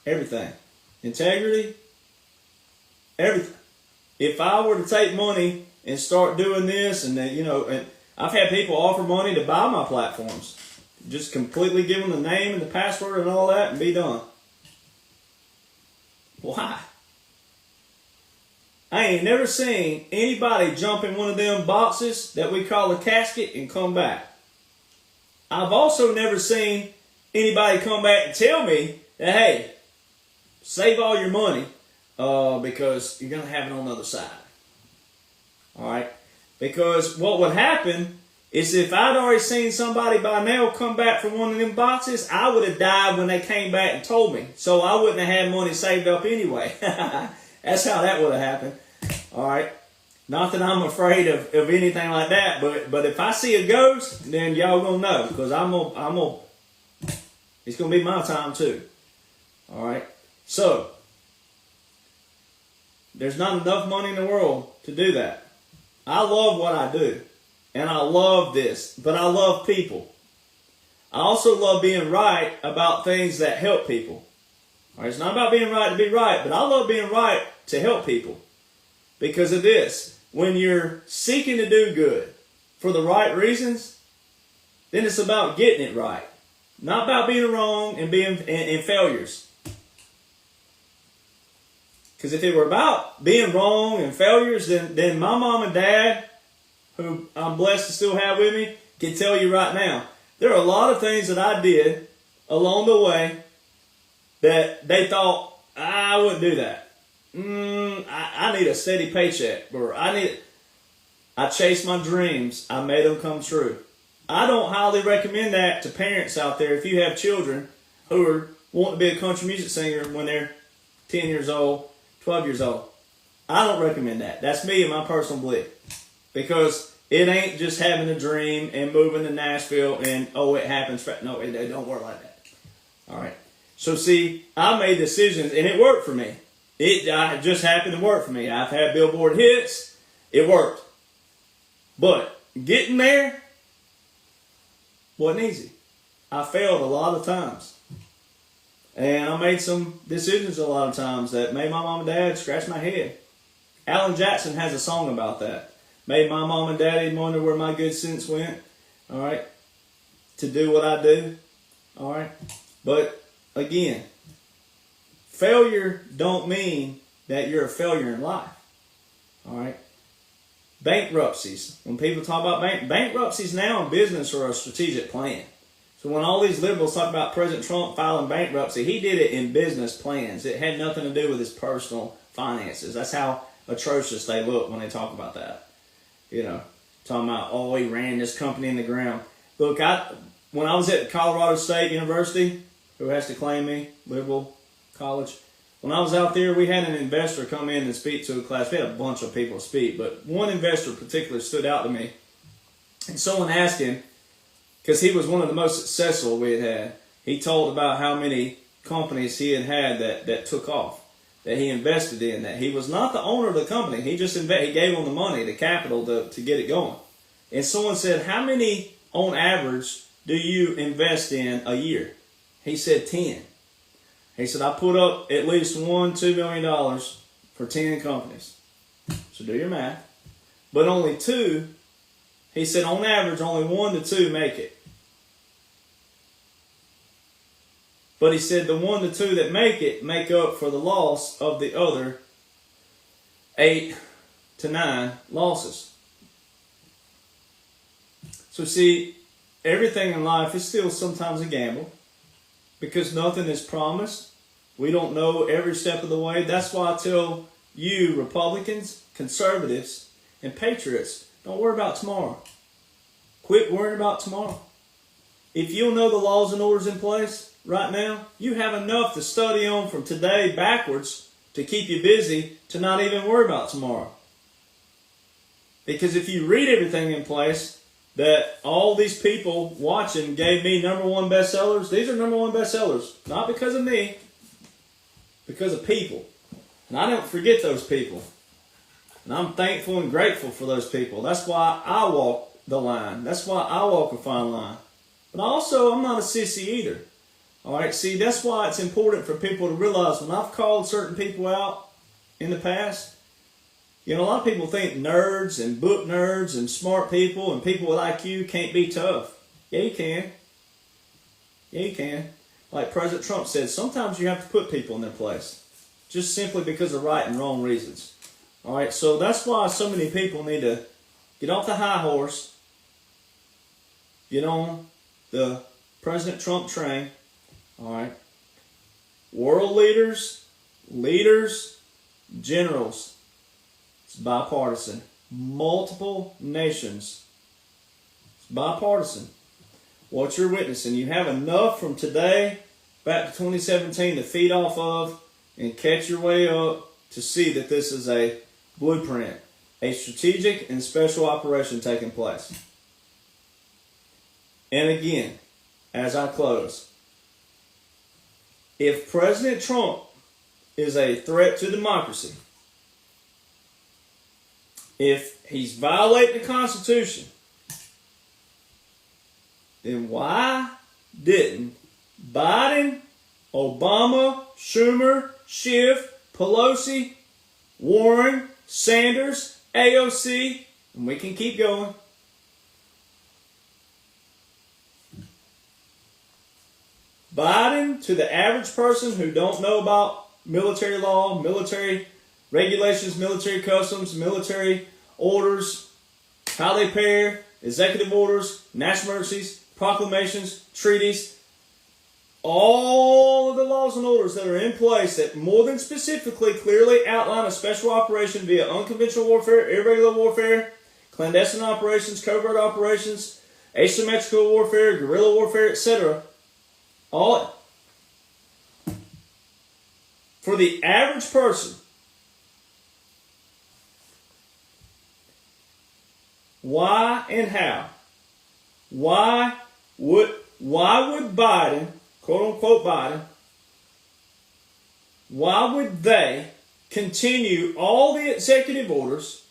Everything. Integrity. Everything. If I were to take money and start doing this and and I've had people offer money to buy my platforms. Just completely give them the name and the password and all that and be done. Why? I ain't never seen anybody jump in one of them boxes that we call a casket and come back. I've also never seen anybody come back and tell me that, hey, save all your money because you're going to have it on the other side. All right? Because what would happen is if I'd already seen somebody by now come back from one of them boxes, I would have died when they came back and told me. So I wouldn't have had money saved up anyway. That's how that would have happened. All right. Not that I'm afraid of anything like that, but if I see a ghost, then y'all gonna know because it's gonna be my time too. All right. So there's not enough money in the world to do that. I love what I do. And I love this, but I love people. I also love being right about things that help people. All right, it's not about being right to be right, but I love being right to help people. Because of this, when you're seeking to do good for the right reasons, then it's about getting it right. Not about being wrong and being in failures. Because if it were about being wrong and failures, then my mom and dad, who I'm blessed to still have with me, can tell you right now, there are a lot of things that I did along the way that they thought, I wouldn't do that. I need a steady paycheck. Or I chased my dreams. I made them come true. I don't highly recommend that to parents out there if you have children who are wanting to be a country music singer when they're 10 years old, 12 years old. I don't recommend that. That's me and my personal belief. Because it ain't just having a dream and moving to Nashville and, it happens. No, it don't work like that. All right. So, see, I made decisions and it worked for me. It just happened to work for me. I've had Billboard hits. It worked. But getting there wasn't easy. I failed a lot of times. And I made some decisions a lot of times that made my mom and dad scratch my head. Alan Jackson has a song about that. Made my mom and daddy wonder where my good sense went. All right. To do what I do. All right. But again, failure don't mean that you're a failure in life. All right? Bankruptcies. When people talk about bankruptcies now in business are a strategic plan. So when all these liberals talk about President Trump filing bankruptcy, he did it in business plans. It had nothing to do with his personal finances. That's how atrocious they look when they talk about that. You know, talking about, oh, he ran this company in the ground. Look, when I was at Colorado State University, who has to claim me, liberal college, when I was out there, we had an investor come in and speak to a class. We had a bunch of people speak, but one investor in particular stood out to me. And someone asked him, because he was one of the most successful we had, he told about how many companies he had that took off, that he invested in, that he was not the owner of the company. He just he gave them the money, the capital to get it going. And someone said, how many on average do you invest in a year? He said 10. He said, I put up at least $1-2 million for 10 companies. So do your math. But only 2, he said on average, only 1 to 2 make it. But he said the 1 to 2 that make it make up for the loss of the other 8 to 9 losses. So see, everything in life is still sometimes a gamble because nothing is promised. We don't know every step of the way. That's why I tell you, Republicans, conservatives, and patriots, don't worry about tomorrow. Quit worrying about tomorrow. If you'll know the laws and orders in place right now, you have enough to study on from today backwards to keep you busy to not even worry about tomorrow. Because if you read everything in place, that all these people watching gave me #1 bestsellers, these are #1 bestsellers. Not because of me, because of people. And I don't forget those people. And I'm thankful and grateful for those people. That's why I walk the line. That's why I walk a fine line. But also, I'm not a sissy either. All right, see, that's why it's important for people to realize when I've called certain people out in the past, you know, a lot of people think nerds and book nerds and smart people and people with IQ can't be tough. Yeah, you can. Yeah, you can. Like President Trump said, sometimes you have to put people in their place, just simply because of right and wrong reasons. All right, so that's why so many people need to get off the high horse, get on the President Trump train. All right. World leaders, generals. It's bipartisan. Multiple nations. It's bipartisan. What you're witnessing, you have enough from today back to 2017 to feed off of and catch your way up to see that this is a blueprint, a strategic and special operation taking place. And again, as I close, if President Trump is a threat to democracy, if he's violating the Constitution, then why didn't Biden, Obama, Schumer, Schiff, Pelosi, Warren, Sanders, AOC, and we can keep going, Biden, to the average person who don't know about military law, military regulations, military customs, military orders, how they pair, executive orders, national emergencies, proclamations, treaties, all of the laws and orders that are in place that more than specifically clearly outline a special operation via unconventional warfare, irregular warfare, clandestine operations, covert operations, asymmetrical warfare, guerrilla warfare, etc. All for the average person, why and how? Why would Biden, quote unquote Biden, why would they continue all the executive orders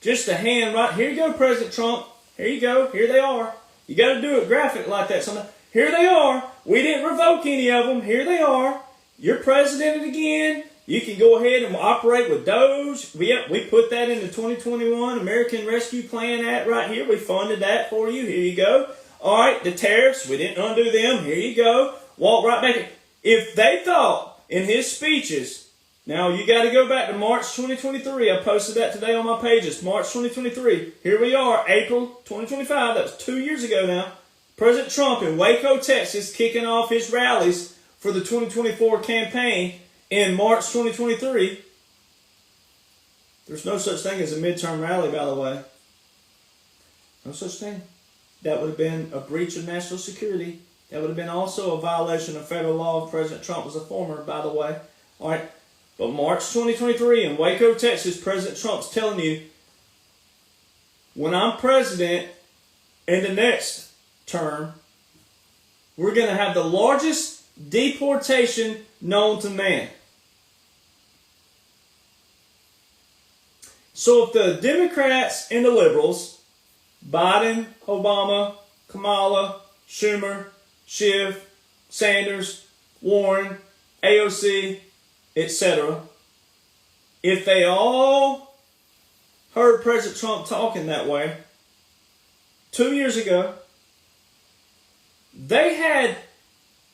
just to hand right, here you go, President Trump, here you go, here they are. You got to do it graphic like that sometimes. Here they are. We didn't revoke any of them. Here they are. You're president again. You can go ahead and operate with Doge. We put that in the 2021 American Rescue Plan Act right here. We funded that for you. Here you go. All right, the tariffs, we didn't undo them. Here you go. Walk right back. If they thought in his speeches Now, you got to go back to March 2023. I posted that today on my pages. March 2023. Here we are, April 2025. That was 2 years ago now. President Trump in Waco, Texas, kicking off his rallies for the 2024 campaign in March 2023. There's no such thing as a midterm rally, by the way. No such thing. That would have been a breach of national security. That would have been also a violation of federal law. President Trump was a former, by the way. All right. But March 2023 in Waco, Texas, President Trump's telling you, when I'm president in the next term, we're going to have the largest deportation known to man. So if the Democrats and the liberals, Biden, Obama, Kamala, Schumer, Schiff, Sanders, Warren, AOC, etc., if they all heard President Trump talking that way 2 years ago, they had,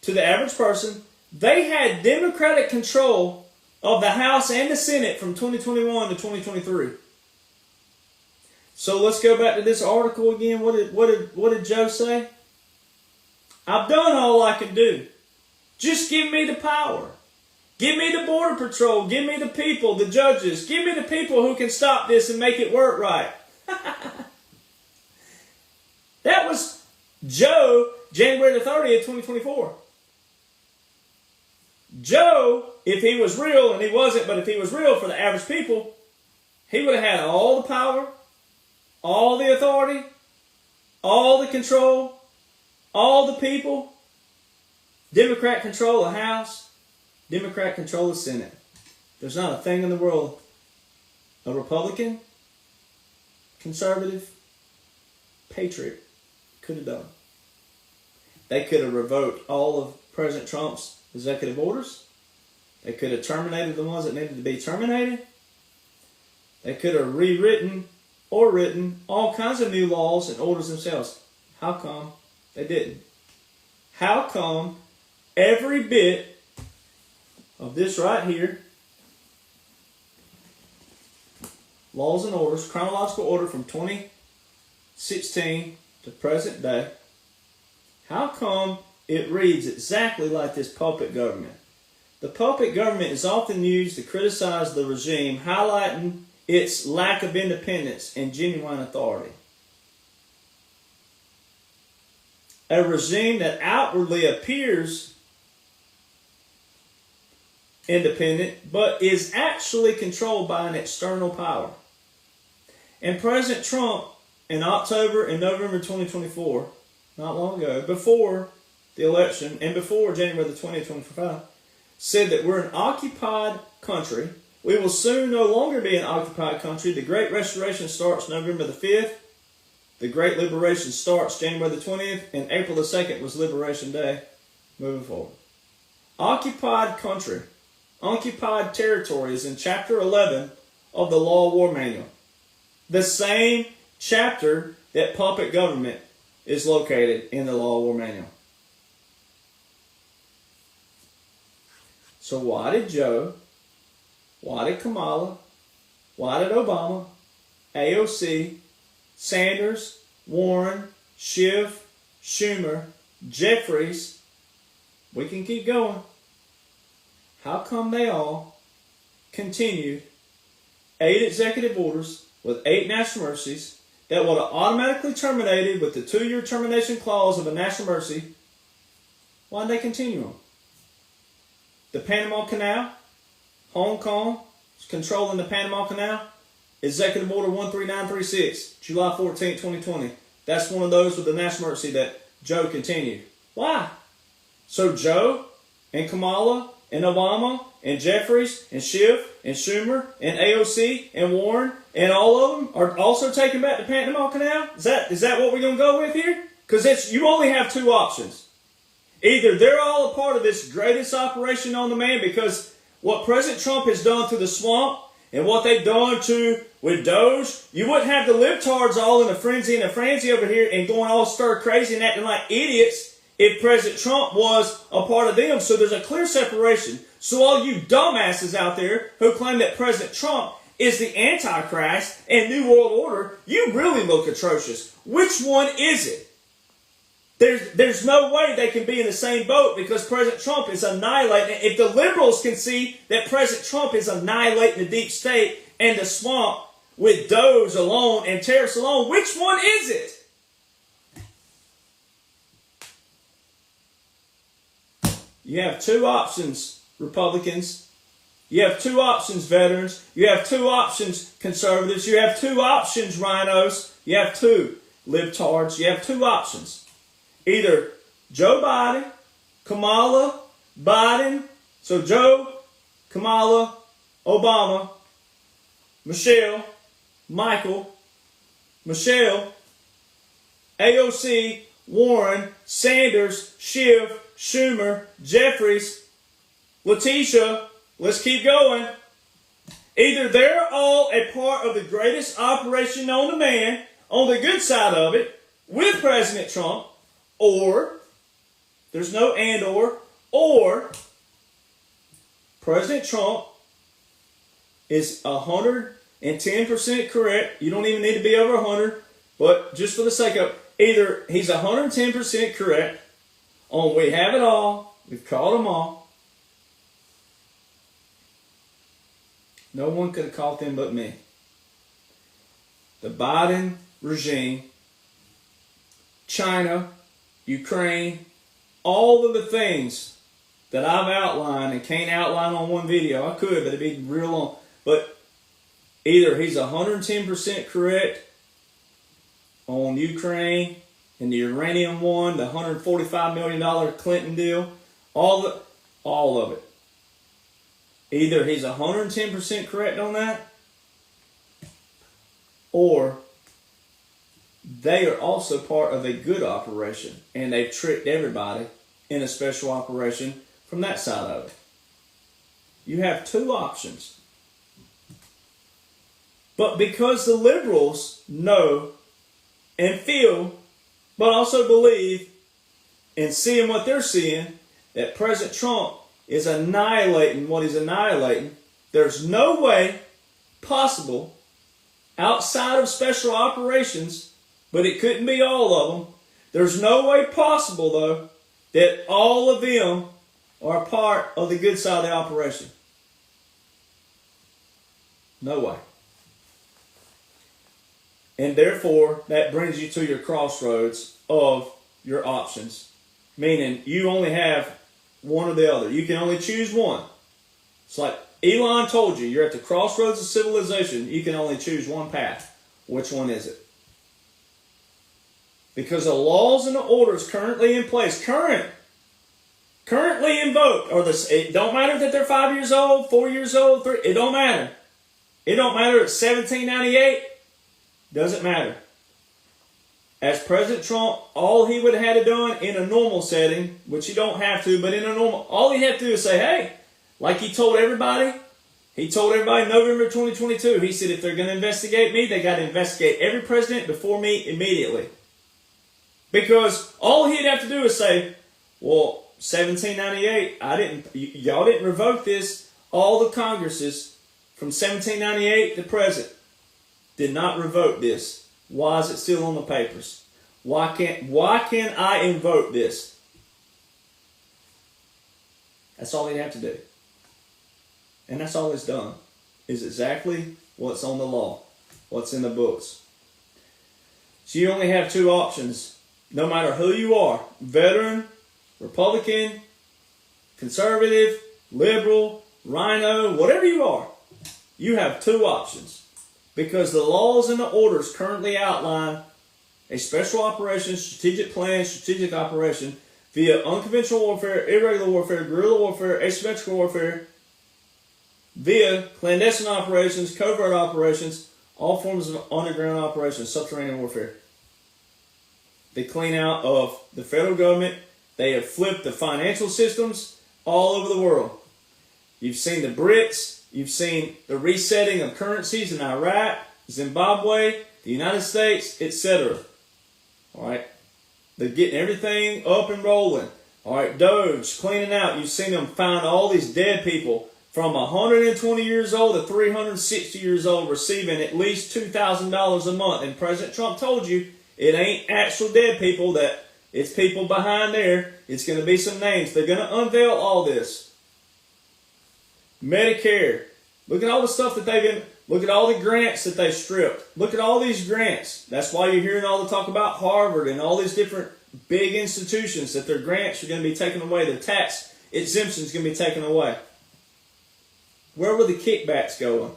to the average person, they had Democratic control of the House and the Senate from 2021 to 2023. So let's go back to this article again. What did Joe say? I've done all I can do. Just give me the power. Give me the Border Patrol. Give me the people, the judges. Give me the people who can stop this and make it work right. That was Joe, January the 30th, 2024. Joe, if he was real, and he wasn't, but if he was real for the average people, he would have had all the power, all the authority, all the control, all the people. Democrat control the House. Democrat control the Senate. There's not a thing in the world a Republican, conservative, patriot could have done. They could have revoked all of President Trump's executive orders. They could have terminated the ones that needed to be terminated. They could have rewritten or written all kinds of new laws and orders themselves. How come they didn't? How come every bit of this right here, laws and orders, chronological order from 2016 to present day, how come it reads exactly like this puppet government? The puppet government is often used to criticize the regime, highlighting its lack of independence and genuine authority. A regime that outwardly appears independent, but is actually controlled by an external power. And President Trump, in October and November 2024, not long ago, before the election and before January the 20th, 2025, said that we're an occupied country. We will soon no longer be an occupied country. The Great Restoration starts November the 5th. The Great Liberation starts January the 20th, and April the 2nd was Liberation Day, moving forward. Occupied country. Occupied territory is in Chapter 11 of the Law War Manual. The same chapter that puppet government is located in the Law War Manual. So why did Joe, why did Kamala, why did Obama, AOC, Sanders, Warren, Schiff, Schumer, Jeffries, we can keep going. How come they all continued 8 executive orders with 8 national mercies that would have automatically terminated with the 2-year termination clause of a national mercy? Why did they continue them? The Panama Canal, Hong Kong is controlling the Panama Canal. Executive Order 13936, July 14, 2020. That's one of those with the national mercy that Joe continued. Why? So Joe and Kamala and Obama and Jeffries and Schiff and Schumer and AOC and Warren and all of them are also taking back the Panama Canal? Is that what we're going to go with here? Because you only have 2 options. Either they're all a part of this greatest operation on the man, because what President Trump has done to the swamp and what they've done with Doge, you wouldn't have the libtards all in a frenzy over here and going all stir crazy and acting like idiots if President Trump was a part of them. So there's a clear separation. So all you dumbasses out there who claim that President Trump is the Antichrist and New World Order, you really look atrocious. Which one is it? There's no way they can be in the same boat because President Trump is annihilating. If the liberals can see that President Trump is annihilating the deep state and the swamp with Doge alone and terrorists alone, which one is it? You have two options, Republicans. You have two options, veterans. You have two options, conservatives. You have two options, rhinos. You have two libtards. You have two options. Either Joe Biden, Kamala, Biden, so Joe, Kamala, Obama, Michelle, Michael, Michelle, AOC, Warren, Sanders, Schiff, Schumer, Jeffries, Letitia, let's keep going. Either they're all a part of the greatest operation known to man, on the good side of it, with President Trump, or, there's no and or President Trump is 110% correct. You don't even need to be over 100, but just for the sake of, either he's 110% correct on we have it all, we've called them all. No one could have caught them but me. The Biden regime, China, Ukraine, all of the things that I've outlined and can't outline on one video. I could, but it'd be real long. But either he's 110% correct on Ukraine and the uranium one, the $145 million Clinton deal, all of it. Either he's 110% correct on that, or they are also part of a good operation, and they've tricked everybody in a special operation from that side of it. You have two options. But because the liberals know and feel, but also believe, and seeing what they're seeing, that President Trump is annihilating what he's annihilating, there's no way possible outside of special operations, but it couldn't be all of them. There's no way possible, though, that all of them are part of the good side of the operation. No way. And therefore, that brings you to your crossroads of your options. Meaning, you only have one or the other. You can only choose one. It's like Elon told you, you're at the crossroads of civilization. You can only choose one path. Which one is it? Because the laws and the orders currently in place, currently invoked, it don't matter that they're 5 years old, 4 years old, it don't matter. It don't matter it's 1798. Doesn't matter. As President Trump, all he would have had to done in a normal setting, which you don't have to, but in a normal, all he had to do is say, hey, like he told everybody in November 2022, he said if they're going to investigate me, they got to investigate every president before me immediately. Because all he'd have to do is say, well, 1798, y'all didn't revoke this. All the Congresses from 1798 to present did not revoke this. Why is it still on the papers? Why can't I invoke this? That's all he'd have to do. And that's all it's done. Is exactly what's on the law. What's in the books. So you only have two options. No matter who you are. Veteran, Republican, conservative, liberal, rhino, whatever you are. You have two options. Because the laws and the orders currently outline a special operation, strategic plan, strategic operation via unconventional warfare, irregular warfare, guerrilla warfare, asymmetrical warfare, via clandestine operations, covert operations, all forms of underground operations, subterranean warfare. They clean out of the federal government. They have flipped the financial systems all over the world. You've seen the BRICS. You've seen the resetting of currencies in Iraq, Zimbabwe, the United States, etc. All right. They're getting everything up and rolling. All right, Doge, cleaning out. You've seen them find all these dead people from 120 years old to 360 years old receiving at least $2,000 a month. And President Trump told you it ain't actual dead people, that it's people behind there. It's going to be some names. They're going to unveil all this. Medicare. Look at all the stuff that they've been, look at all the grants that they stripped. Look at all these grants. That's why you're hearing all the talk about Harvard and all these different big institutions, that their grants are going to be taken away. Their tax exemption is going to be taken away. Where were the kickbacks going?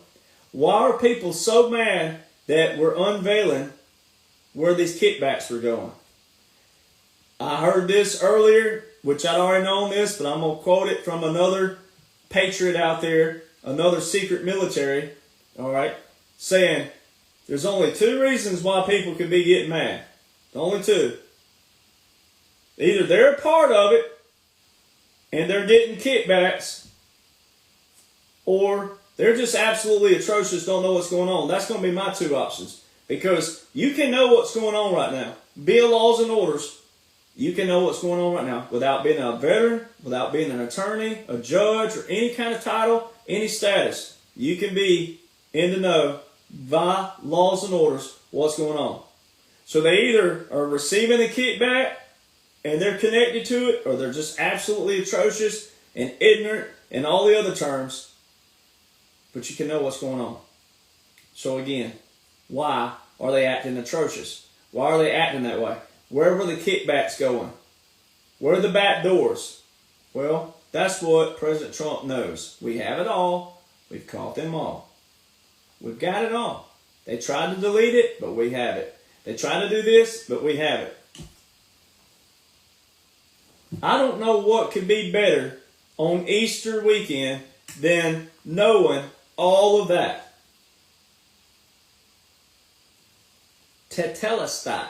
Why are people so mad that we're unveiling where these kickbacks were going? I heard this earlier, which I'd already known this, but I'm going to quote it from another patriot out there, another secret military, all right, saying there's only two reasons why people could be getting mad. Only two. Either they're a part of it and they're getting kickbacks, or they're just absolutely atrocious, don't know what's going on. That's going to be my two options. Because you can know what's going on right now. Via laws and orders, you can know what's going on right now without being a veteran, without being an attorney, a judge, or any kind of title, any status. You can be in the know via laws and orders what's going on. So they either are receiving a kickback and they're connected to it, or they're just absolutely atrocious and ignorant and all the other terms. But you can know what's going on. So again, why are they acting atrocious? Why are they acting that way? Where were the kickbacks going? Where are the back doors? Well, that's what President Trump knows. We have it all. We've caught them all. We've got it all. They tried to delete it, but we have it. They tried to do this, but we have it. I don't know what could be better on Easter weekend than knowing all of that. Tetelestai.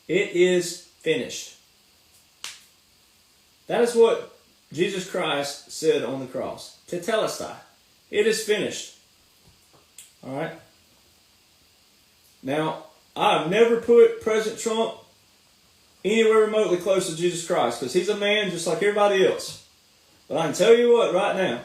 It is finished. That is what Jesus Christ said on the cross. Tetelestai. It is finished. All right. Now, I've never put President Trump anywhere remotely close to Jesus Christ, because he's a man just like everybody else. But I can tell you what, right now,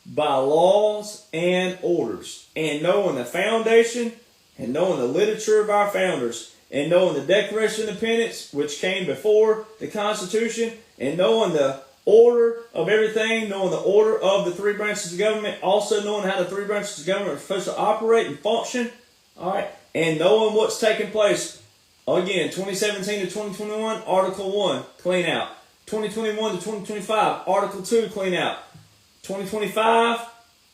by laws and orders, and knowing the foundation, and knowing the literature of our founders, and knowing the Declaration of Independence, which came before the Constitution, and knowing the order of everything, knowing the order of the three branches of government, also knowing how the three branches of government are supposed to operate and function, all right, and knowing what's taking place. Again, 2017 to 2021, Article 1, clean out. 2021 to 2025, Article 2, clean out. 2025,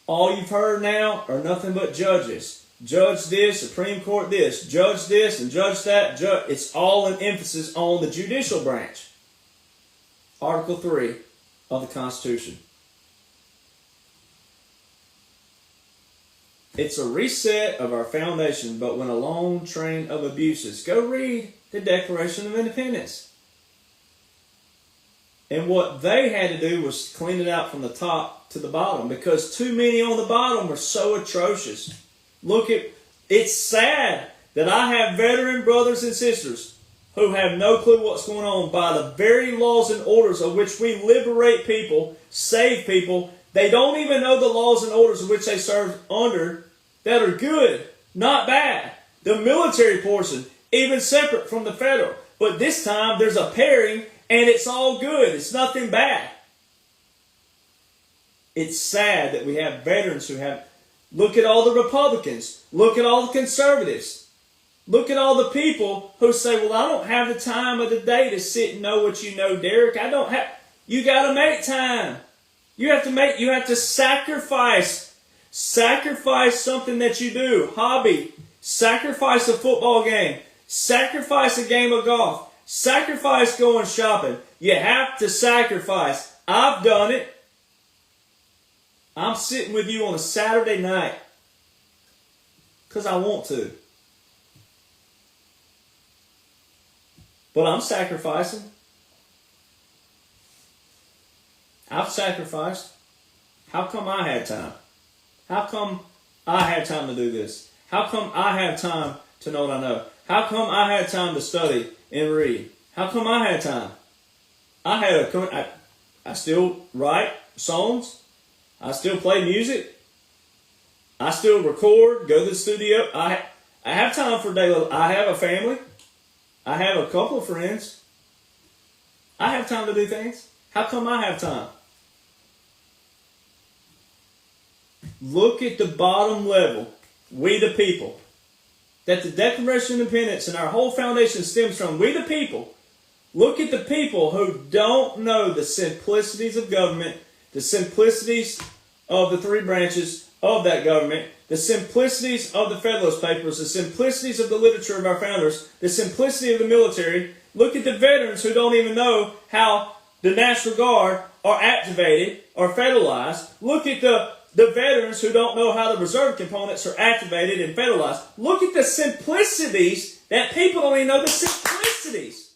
all you've heard now are nothing but judges. Judge this, Supreme Court this, judge this and judge that. It's all an emphasis on the judicial branch. Article 3 of the Constitution. It's a reset of our foundation, but when a long train of abuses. Go read the Declaration of Independence. And what they had to do was clean it out from the top to the bottom, because too many on the bottom were so atrocious. Look at, it's sad that I have veteran brothers and sisters who have no clue what's going on by the very laws and orders of which we liberate people, save people. They don't even know the laws and orders of which they serve under that are good, not bad. The military portion, even separate from the federal. But this time there's a pairing and it's all good. It's nothing bad. It's sad that we have veterans who have, look at all the Republicans, look at all the conservatives, look at all the people who say, well, I don't have the time of the day to sit and know what you know, Derek. I don't have, you got to make time. You have to sacrifice something that you do, hobby, sacrifice a football game, sacrifice a game of golf, sacrifice going shopping. You have to sacrifice. I've done it. I'm sitting with you on a Saturday night because I want to. But I'm sacrificing. I've sacrificed. How come I had time? How come I had time to do this? How come I had time to know what I know? How come I had time to study and read? How come I had time? I still write songs. I still play music. I still record, go to the studio. I have time for daily. I have a family. I have a couple of friends. I have time to do things. How come I have time? Look at the bottom level, we the people, that the Declaration of Independence and our whole foundation stems from. We the people. Look at the people who don't know the simplicities of government, the simplicities of the three branches of that government, the simplicities of the Federalist Papers, the simplicities of the literature of our founders, the simplicity of the military. Look at the veterans who don't even know how the National Guard are activated or federalized. Look at the veterans who don't know how the reserve components are activated and federalized. Look at the simplicities that people don't even know the simplicities.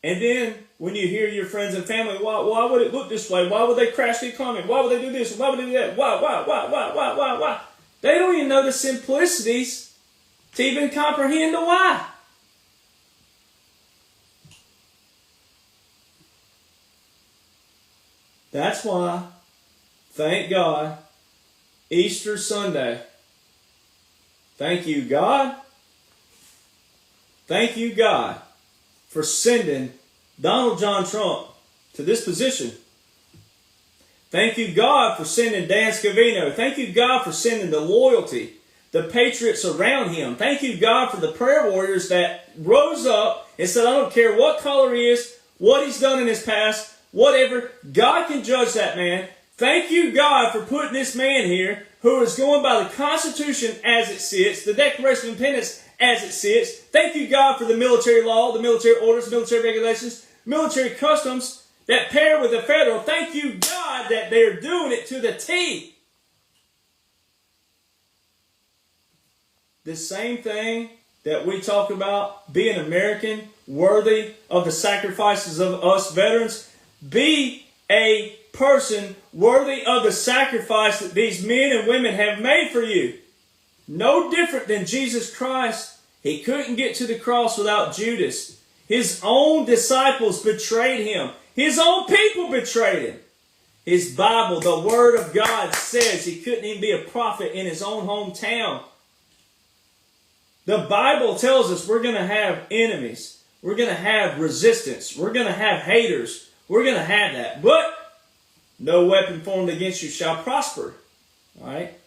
And then when you hear your friends and family, why would it look this way? Why would they crash the economy? Why would they do this? Why would they do that? Why? They don't even know the simplicities to even comprehend the why. That's why, thank God, Easter Sunday. Thank you, God. Thank you, God, for sending Donald John Trump to this position. Thank you, God, for sending Dan Scavino. Thank you, God, for sending the loyalty, the patriots around him. Thank you, God, for the prayer warriors that rose up and said, I don't care what color he is, what he's done in his past, whatever, God can judge that man. Thank you, God, for putting this man here who is going by the Constitution as it sits, the Declaration of Independence as it sits. Thank you, God, for the military law, the military orders, military regulations, military customs that pair with the federal. Thank you, God, that they're doing it to the T. The same thing that we talk about being American, worthy of the sacrifices of us veterans. Be a person worthy of the sacrifice that these men and women have made for you. No different than Jesus Christ. He couldn't get to the cross without Judas. His own disciples betrayed him. His own people betrayed him. His Bible, the Word of God, says he couldn't even be a prophet in his own hometown. The Bible tells us we're going to have enemies. We're going to have resistance. We're going to have haters. We're going to have that. But no weapon formed against you shall prosper. All right?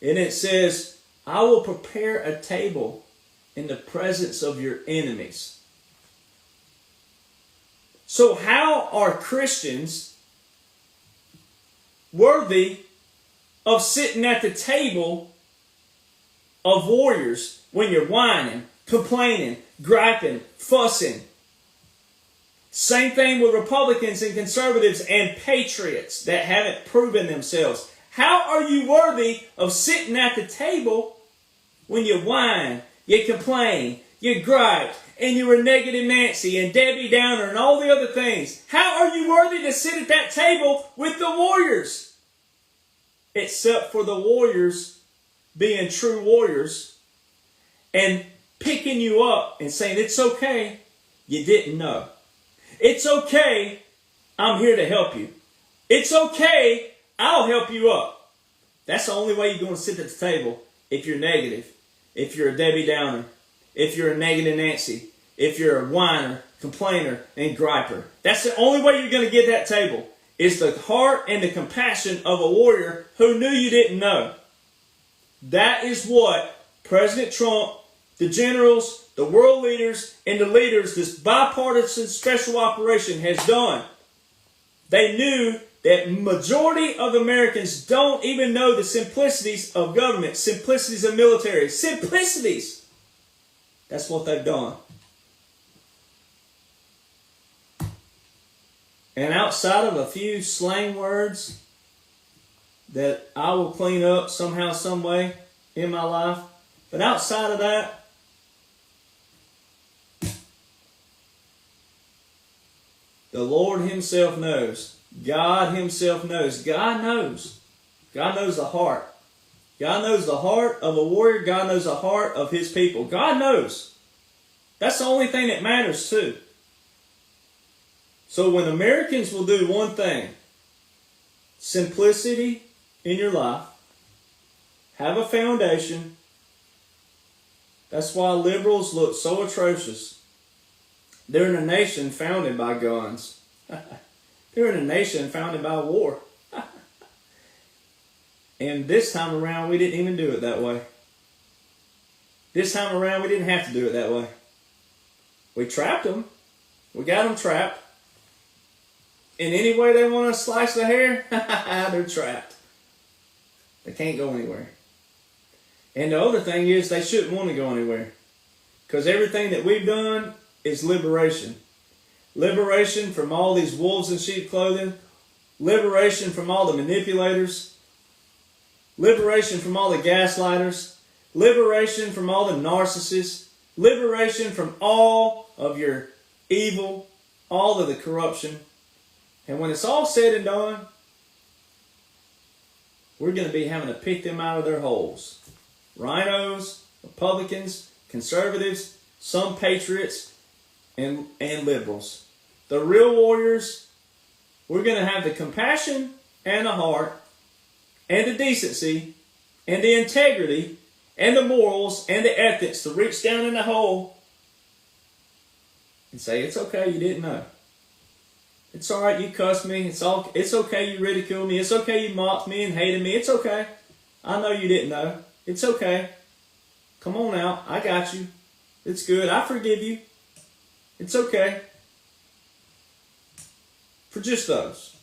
And it says, I will prepare a table in the presence of your enemies. So how are Christians worthy of sitting at the table of warriors when you're whining, complaining, griping, fussing? Same thing with Republicans and conservatives and patriots that haven't proven themselves. How are you worthy of sitting at the table when you whine, you complain, you gripe, and you were negative Nancy and Debbie Downer and all the other things? How are you worthy to sit at that table with the warriors? Except for the warriors being true warriors and picking you up and saying, it's okay, you didn't know. It's okay, I'm here to help you. It's okay, I'll help you up. That's the only way you're going to sit at the table if you're negative, if you're a Debbie Downer, if you're a negative Nancy, if you're a whiner, complainer, and griper. That's the only way you're going to get that table, is the heart and the compassion of a warrior who knew you didn't know. That is what President Trump, the generals, the world leaders, and the leaders, this bipartisan special operation has done. They knew that majority of Americans don't even know the simplicities of government, simplicities of military, simplicities. That's what they've done. And outside of a few slang words that I will clean up somehow, some way in my life, but outside of that, the Lord Himself knows. God Himself knows. God knows. God knows the heart. God knows the heart of a warrior. God knows the heart of his people. God knows. That's the only thing that matters too. So when Americans will do one thing, simplicity in your life, have a foundation. That's why liberals look so atrocious. They're in a nation founded by guns. They're in a nation founded by war. And this time around, we didn't even do it that way. This time around, we didn't have to do it that way. We trapped them. We got them trapped. In any way they want to slice the hair, they're trapped. They can't go anywhere. And the other thing is, they shouldn't want to go anywhere. Because everything that we've done is liberation. Liberation from all these wolves in sheep clothing. Liberation from all the manipulators. Liberation from all the gaslighters. Liberation from all the narcissists. Liberation from all of your evil, all of the corruption. And when it's all said and done, we're going to be having to pick them out of their holes. Rhinos, Republicans, conservatives, some patriots, and liberals. The real warriors, we're going to have the compassion and the heart and the decency and the integrity and the morals and the ethics to reach down in the hole and say, it's okay, you didn't know. It's all right, you cussed me. It's okay, you ridiculed me. It's okay, you mocked me and hated me. It's okay. I know you didn't know. It's okay. Come on out. I got you. It's good. I forgive you. It's okay. For just those.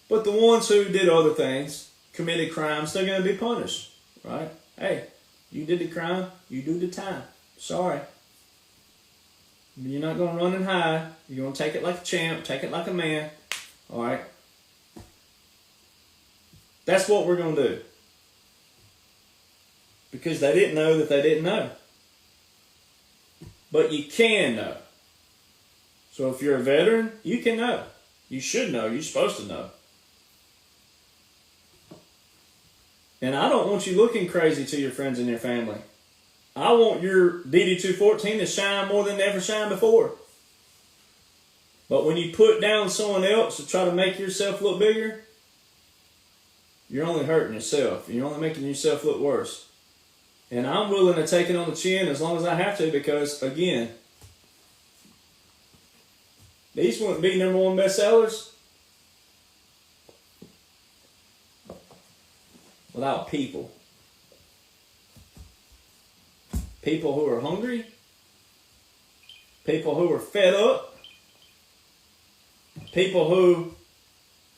But the ones who did other things, committed crimes, they're going to be punished. Right? Hey, you did the crime, you do the time. Sorry. You're not going to run and hide. You're going to take it like a champ, take it like a man. All right? That's what we're going to do. Because they didn't know that they didn't know. But you can know. So if you're a veteran, you can know. You should know. You're supposed to know. And I don't want you looking crazy to your friends and your family. I want your DD214 to shine more than they ever shined before. But when you put down someone else to try to make yourself look bigger, you're only hurting yourself. You're only making yourself look worse. And I'm willing to take it on the chin as long as I have to because, again, these wouldn't be #1 bestsellers without people. People who are hungry. People who are fed up. People who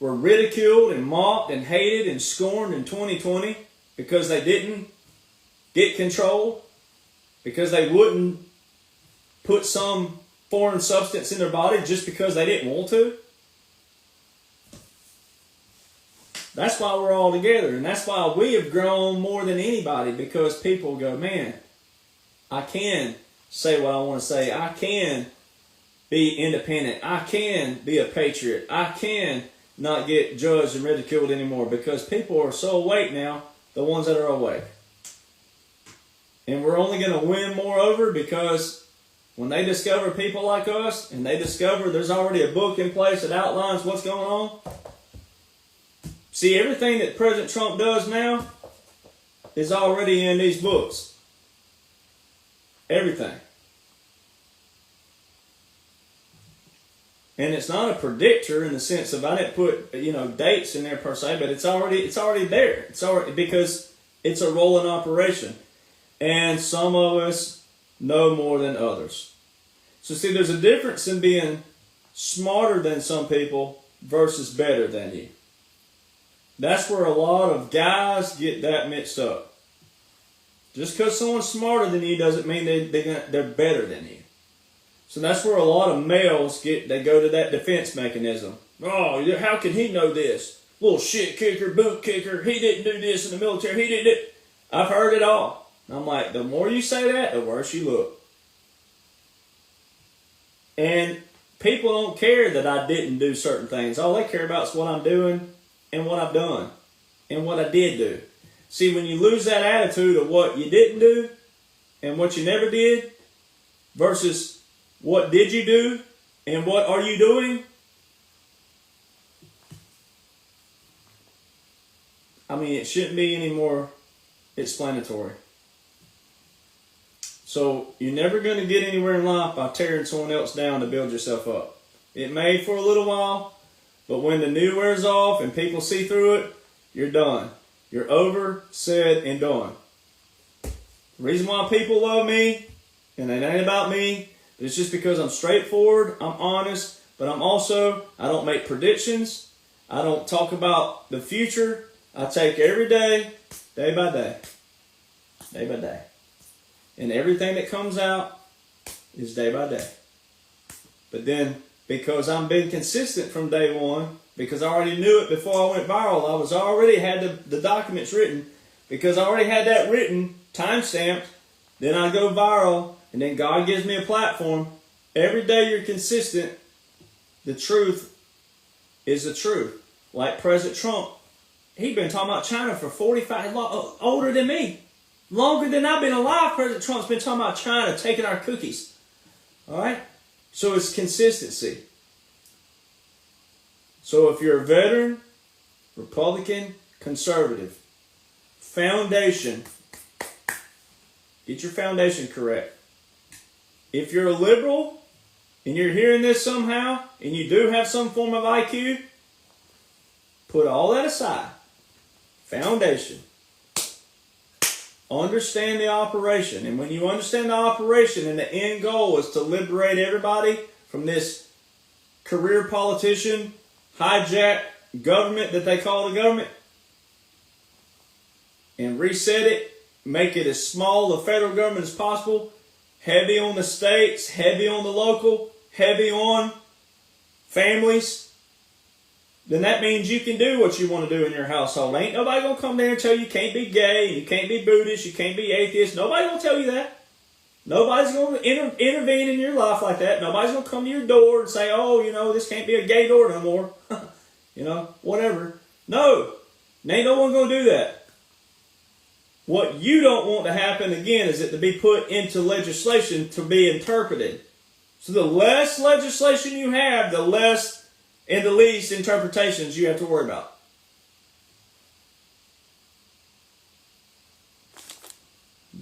were ridiculed and mocked and hated and scorned in 2020 because they didn't get control, because they wouldn't put some foreign substance in their body just because they didn't want to. That's why we're all together, and that's why we have grown more than anybody, because people go, man, I can say what I want to say. I can be independent. I can be a patriot. I can not get judged and ridiculed anymore, because people are so awake now, the ones that are awake. And we're only going to win more over because when they discover people like us, and they discover there's already a book in place that outlines what's going on. See, everything that President Trump does now is already in these books. Everything. And it's not a predictor in the sense of, I didn't put, dates in there per se, but it's already there. It's already, because it's a rolling operation. And some of us know more than others. So see, there's a difference in being smarter than some people versus better than you. That's where a lot of guys get that mixed up. Just because someone's smarter than you doesn't mean they're better than you. So that's where a lot of males they go to that defense mechanism. Oh, how can he know this? Little shit kicker, boot kicker, he didn't do this in the military, he didn't do. I've heard it all. And I'm like, the more you say that, the worse you look. And people don't care that I didn't do certain things. All they care about is what I'm doing and what I've done and what I did do. See, when you lose that attitude of what you didn't do and what you never did versus what did you do and what are you doing, I mean, it shouldn't be any more explanatory. So you're never going to get anywhere in life by tearing someone else down to build yourself up. It may for a little while, but when the new wears off and people see through it, you're done. You're over, said, and done. The reason why people love me, and it ain't about me, it's just because I'm straightforward, I'm honest, but I don't make predictions. I don't talk about the future. I take every day, day by day, day by day. And everything that comes out is day by day. But then, because I'm being consistent from day one, because I already knew it before I went viral, I was already had the documents written, because I already had that written, time-stamped, then I go viral, and then God gives me a platform. Every day you're consistent, the truth is the truth. Like President Trump, he'd been talking about China for 45, older than me. Longer than I've been alive, President Trump's been talking about China taking our cookies. All right? So it's consistency. So if you're a veteran, Republican, conservative, foundation, get your foundation correct. If you're a liberal and you're hearing this somehow and you do have some form of IQ, put all that aside. Foundation. Understand the operation. And when you understand the operation and the end goal is to liberate everybody from this career politician, hijack government that they call the government, and reset it, make it as small the federal government as possible, heavy on the states, heavy on the local, heavy on families, then that means you can do what you want to do in your household. Ain't nobody going to come there and tell you can't be gay, you can't be Buddhist, you can't be atheist. Nobody's going to tell you that. Nobody's going to intervene in your life like that. Nobody's going to come to your door and say, oh, this can't be a gay door no more. Whatever. No. Ain't no one going to do that. What you don't want to happen, again, is it to be put into legislation to be interpreted. So the less legislation you have, the less and the least interpretations you have to worry about.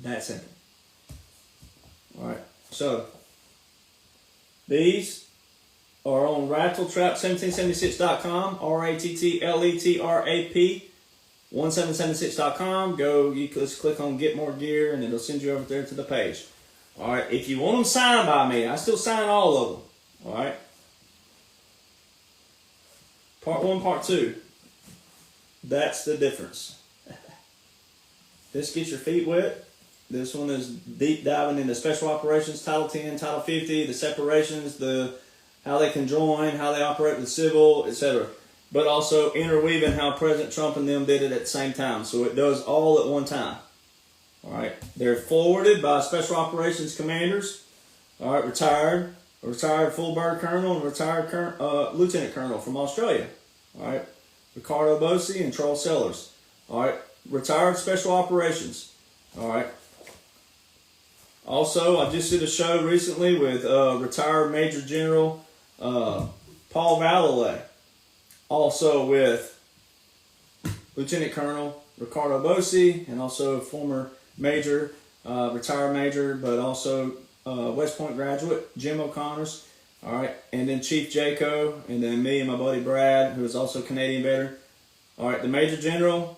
That simple. Alright, so these are on rattletrap1776.com, RATTLETRAP 1776.com. You just click on Get More Gear and it'll send you over there to the page. Alright, if you want them signed by me, I still sign all of them. Alright. Part 1, Part 2. That's the difference. This gets your feet wet. This one is deep diving into special operations, Title 10, Title 50, the separations, how they can join, how they operate with civil, etc. But also interweaving how President Trump and them did it at the same time. So it does all at one time. All right. They're forwarded by special operations commanders. All right, retired full bird colonel and retired lieutenant colonel from Australia. All right, Ricardo Bosi and Charles Sellers. All right, retired special operations. All right. Also, I just did a show recently with retired Major General Paul Valalay. Also with Lieutenant Colonel Ricardo Bosi, and also former Major, retired Major, but also West Point graduate, Jim O'Connor's. All right, and then Chief Jaco, and then me and my buddy Brad, who is also a Canadian veteran. All right, the Major General,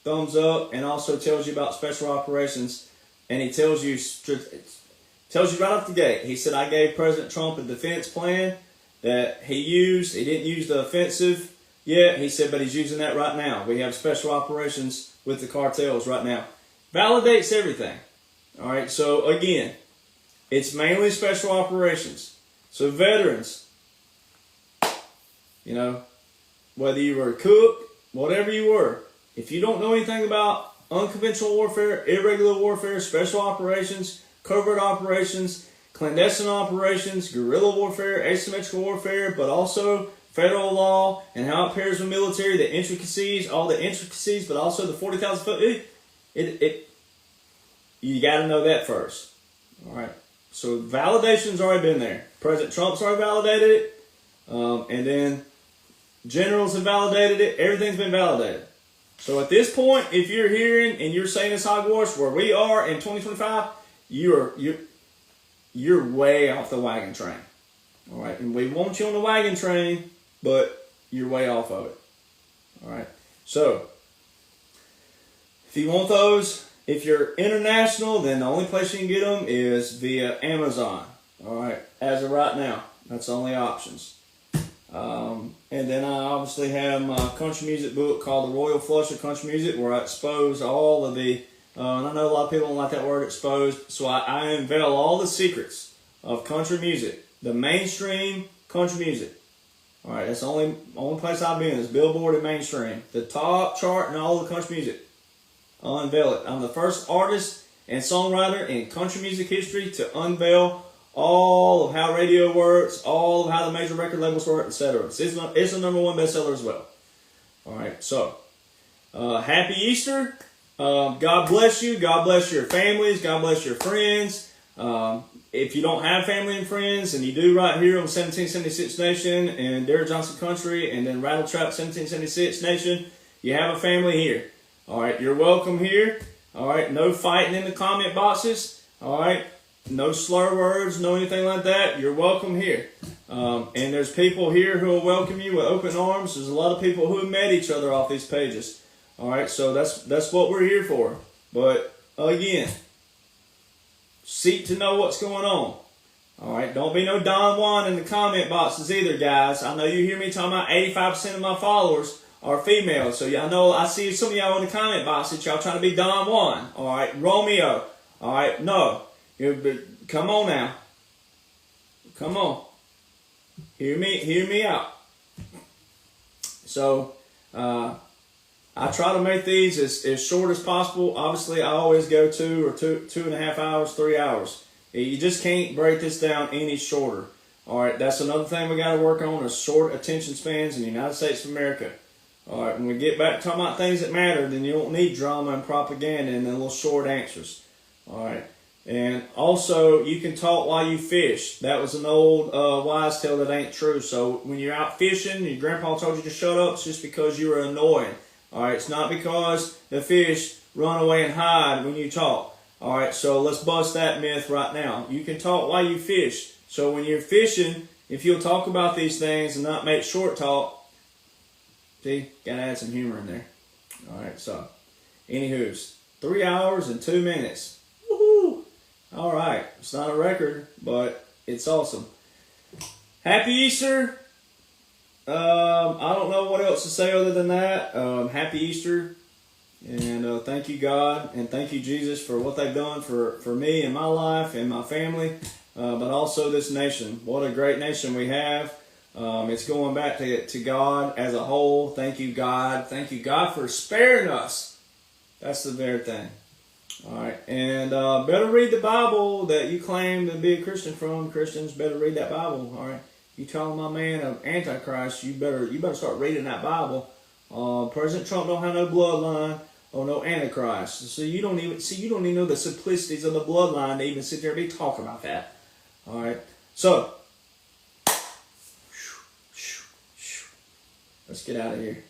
thumbs up, and also tells you about special operations, and he tells you right off the gate. He said, I gave President Trump a defense plan that he used. He didn't use the offensive yet. He said, but he's using that right now. We have special operations with the cartels right now. Validates everything. All right, so again, it's mainly special operations. So veterans, whether you were a cook, whatever you were, if you don't know anything about unconventional warfare, irregular warfare, special operations, covert operations, clandestine operations, guerrilla warfare, asymmetrical warfare, but also federal law and how it pairs with military, the intricacies, all the intricacies, but also the 40,000 foot. You got to know that first. All right. So validation's already been there. President Trump's already validated it, and then generals have validated it. Everything's been validated. So at this point, if you're hearing and you're saying it's hogwash, where we are in 2025, you're way off the wagon train. All right, and we want you on the wagon train, but you're way off of it. All right. So if you want those, if you're international, then the only place you can get them is via Amazon. All right. As of right now, that's the only options. And then I obviously have my country music book called The Royal Flush of Country Music, where I expose all of the, and I know a lot of people don't like that word exposed, so I unveil all the secrets of country music, the mainstream country music. All right, that's the only place I've been is Billboard and mainstream, the top chart in all the country music. I'll unveil it. I'm the first artist and songwriter in country music history to unveil all of how radio works, all of how the major record labels work, etc. It's a #1 bestseller as well. All right, so happy Easter. God bless you. God bless your families. God bless your friends. If you don't have family and friends, and you do right here on 1776 Nation and Derek Jonhson Country, and then Rattle Trap 1776 Nation, you have a family here. All right, you're welcome here. All right, no fighting in the comment boxes. All right. No slur words, no anything like that. You're welcome here. And there's people here who will welcome you with open arms. There's a lot of people who met each other off these pages. All right, so that's what we're here for. But again, seek to know what's going on. All right, don't be no Don Juan in the comment boxes either, guys. I know you hear me talking about 85% of my followers are female. So I know I see some of y'all in the comment boxes. Y'all trying to be Don Juan. All right, Romeo. All right, no. Come on now. Come on. Hear me out. So, I try to make these as short as possible. Obviously, I always go 2.5 hours, 3 hours. You just can't break this down any shorter. All right, that's another thing we got to work on is short attention spans in the United States of America. All right, when we get back to talking about things that matter, then you don't need drama and propaganda and then little short answers. All right. And also, you can talk while you fish. That was an old wise tale that ain't true. So when you're out fishing, your grandpa told you to shut up, it's just because you were annoying. All right, it's not because the fish run away and hide when you talk. All right, so let's bust that myth right now. You can talk while you fish. So when you're fishing, if you'll talk about these things and not make short talk, see, gotta add some humor in there. All right, so anywho's 3 hours and 2 minutes. Woohoo! All right, it's not a record, but it's awesome. Happy Easter. I don't know what else to say other than that. Happy Easter. And thank you, God, and thank you, Jesus, for what they've done for me and my life and my family, but also this nation. What a great nation we have. It's going back to God as a whole. Thank you, God. Thank you, God, for sparing us. That's the very thing. All right, and better read the Bible that you claim to be a Christian from. Christians better read that Bible. All right, you telling my man of Antichrist, you better start reading that Bible. President Trump don't have no bloodline or no Antichrist, so you don't even know the simplicities of the bloodline to even sit there and be talking about that. All right, so let's get out of here.